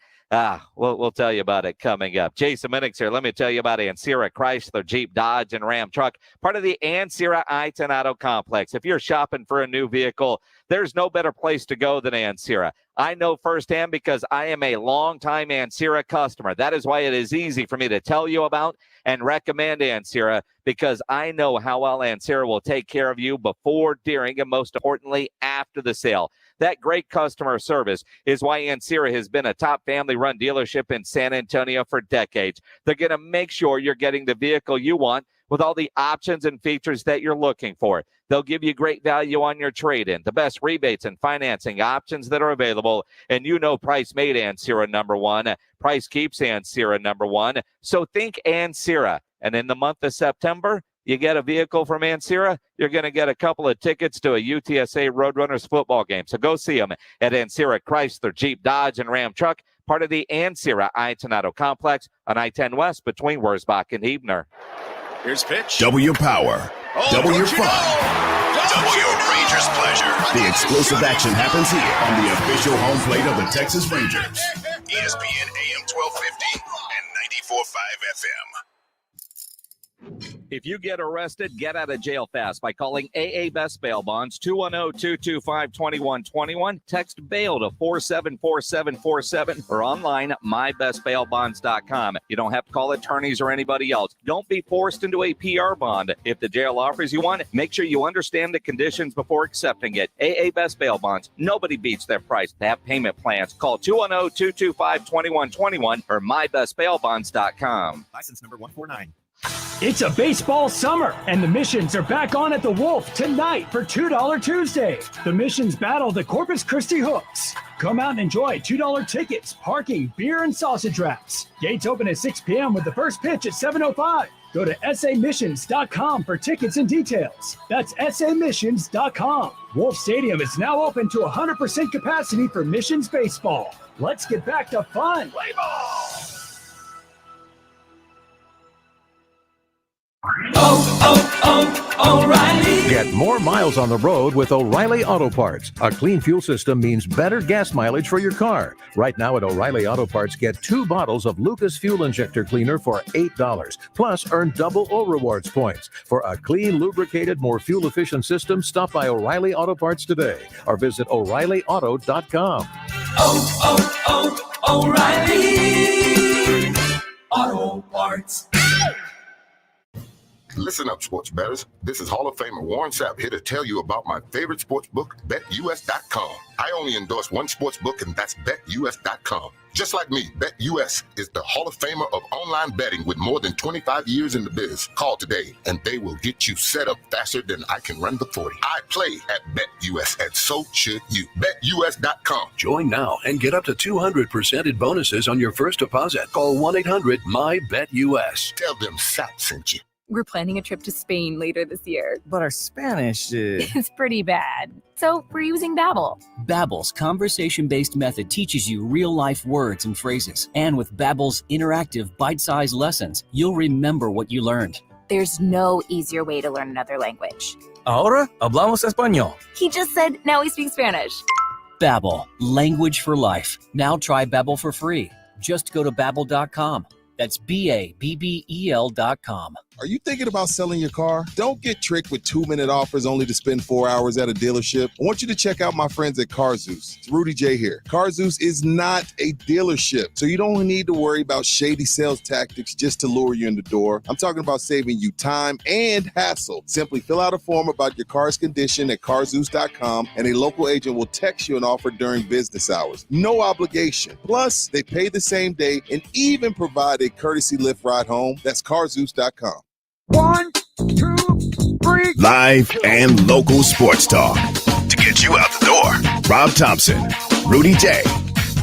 Speaker 1: We'll tell you about it coming up. Jason Minix here. Let me tell you about Ancira Chrysler, Jeep, Dodge, and Ram truck, part of the Ancira I-10 Auto Complex. If you're shopping for a new vehicle, there's no better place to go than Ancira. I know firsthand because I am a longtime Ancira customer. That is why it is easy for me to tell you about and recommend Ancira, because I know how well Ancira will take care of you before, during, and most importantly, after the sale. That great customer service is why Ancira has been a top family-run dealership in San Antonio for decades. They're going to make sure you're getting the vehicle you want with all the options and features that you're looking for. They'll give you great value on your trade-in, the best rebates and financing options that are available, and you know price made Ancira number one. Price keeps Ancira number one. So think Ancira. And in the month of September, you get a vehicle from Ancira, you're going to get a couple of tickets to a UTSA Roadrunners football game. So go see them at Ancira Chrysler, Jeep, Dodge, and Ram truck, part of the Ancira I-10 Auto Complex on I-10 West between Wurzbach and Huebner.
Speaker 16: Here's pitch.
Speaker 15: Double your power. Double your fun. Double your Rangers pleasure. The explosive action happens here on the official home plate of the Texas Rangers. ESPN AM 1250 and 94.5 FM.
Speaker 1: If you get arrested, get out of jail fast by calling AA Best Bail Bonds, 210-225-2121. Text bail to 474747 or online, mybestbailbonds.com. You don't have to call attorneys or anybody else. Don't be forced into a PR bond. If the jail offers you one, make sure you understand the conditions before accepting it. AA Best Bail Bonds. Nobody beats their price. They have payment plans. Call 210-225-2121 or mybestbailbonds.com.
Speaker 16: License number 149.
Speaker 11: It's a baseball summer, and the Missions are back on at the Wolf tonight for $2 Tuesday. The Missions battle the Corpus Christi Hooks. Come out and enjoy $2 tickets, parking, beer, and sausage wraps. Gates open at 6 p.m. with the first pitch at 7:05. Go to samissions.com for tickets and details. That's samissions.com. Wolf Stadium is now open to 100% capacity for Missions baseball. Let's get back to fun. Play ball!
Speaker 22: O'Reilly.
Speaker 13: Get more miles on the road with O'Reilly Auto Parts. A clean fuel system means better gas mileage for your car. Right now at O'Reilly Auto Parts, get 2 bottles of Lucas Fuel Injector Cleaner for $8. Plus, earn double O Rewards points. For a clean, lubricated, more fuel-efficient system, stop by O'Reilly Auto Parts today or visit O'ReillyAuto.com.
Speaker 22: O'Reilly Auto Parts.
Speaker 18: Listen up, sports bettors. This is Hall of Famer Warren Sapp here to tell you about my favorite sports book, BetUS.com. I only endorse one sports book, and that's BetUS.com. Just like me, BetUS is the Hall of Famer of online betting with more than 25 years in the biz. Call today, and they will get you set up faster than I can run the 40. I play at BetUS, and so should you. BetUS.com.
Speaker 19: Join now and get up to 200% in bonuses on your first deposit. Call 1-800-MY-BETUS.
Speaker 18: Tell them Sapp sent you.
Speaker 20: We're planning a trip to Spain later this year.
Speaker 25: But our Spanish
Speaker 20: is pretty bad. So we're using Babbel.
Speaker 26: Babbel's conversation-based method teaches you real-life words and phrases. And with Babbel's interactive, bite-sized lessons, you'll remember what you learned.
Speaker 20: There's no easier way to learn another language.
Speaker 25: Ahora hablamos español.
Speaker 20: He just said, now we speak Spanish.
Speaker 26: Babbel, language for life. Now try Babbel for free. Just go to Babbel.com. That's Babbel.com.
Speaker 2: Are you thinking about selling your car? Don't get tricked with 2-minute offers only to spend 4 hours at a dealership. I want you to check out my friends at Car Zeus. It's Rudy J here. Car Zeus is not a dealership, so you don't need to worry about shady sales tactics just to lure you in the door. I'm talking about saving you time and hassle. Simply fill out a form about your car's condition at carzeus.com, and a local agent will text you an offer during business hours. No obligation. Plus, they pay the same day and even provide a courtesy Lyft ride home. That's carzeus.com.
Speaker 4: 1, 2, 3.
Speaker 15: Live and local sports talk to get you out the door. Rob Thompson, Rudy J,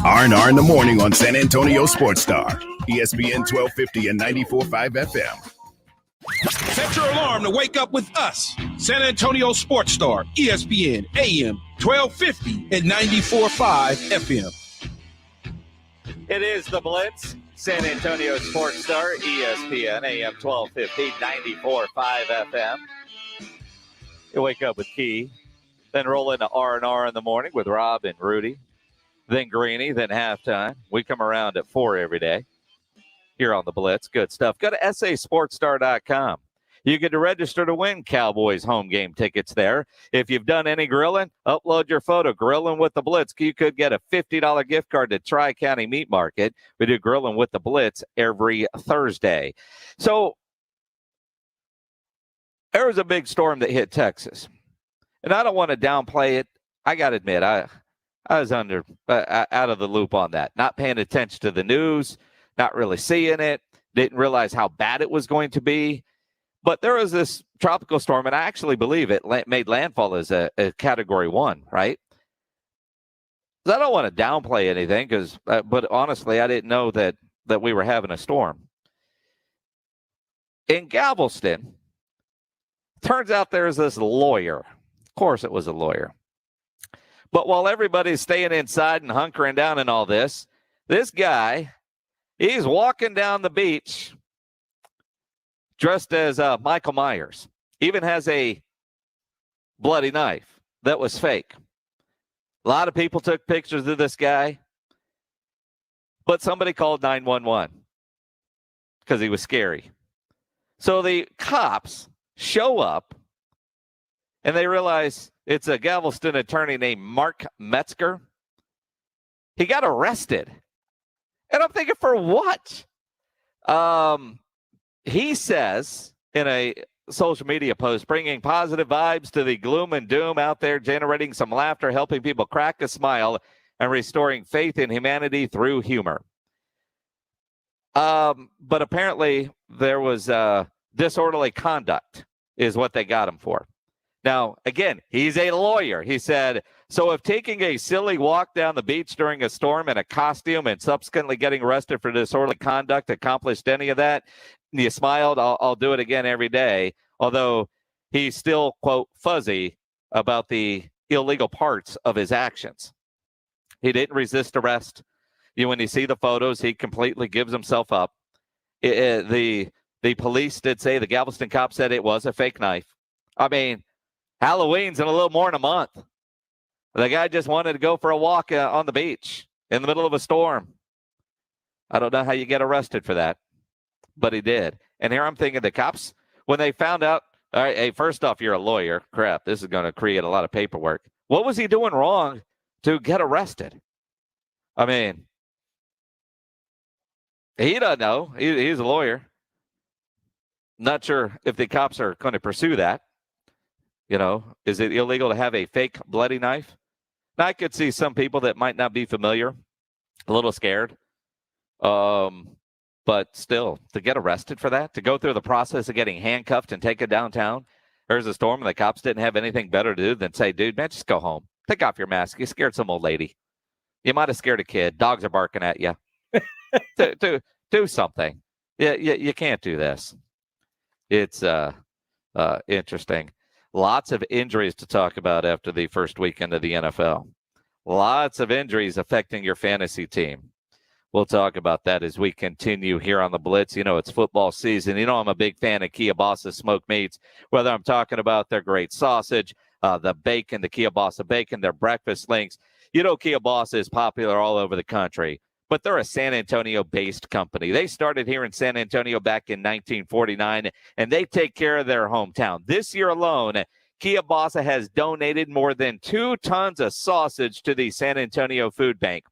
Speaker 15: R&R in the morning on San Antonio Sports Star, ESPN 1250 and 94.5 FM.
Speaker 14: Set your alarm to wake up with us. San Antonio Sports Star, ESPN AM 1250 and 94.5 FM.
Speaker 1: It is the Blitz. San Antonio Sports Star, ESPN, AM 1250, 94.5 FM. You wake up with Key, then roll into R&R in the morning with Rob and Rudy, then Greeny, then halftime. We come around at 4 every day here on the Blitz. Good stuff. Go to sasportstar.com. You get to register to win Cowboys home game tickets there. If you've done any grilling, upload your photo. Grilling with the Blitz. You could get a $50 gift card to Tri-County Meat Market. We do Grilling with the Blitz every Thursday. So there was a big storm that hit Texas. And I don't want to downplay it. I got to admit, I was out of the loop on that. Not paying attention to the news, not really seeing it. Didn't realize how bad it was going to be. But there was this tropical storm, and I actually believe it made landfall as a Category 1, right? I don't want to downplay anything, but honestly, I didn't know that we were having a storm. In Galveston, turns out there's this lawyer. Of course it was a lawyer. But while everybody's staying inside and hunkering down and all this guy, he's walking down the beach dressed as Michael Myers. Even has a bloody knife that was fake. A lot of people took pictures of this guy, but somebody called 911 because he was scary. So the cops show up, and they realize it's a Galveston attorney named Mark Metzger. He got arrested. And I'm thinking, for what? He says in a social media post, bringing positive vibes to the gloom and doom out there, generating some laughter, helping people crack a smile, and restoring faith in humanity through humor. But apparently there was disorderly conduct is what they got him for. Now, again, he's a lawyer. He said, so if taking a silly walk down the beach during a storm in a costume and subsequently getting arrested for disorderly conduct accomplished any of that, and you smiled, I'll do it again every day. Although he's still, quote, fuzzy about the illegal parts of his actions. He didn't resist arrest. When you see the photos, he completely gives himself up. The police did say, the Galveston cop said it was a fake knife. I mean, Halloween's in a little more than a month. The guy just wanted to go for a walk on the beach in the middle of a storm. I don't know how you get arrested for that, but he did. And here I'm thinking the cops, when they found out, all right, hey, first off, you're a lawyer. Crap, this is going to create a lot of paperwork. What was he doing wrong to get arrested? I mean, he doesn't know. He's a lawyer. Not sure if the cops are going to pursue that. Is it illegal to have a fake bloody knife? Now, I could see some people that might not be familiar, a little scared. But still, to get arrested for that, to go through the process of getting handcuffed and taken downtown, there's a storm and the cops didn't have anything better to do than say, dude, man, just go home. Take off your mask. You scared some old lady. You might have scared a kid. Dogs are barking at you. Do something. You can't do this. It's interesting. Lots of injuries to talk about after the first weekend of the NFL. Lots of injuries affecting your fantasy team. We'll talk about that as we continue here on the Blitz. It's football season. I'm a big fan of Kielbasa smoked meats, whether I'm talking about their great sausage, the bacon, the Kielbasa bacon, their breakfast links. Kielbasa is popular all over the country. but they're a San Antonio-based company. They started here in San Antonio back in 1949, and they take care of their hometown. This year alone, Kielbasa has donated more than 2 tons of sausage to the San Antonio Food Bank,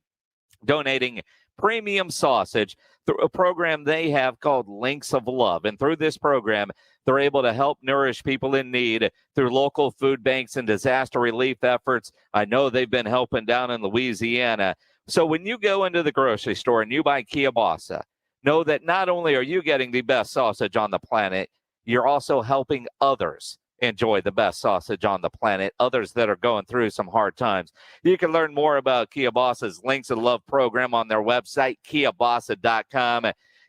Speaker 1: donating premium sausage through a program they have called Links of Love. And through this program, they're able to help nourish people in need through local food banks and disaster relief efforts. I know they've been helping down in Louisiana. So when you go into the grocery store and you buy Kielbasa, know that not only are you getting the best sausage on the planet, you're also helping others enjoy the best sausage on the planet, others that are going through some hard times. You can learn more about Kielbasa's Links of Love program on their website, kielbasa.com.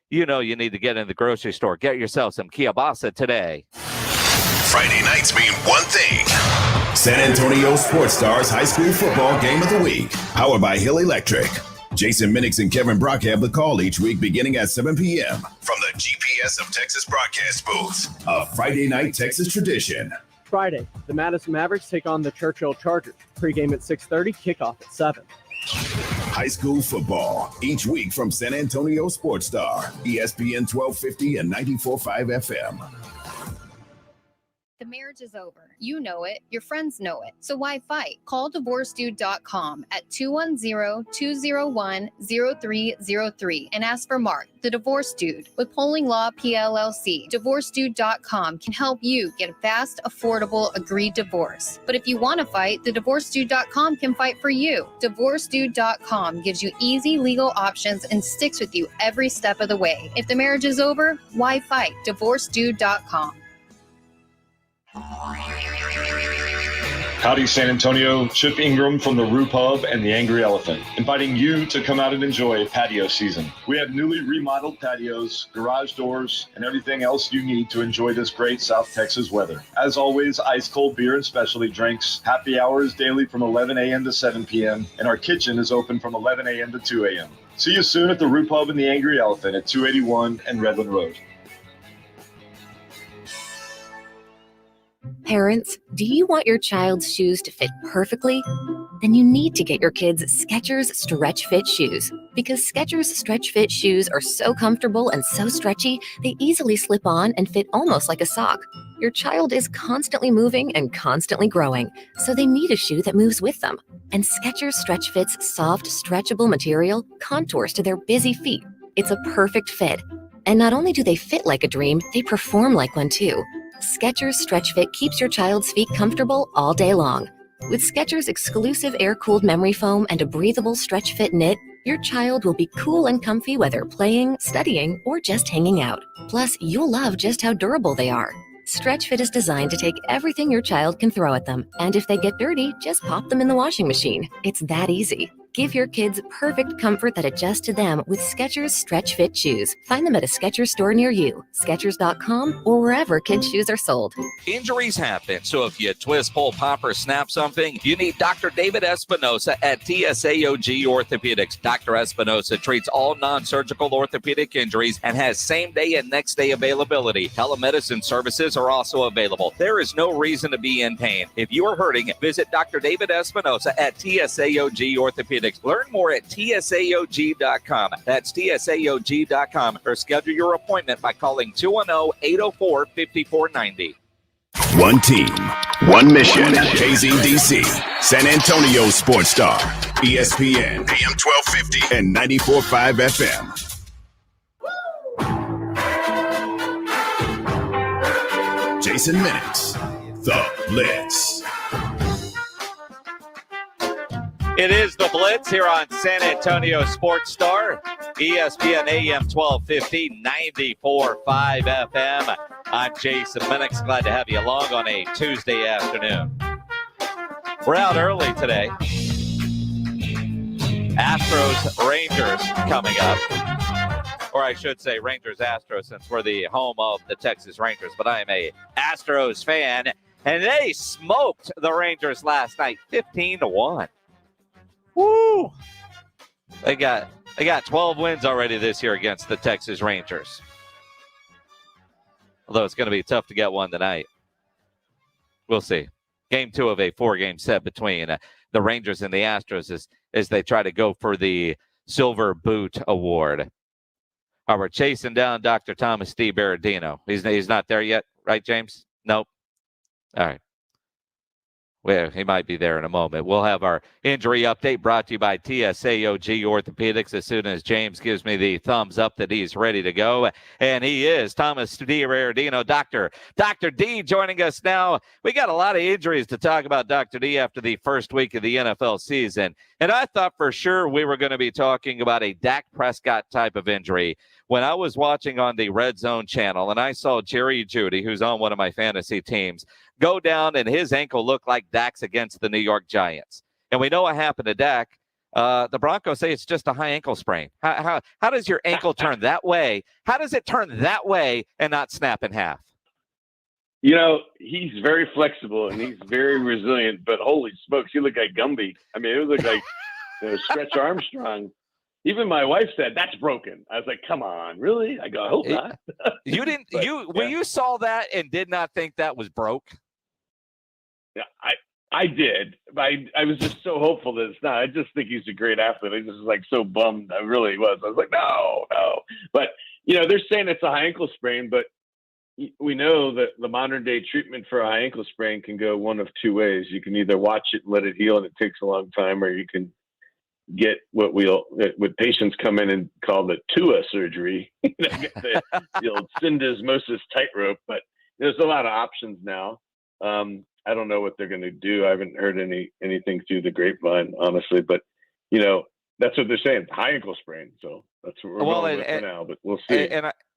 Speaker 1: You know you need to get in the grocery store. Get yourself some Kielbasa today.
Speaker 15: Friday nights mean one thing. San Antonio Sports Stars High School Football Game of the Week. Powered by Hill Electric. Jason Minix and Kevin Brock have the call each week beginning at 7 p.m. from the GPS of Texas broadcast booth. A Friday night Texas tradition.
Speaker 3: Friday, the Madison Mavericks take on the Churchill Chargers. Pregame at 6:30, kickoff at 7.
Speaker 15: High school football each week from San Antonio Sports Star, ESPN 1250 and 94.5 FM.
Speaker 5: The marriage is over. You know it. Your friends know it. So why fight? Call DivorceDude.com at 210-201-0303 and ask for Mark, the Divorce Dude, with Polling Law PLLC. DivorceDude.com can help you get a fast, affordable, agreed divorce. But if you want to fight, the DivorceDude.com can fight for you. DivorceDude.com gives you easy legal options and sticks with you every step of the way. If the marriage is over, why fight? DivorceDude.com.
Speaker 6: Howdy, San Antonio. Chip Ingram from the Roo Pub and the Angry Elephant, inviting you to come out and enjoy patio season. We have newly remodeled patios, garage doors, and everything else you need to enjoy this great South Texas weather. As always, ice cold beer and specialty drinks. Happy hours daily from 11 a.m. to 7 p.m. And our kitchen is open from 11 a.m. to 2 a.m. See you soon at the Roo Pub and the Angry Elephant at 281 and Redland Road.
Speaker 8: Parents, do you want your child's shoes to fit perfectly? Then you need to get your kids Skechers Stretch Fit shoes, because Skechers Stretch Fit shoes are so comfortable and so stretchy, they easily slip on and fit almost like a sock. Your child is constantly moving and constantly growing, so they need a shoe that moves with them. And Skechers Stretch Fit's soft, stretchable material contours to their busy feet. It's a perfect fit. And not only do they fit like a dream, they perform like one too. Skechers Stretch Fit keeps your child's feet comfortable all day long. With Skechers' exclusive air-cooled memory foam and a breathable Stretch Fit knit, your child will be cool and comfy whether playing, studying, or just hanging out. Plus, you'll love just how durable they are. Stretch Fit is designed to take everything your child can throw at them, and if they get dirty, just pop them in the washing machine. It's that easy. Give your kids perfect comfort that adjusts to them with Skechers Stretch Fit shoes. Find them at a Skechers store near you, Skechers.com, or wherever kids' shoes are sold.
Speaker 1: Injuries happen, so if you twist, pull, pop, or snap something, you need Dr. David Espinosa at TSAOG Orthopedics. Dr. Espinosa treats all non-surgical orthopedic injuries and has same-day and next-day availability. Telemedicine services are also available. There is no reason to be in pain. If you are hurting, visit Dr. David Espinosa at TSAOG Orthopedics. Learn more at TSAOG.com. That's TSAOG.com, or schedule your appointment by calling 210-804-5490.
Speaker 15: One team, one mission. KZDC, San Antonio Sports Star, ESPN, AM 1250 and 94.5 FM. Jason Minix, The Blitz.
Speaker 1: It is The Blitz here on San Antonio Sports Star, ESPN AM 1250, 94.5 FM. I'm Jason Minix. Glad to have you along on a Tuesday afternoon. We're out early today. Astros Rangers coming up. Or I should say Rangers Astros, since we're the home of the Texas Rangers. But I am a Astros fan, and they smoked the Rangers last night, 15-1. Woo! They got 12 wins already this year against the Texas Rangers. Although it's going to be tough to get one tonight. We'll see. Game 2 of a 4-game set between the Rangers and the Astros as they try to go for the Silver Boot Award. We're chasing down Dr. Thomas DeBarardino. He's not there yet, right, James? Nope. All right. Well, he might be there in a moment. We'll have our injury update brought to you by TSAOG Orthopedics as soon as James gives me the thumbs up that he's ready to go. And he is Thomas DeBarardino, Dr. D joining us now. We got a lot of injuries to talk about, Dr. D, after the first week of the NFL season. And I thought for sure we were going to be talking about a Dak Prescott type of injury when I was watching on the Red Zone channel and I saw Jerry Jeudy, who's on one of my fantasy teams, go down and his ankle looked like Dak's against the New York Giants. And we know what happened to Dak. The Broncos say it's just a high ankle sprain. How does your ankle turn that way? How does it turn that way and not snap in half?
Speaker 7: You know, he's very flexible and he's very resilient, but holy smokes, he looked like Gumby. I mean, it looked like Stretch Armstrong. Even my wife said, that's broken. I was like, come on, really? I go, I hope not.
Speaker 1: You didn't, when you saw that and did not think that was broke?
Speaker 7: Yeah, I did. I was just so hopeful that it's not. I just think he's a great athlete. I just was like so bummed. I really was. I was like, no. But, they're saying it's a high ankle sprain, but we know that the modern day treatment for a high ankle sprain can go one of two ways. You can either watch it and let it heal and it takes a long time, or you can get what patients come in and call the TUA surgery, get the old syndesmosis tightrope. But there's a lot of options now. I don't know what they're going to do. I haven't heard anything through the grapevine, honestly. But that's what they're saying, high ankle sprain. So that's what we're going with for now. But we'll see.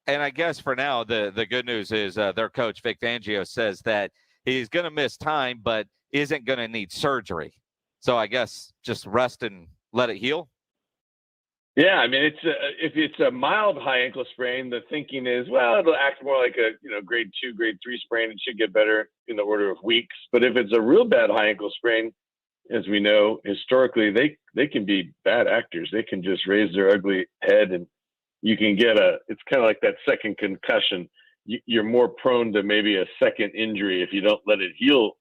Speaker 1: And I guess for now, the good news is their coach Vic Fangio says that he's going to miss time, but isn't going to need surgery. So I guess just rest and let it heal.
Speaker 7: Yeah, I mean, if it's a mild high ankle sprain, the thinking is, well, it'll act more like a grade 2, grade 3 sprain. It should get better in the order of weeks. But if it's a real bad high ankle sprain, as we know historically, they can be bad actors. They can just raise their ugly head, and you can get it's kind of like that second concussion. You're more prone to maybe a second injury if you don't let it heal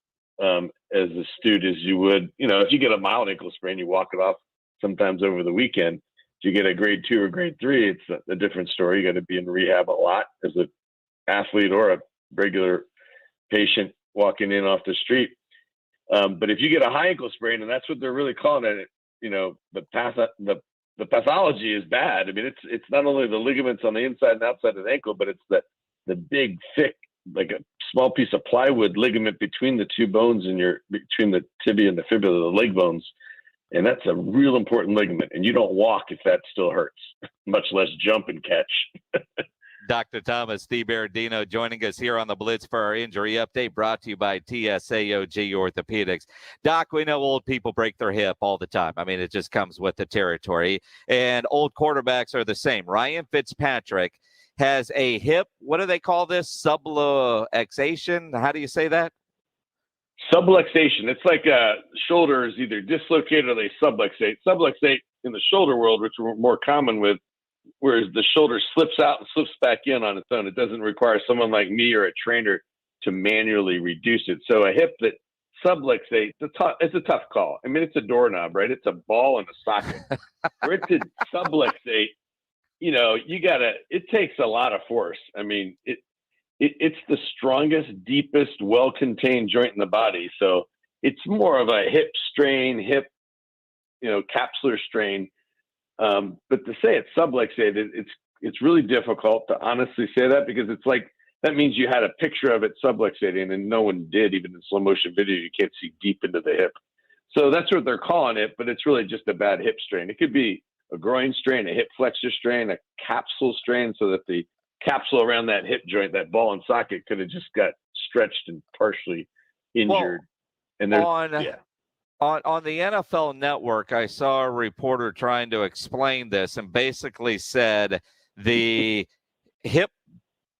Speaker 7: as astute as you would. If you get a mild ankle sprain, you walk it off sometimes over the weekend. If you get a grade 2 or grade 3, it's a different story. You got to be in rehab a lot as an athlete or a regular patient walking in off the street. But if you get a high ankle sprain, and that's what they're really calling it, the pathology is bad. I mean, it's not only the ligaments on the inside and outside of the ankle, but it's the big, thick, like a small piece of plywood ligament between the two bones between the tibia and the fibula, the leg bones. And that's a real important ligament. And you don't walk if that still hurts, much less jump and catch.
Speaker 1: Dr. Thomas DeBarardino joining us here on the Blitz for our injury update, brought to you by TSAOG Orthopedics. Doc, we know old people break their hip all the time. I mean, it just comes with the territory. And old quarterbacks are the same. Ryan Fitzpatrick has a hip, what do they call this? Subluxation? How do you say that?
Speaker 7: Subluxation. It's like a shoulder is either dislocated or they subluxate. Subluxate in the shoulder world, which we're more common with, whereas the shoulder slips out and slips back in on its own. It doesn't require someone like me or a trainer to manually reduce it. So a hip that subluxates, it's a tough call. I mean, it's a doorknob, right? It's a ball in a socket. For it to subluxate, it takes a lot of force. I mean, it's the strongest, deepest, well-contained joint in the body. So it's more of a hip strain, capsular strain. But to say it's subluxated, it's really difficult to honestly say that, because it's like, that means you had a picture of it subluxating and no one did. Even in slow motion video, you can't see deep into the hip. So that's what they're calling it, but it's really just a bad hip strain. It could be a groin strain, a hip flexor strain, a capsule strain, so that the capsule around that hip joint, that ball and socket, could have just got stretched and partially injured.
Speaker 1: Well, on the NFL Network, I saw a reporter trying to explain this and basically said the hip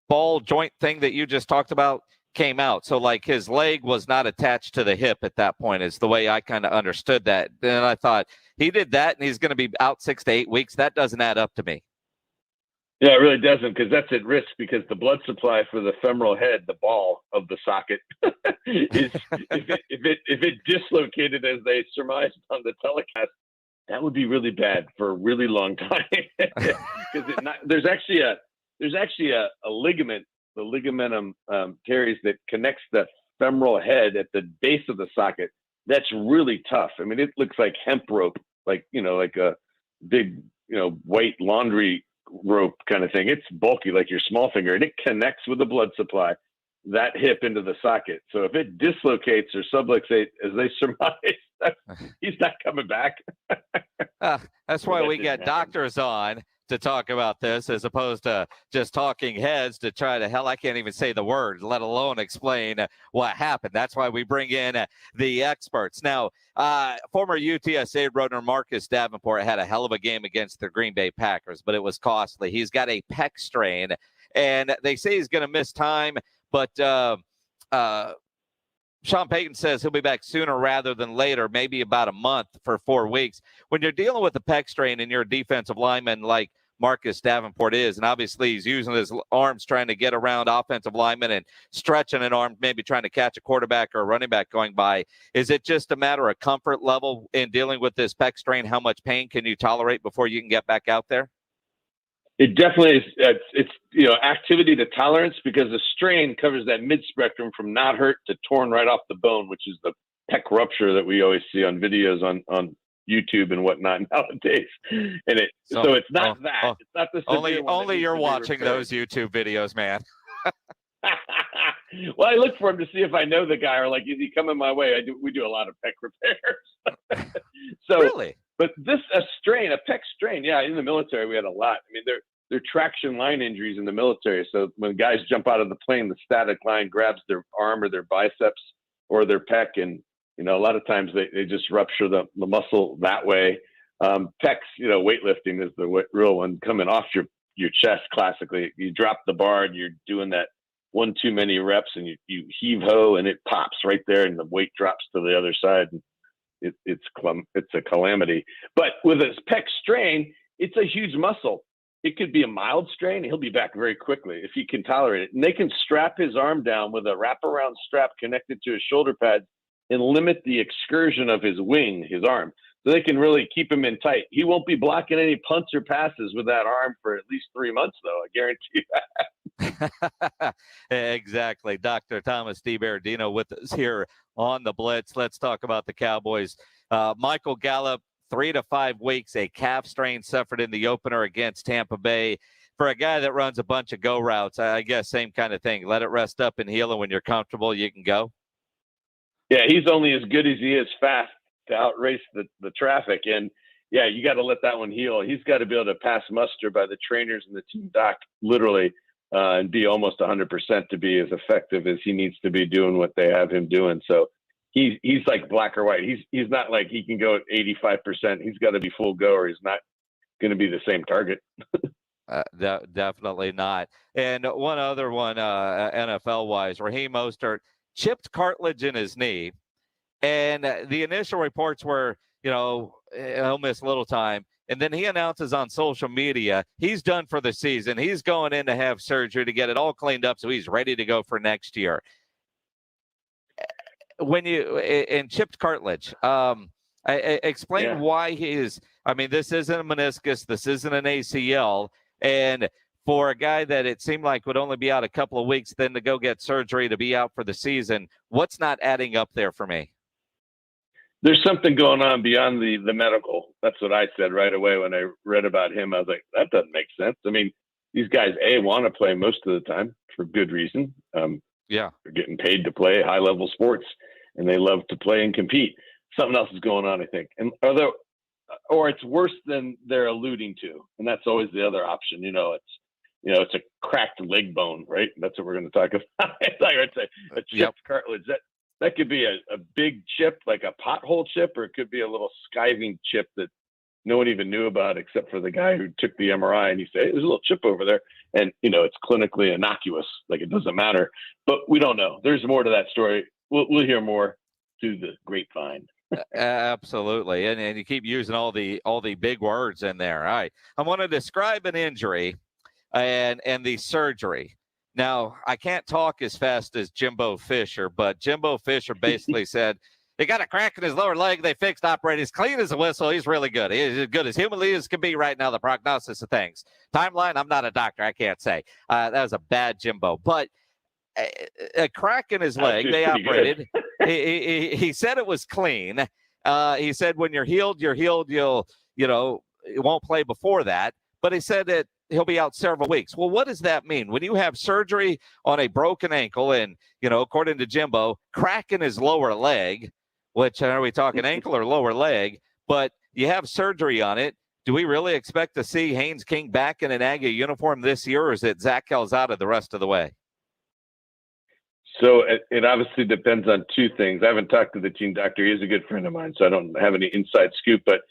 Speaker 1: ball joint thing that you just talked about came out. So like his leg was not attached to the hip at that point, is the way I kind of understood that. Then I thought, he did that and he's going to be out 6 to 8 weeks. That doesn't add up to me.
Speaker 7: Yeah, it really doesn't, because that's at risk, because the blood supply for the femoral head, the ball of the socket, is if it dislocated, as they surmised on the telecast, that would be really bad for a really long time. Because there's actually a ligament, the ligamentum teres, that connects the femoral head at the base of the socket. That's really tough. I mean, it looks like hemp rope, like a big, white laundry rope kind of thing. It's bulky like your small finger, and it connects with the blood supply, that hip into the socket. So if it dislocates or subluxates, as they surmise, he's not coming back.
Speaker 1: That's why we get doctors on to talk about this, as opposed to just talking heads to try to, I can't even say the word, let alone explain what happened. That's why we bring in the experts. Now, former UTSA runner Marcus Davenport had a hell of a game against the Green Bay Packers, but it was costly. He's got a pec strain, and they say he's going to miss time, but Sean Payton says he'll be back sooner rather than later, maybe about a month for 4 weeks. When you're dealing with a pec strain and you're a defensive lineman like Marcus Davenport is, and obviously he's using his arms trying to get around offensive linemen and stretching an arm, maybe trying to catch a quarterback or a running back going by, is it just a matter of comfort level in dealing with this pec strain? How much pain can you tolerate before you can get back out there?
Speaker 7: It definitely is. It's activity to tolerance, because the strain covers that mid-spectrum from not hurt to torn right off the bone, which is the pec rupture that we always see on videos on YouTube and whatnot nowadays. And so it's not that. It's not the
Speaker 1: only you're watching those YouTube videos, man.
Speaker 7: Well, I look for him to see if I know the guy, or like, is he coming my way? We do a lot of pec repairs. So
Speaker 1: really?
Speaker 7: But a pec strain, yeah, in the military we had a lot. I mean, they're traction line injuries in the military. So when guys jump out of the plane, the static line grabs their arm or their biceps or their pec, and a lot of times they just rupture the muscle that way. Pecs, weightlifting is the real one, coming off your chest. Classically, you drop the bar and you're doing that one too many reps, and you heave ho, and it pops right there, and the weight drops to the other side. And it's a calamity. But with a pec strain, it's a huge muscle. It could be a mild strain. He'll be back very quickly if he can tolerate it. And they can strap his arm down with a wraparound strap connected to his shoulder pad and limit the excursion of his wing, his arm. So they can really keep him in tight. He won't be blocking any punts or passes with that arm for at least 3 months, though. I guarantee
Speaker 1: that. Exactly. Dr. Thomas DeBarardino with us here on the Blitz. Let's talk about the Cowboys. Michael Gallup, 3 to 5 weeks, a calf strain suffered in the opener against Tampa Bay. For a guy that runs a bunch of go routes, I guess same kind of thing. Let it rest up and heal, and when you're comfortable, you can go.
Speaker 7: Yeah, he's only as good as he is fast to outrace the traffic. And yeah, you got to let that one heal. He's got to be able to pass muster by the trainers and the team doc, literally, and be almost 100% to be as effective as he needs to be doing what they have him doing. So he's like black or white. He's not like he can go at 85%. He's got to be full go, or he's not going to be the same target.
Speaker 1: Definitely not. And one other one, NFL-wise, Raheem Mostert, chipped cartilage in his knee. And the initial reports were, he'll miss a little time. And then he announces on social media he's done for the season. He's going in to have surgery to get it all cleaned up, so he's ready to go for next year. When in chipped cartilage, explain why this isn't a meniscus, this isn't an ACL, and for a guy that it seemed like would only be out a couple of weeks, then to go get surgery to be out for the season, what's not adding up there for me?
Speaker 7: There's something going on beyond the medical. That's what I said right away when I read about him. I was like, that doesn't make sense. I mean, these guys, want to play most of the time for good reason. They're getting paid to play high-level sports, and they love to play and compete. Something else is going on, I think. And or it's worse than they're alluding to. And that's always the other option. It's a cracked leg bone, right? That's what we're going to talk about. It's a chipped cartilage. That could be a big chip, like a pothole chip, or it could be a little skiving chip that no one even knew about except for the guy who took the MRI, and he said, hey, there's a little chip over there. And, it's clinically innocuous. Like, it doesn't matter. But we don't know. There's more to that story. We'll hear more through the grapevine.
Speaker 1: Absolutely. And you keep using all the big words in there. All right. I want to describe an injury and the surgery. Now, I can't talk as fast as Jimbo Fisher, but Jimbo Fisher basically said he got a crack in his lower leg. They fixed, operated. He's clean as a whistle. He's really good. He's as good as humanly as can be right now, the prognosis of things. Timeline, I'm not a doctor. I can't say. That was a bad Jimbo. But a crack in his leg, they operated. He said it was clean. He said when you're healed, you'll, it won't play before that. But he said that he'll be out several weeks. Well, what does that mean? When you have surgery on a broken ankle and, according to Jimbo, crack in his lower leg, which are we talking ankle or lower leg, but you have surgery on it. Do we really expect to see Haynes King back in an Aggie uniform this year, or is it Zach Calzada the rest of the way?
Speaker 7: So it obviously depends on two things. I haven't talked to the team doctor. He is a good friend of mine, so I don't have any inside scoop, but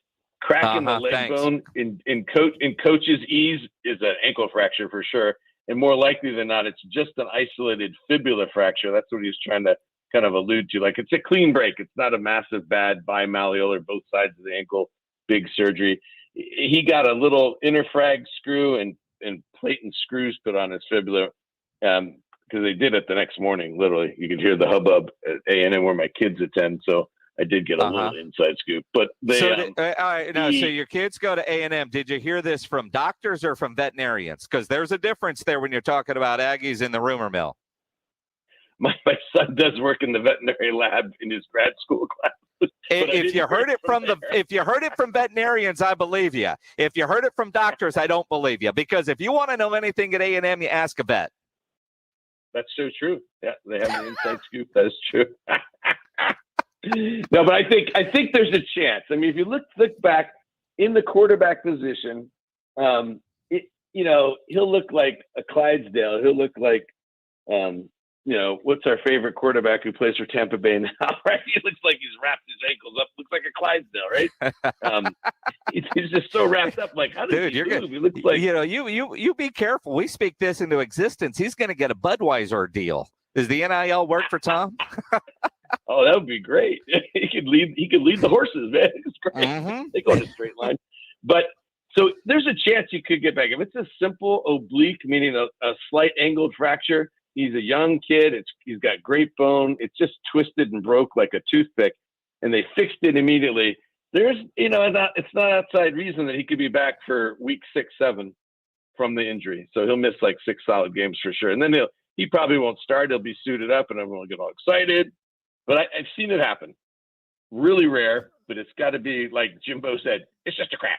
Speaker 7: cracking the leg bone in coach's ease is an ankle fracture for sure. And more likely than not, it's just an isolated fibula fracture. That's what he's trying to kind of allude to. Like, it's a clean break. It's not a massive bad bimalleolar, both sides of the ankle, big surgery. He got a little interfrag screw and plate and screws put on his fibula because they did it the next morning. Literally, you could hear the hubbub at A&M where my kids attend. So I did get a little inside scoop, but they.
Speaker 1: So your kids go to A&M. Did you hear this from doctors or from veterinarians? Because there's a difference there when you're talking about Aggies in the rumor mill.
Speaker 7: My son does work in the veterinary lab in his grad school class.
Speaker 1: If you heard it from veterinarians, I believe you. If you heard it from doctors, I don't believe you. Because if you want to know anything at A&M, you ask a vet.
Speaker 7: That's so true. Yeah, they have an inside scoop. That is true. No, but I think there's a chance. I mean, if you look back in the quarterback position, he'll look like a Clydesdale. He'll look like, what's our favorite quarterback who plays for Tampa Bay now, right? He looks like he's wrapped his ankles up. Looks like a Clydesdale, right? He's just so wrapped up. Like, how does he move? He looks like
Speaker 1: you be careful. We speak this into existence. He's going to get a Budweiser deal. Does the NIL work for Tom?
Speaker 7: Oh, that would be great. He could lead the horses, man. It's great.
Speaker 1: Mm-hmm.
Speaker 7: They go in a straight line. But so there's a chance you could get back. If it's a simple oblique, meaning a slight angled fracture, he's a young kid. He's got great bone. It's just twisted and broke like a toothpick, and they fixed it immediately. There's, it's not outside reason that he could be back for week 6, 7 from the injury. So he'll miss like 6 solid games for sure. And then he probably won't start. He'll be suited up, and everyone will get all excited. But I've seen it happen. Really rare, but it's got to be like Jimbo said. It's just a crack.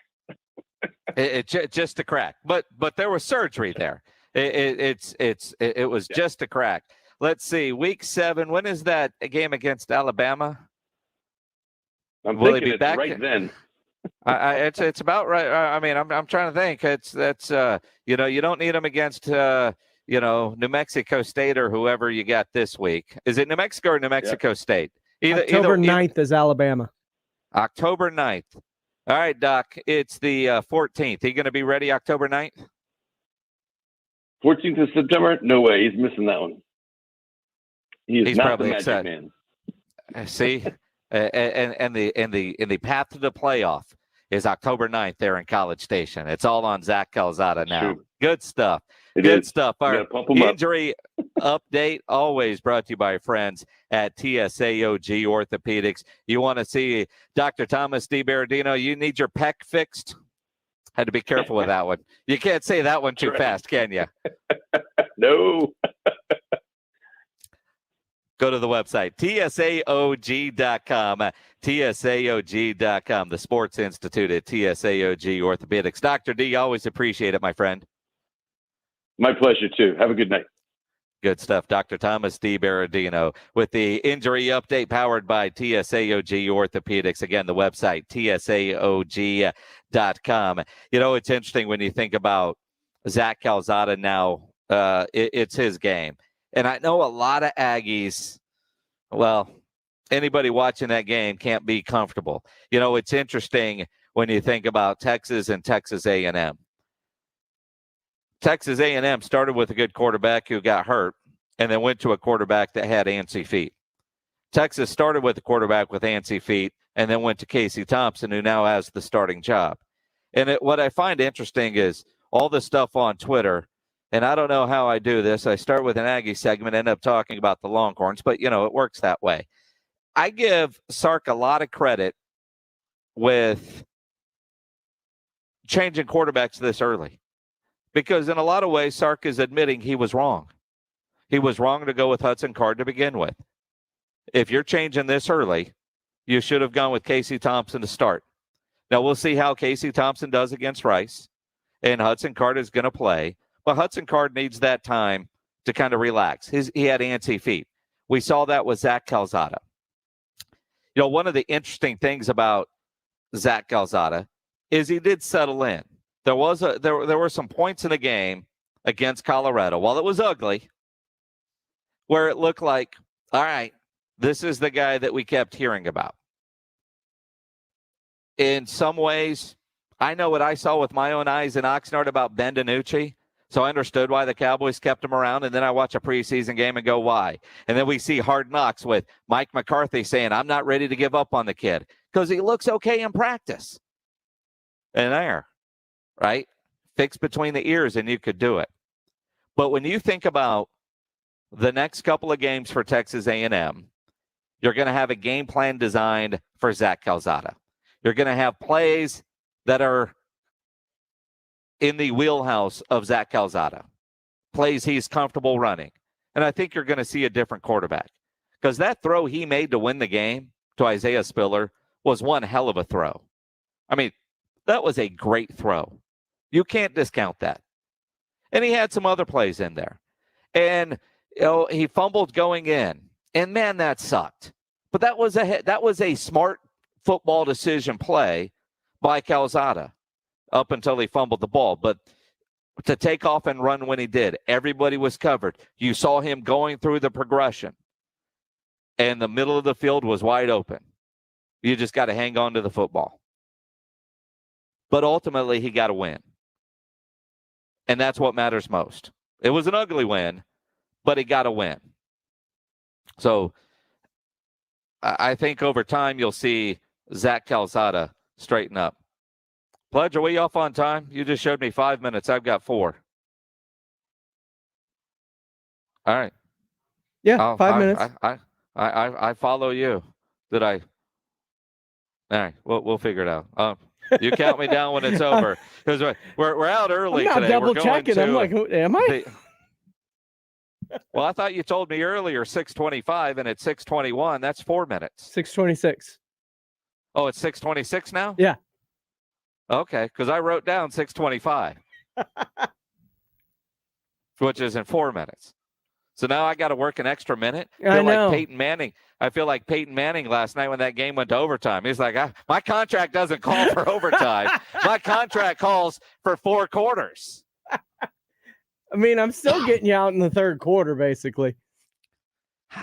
Speaker 1: It's just a crack. But there was surgery there. It was just a crack. Let's see. Week 7. When is that game against Alabama?
Speaker 7: Will he be back right then?
Speaker 1: It's about right. I mean, I'm trying to think. You don't need him against New Mexico State or whoever you got this week. Is it New Mexico or New Mexico State?
Speaker 3: October 9th is Alabama.
Speaker 1: October 9th. All right, Doc. It's the 14th. He going to be ready October 9th?
Speaker 7: 14th of September? No way. He's missing that one. He's not
Speaker 1: probably
Speaker 7: the magic
Speaker 1: excited.
Speaker 7: man.
Speaker 1: See, and the path to the playoff is October 9th there in College Station. It's all on Zach Calzada now.
Speaker 7: True.
Speaker 1: Good stuff. Good stuff. Our injury update always brought to you by friends at TSAOG Orthopedics. You want to see Dr. Thomas DeBarardino, you need your pec fixed? Had to be careful with that one. You can't say that one too fast, can you?
Speaker 7: No.
Speaker 1: Go to the website, TSAOG.com, TSAOG.com, the Sports Institute at TSAOG Orthopedics. Dr. D, always appreciate it, my friend.
Speaker 7: My pleasure, too. Have a good night.
Speaker 1: Good stuff. Dr. Thomas DeBarardino with the injury update powered by TSAOG Orthopedics. Again, the website, TSAOG.com. It's interesting when you think about Zach Calzada now. It's his game. And I know a lot of Aggies, anybody watching that game can't be comfortable. It's interesting when you think about Texas and Texas A&M. Texas A&M started with a good quarterback who got hurt and then went to a quarterback that had antsy feet. Texas started with a quarterback with antsy feet and then went to Casey Thompson, who now has the starting job. And what I find interesting is all the stuff on Twitter, and I don't know how I do this. I start with an Aggie segment, end up talking about the Longhorns, but, it works that way. I give Sark a lot of credit with changing quarterbacks this early, because in a lot of ways, Sark is admitting he was wrong. He was wrong to go with Hudson Card to begin with. If you're changing this early, you should have gone with Casey Thompson to start. Now, we'll see how Casey Thompson does against Rice, and Hudson Card is going to play. But Hudson Card needs that time to kind of relax. He had antsy feet. We saw that with Zach Calzada. You know, one of the interesting things about Zach Calzada is he did settle in. There were some points in the game against Colorado, while it was ugly, where it looked like, all right, this is the guy that we kept hearing about. In some ways, I know what I saw with my own eyes in Oxnard about Ben DiNucci, so I understood why the Cowboys kept him around, and then I watch a preseason game and go, why? And then we see Hard Knocks with Mike McCarthy saying, I'm not ready to give up on the kid because he looks okay in practice. And there, right? Fix between the ears and you could do it. But when you think about the next couple of games for Texas A&M, you're going to have a game plan designed for Zach Calzada. You're going to have plays that are in the wheelhouse of Zach Calzada, plays he's comfortable running. And I think you're going to see a different quarterback, because that throw he made to win the game to Isaiah Spiller was one hell of a throw. I mean, that was a great throw. You can't discount that. And he had some other plays in there. And he fumbled going in. And man, that sucked. But that was a smart football decision play by Calzada up until he fumbled the ball. But to take off and run when he did, everybody was covered. You saw him going through the progression, and the middle of the field was wide open. You just got to hang on to the football. But ultimately, he got a win. And that's what matters most. It was an ugly win, but he got a win. So I think over time you'll see Zach Calzada straighten up. Pledge, are we off on time? You just showed me 5 minutes. I've got 4. All right.
Speaker 3: Yeah, 5 minutes.
Speaker 1: I follow you. Did I? All right, we'll figure it out. You count me down when it's over, because we're out early
Speaker 3: I'm not
Speaker 1: today.
Speaker 3: double checking. I'm like, am I?
Speaker 1: Well, I thought you told me earlier 6:25, and it's 6:21. That's 4 minutes.
Speaker 3: 6:26.
Speaker 1: Oh, it's 6:26 now?
Speaker 3: Yeah.
Speaker 1: Okay, because I wrote down 6:25, which is in 4 minutes. So now I got to work an extra minute.
Speaker 3: I know.
Speaker 1: Like Peyton Manning. I feel like Peyton Manning last night when that game went to overtime. He's like, my contract doesn't call for overtime. My contract calls for 4 quarters.
Speaker 3: I mean, I'm still getting you out in the third quarter, basically.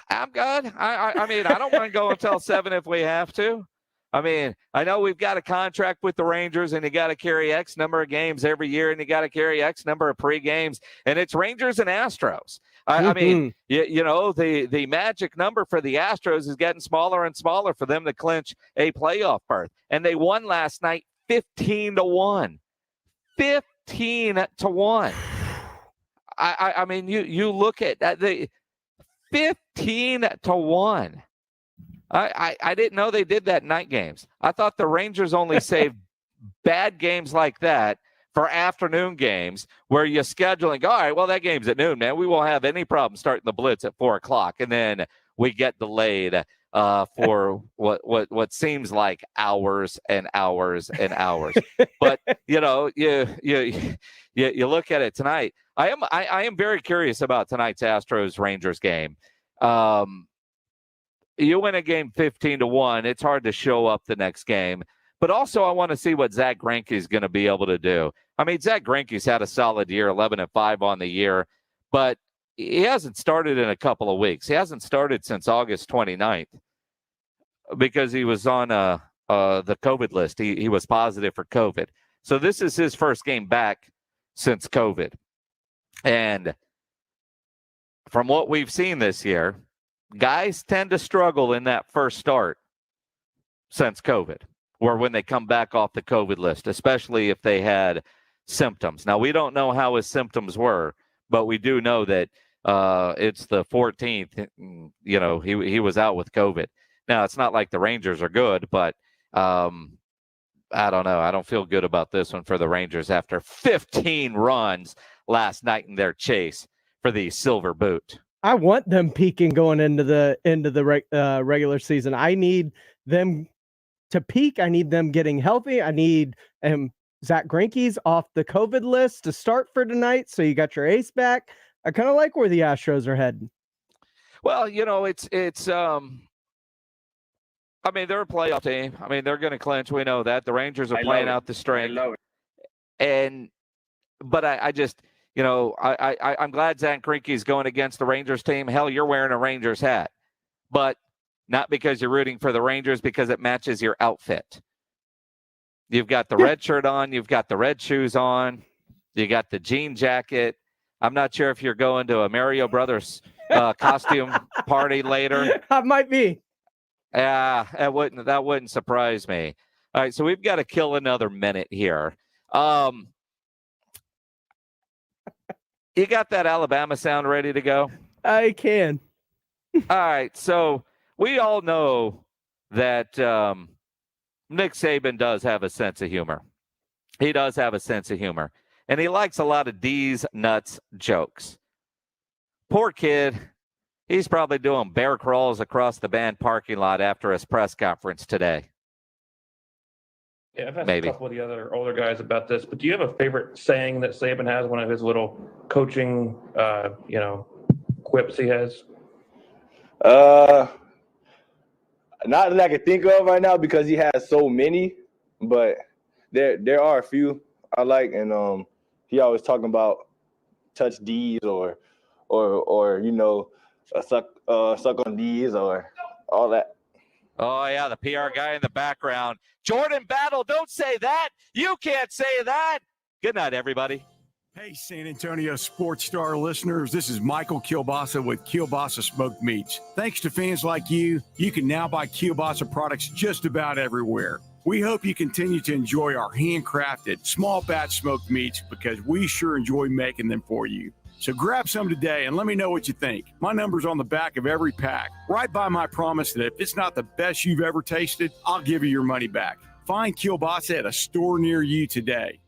Speaker 1: I'm good. I mean, I don't mind going until 7 if we have to. I mean, I know we've got a contract with the Rangers, and you got to carry X number of games every year, and you got to carry X number of pre-games, and it's Rangers and Astros. I mean, you know, the magic number for the Astros is getting smaller and smaller for them to clinch a playoff berth, and they won last night 15-1. 15-1. I mean, you look at that, the 15-1. I didn't know they did that in night games. I thought the Rangers only saved bad games like that for afternoon games where you schedule and go, all right, well, that game's at noon, man. We won't have any problem starting the Blitz at 4 o'clock. And then we get delayed for what seems like hours and hours and hours. But, you know, you look at it tonight. I am very curious about tonight's Astros-Rangers game. You win a game 15-1, it's hard to show up the next game. But also I want to see what Zach Greinke is going to be able to do. I mean, Zach Greinke's had a solid year, 11-5 on the year, but he hasn't started in a couple of weeks. He hasn't started since August 29th because he was on the COVID list. He was positive for COVID. So this is his first game back since COVID. And from what we've seen this year, guys tend to struggle in that first start since COVID, or when they come back off the COVID list, especially if they had symptoms. Now, we don't know how his symptoms were, but we do know that it's the 14th. You know, he was out with COVID. Now, it's not like the Rangers are good, but I don't know. I don't feel good about this one for the Rangers after 15 runs last night in their chase for the silver boot.
Speaker 3: I want them peaking going into the regular season. I need them to peak. I need them getting healthy. I need Zach Greinke's off the COVID list to start for tonight, so you got your ace back. I kind of like where the Astros are heading.
Speaker 1: Well, it's I mean, they're a playoff team. I mean, they're going to clinch. We know that. The Rangers are playing out the string. But I just, I'm glad Zach Greinke's going against the Rangers team. Hell, you're wearing a Rangers hat. But not because you're rooting for the Rangers, because it matches your outfit. You've got the red shirt on. You've got the red shoes on. You got the jean jacket. I'm not sure if you're going to a Mario Brothers costume party later.
Speaker 3: I might be.
Speaker 1: Yeah, that wouldn't surprise me. All right, so we've got to kill another minute here. You got that Alabama sound ready to go?
Speaker 3: I can.
Speaker 1: All right, so we all know that Nick Saban does have a sense of humor. He does have a sense of humor, and he likes a lot of D's nuts jokes. Poor kid. He's probably doing bear crawls across the band parking lot after his press conference today.
Speaker 9: Yeah, I've asked a couple of the other older guys about this, but do you have a favorite saying that Saban has, one of his little coaching, quips he has?
Speaker 10: Not that I can think of right now because he has so many, but there are a few I like, and he always talking about touch D's or suck on D's or all that.
Speaker 1: Oh, yeah, the PR guy in the background. Jordan Battle, don't say that. You can't say that. Good night, everybody.
Speaker 12: Hey, San Antonio Sports Star listeners. This is Michael Kielbasa with Kielbasa Smoked Meats. Thanks to fans like you, you can now buy Kielbasa products just about everywhere. We hope you continue to enjoy our handcrafted, small batch smoked meats because we sure enjoy making them for you. So grab some today and let me know what you think. My number's on the back of every pack. Right by my promise that if it's not the best you've ever tasted, I'll give you your money back. Find Kielbasa at a store near you today.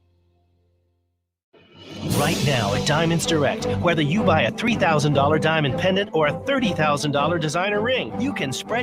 Speaker 21: Right now at Diamonds Direct, whether you buy a $3,000 diamond pendant or a $30,000 designer ring, you can spread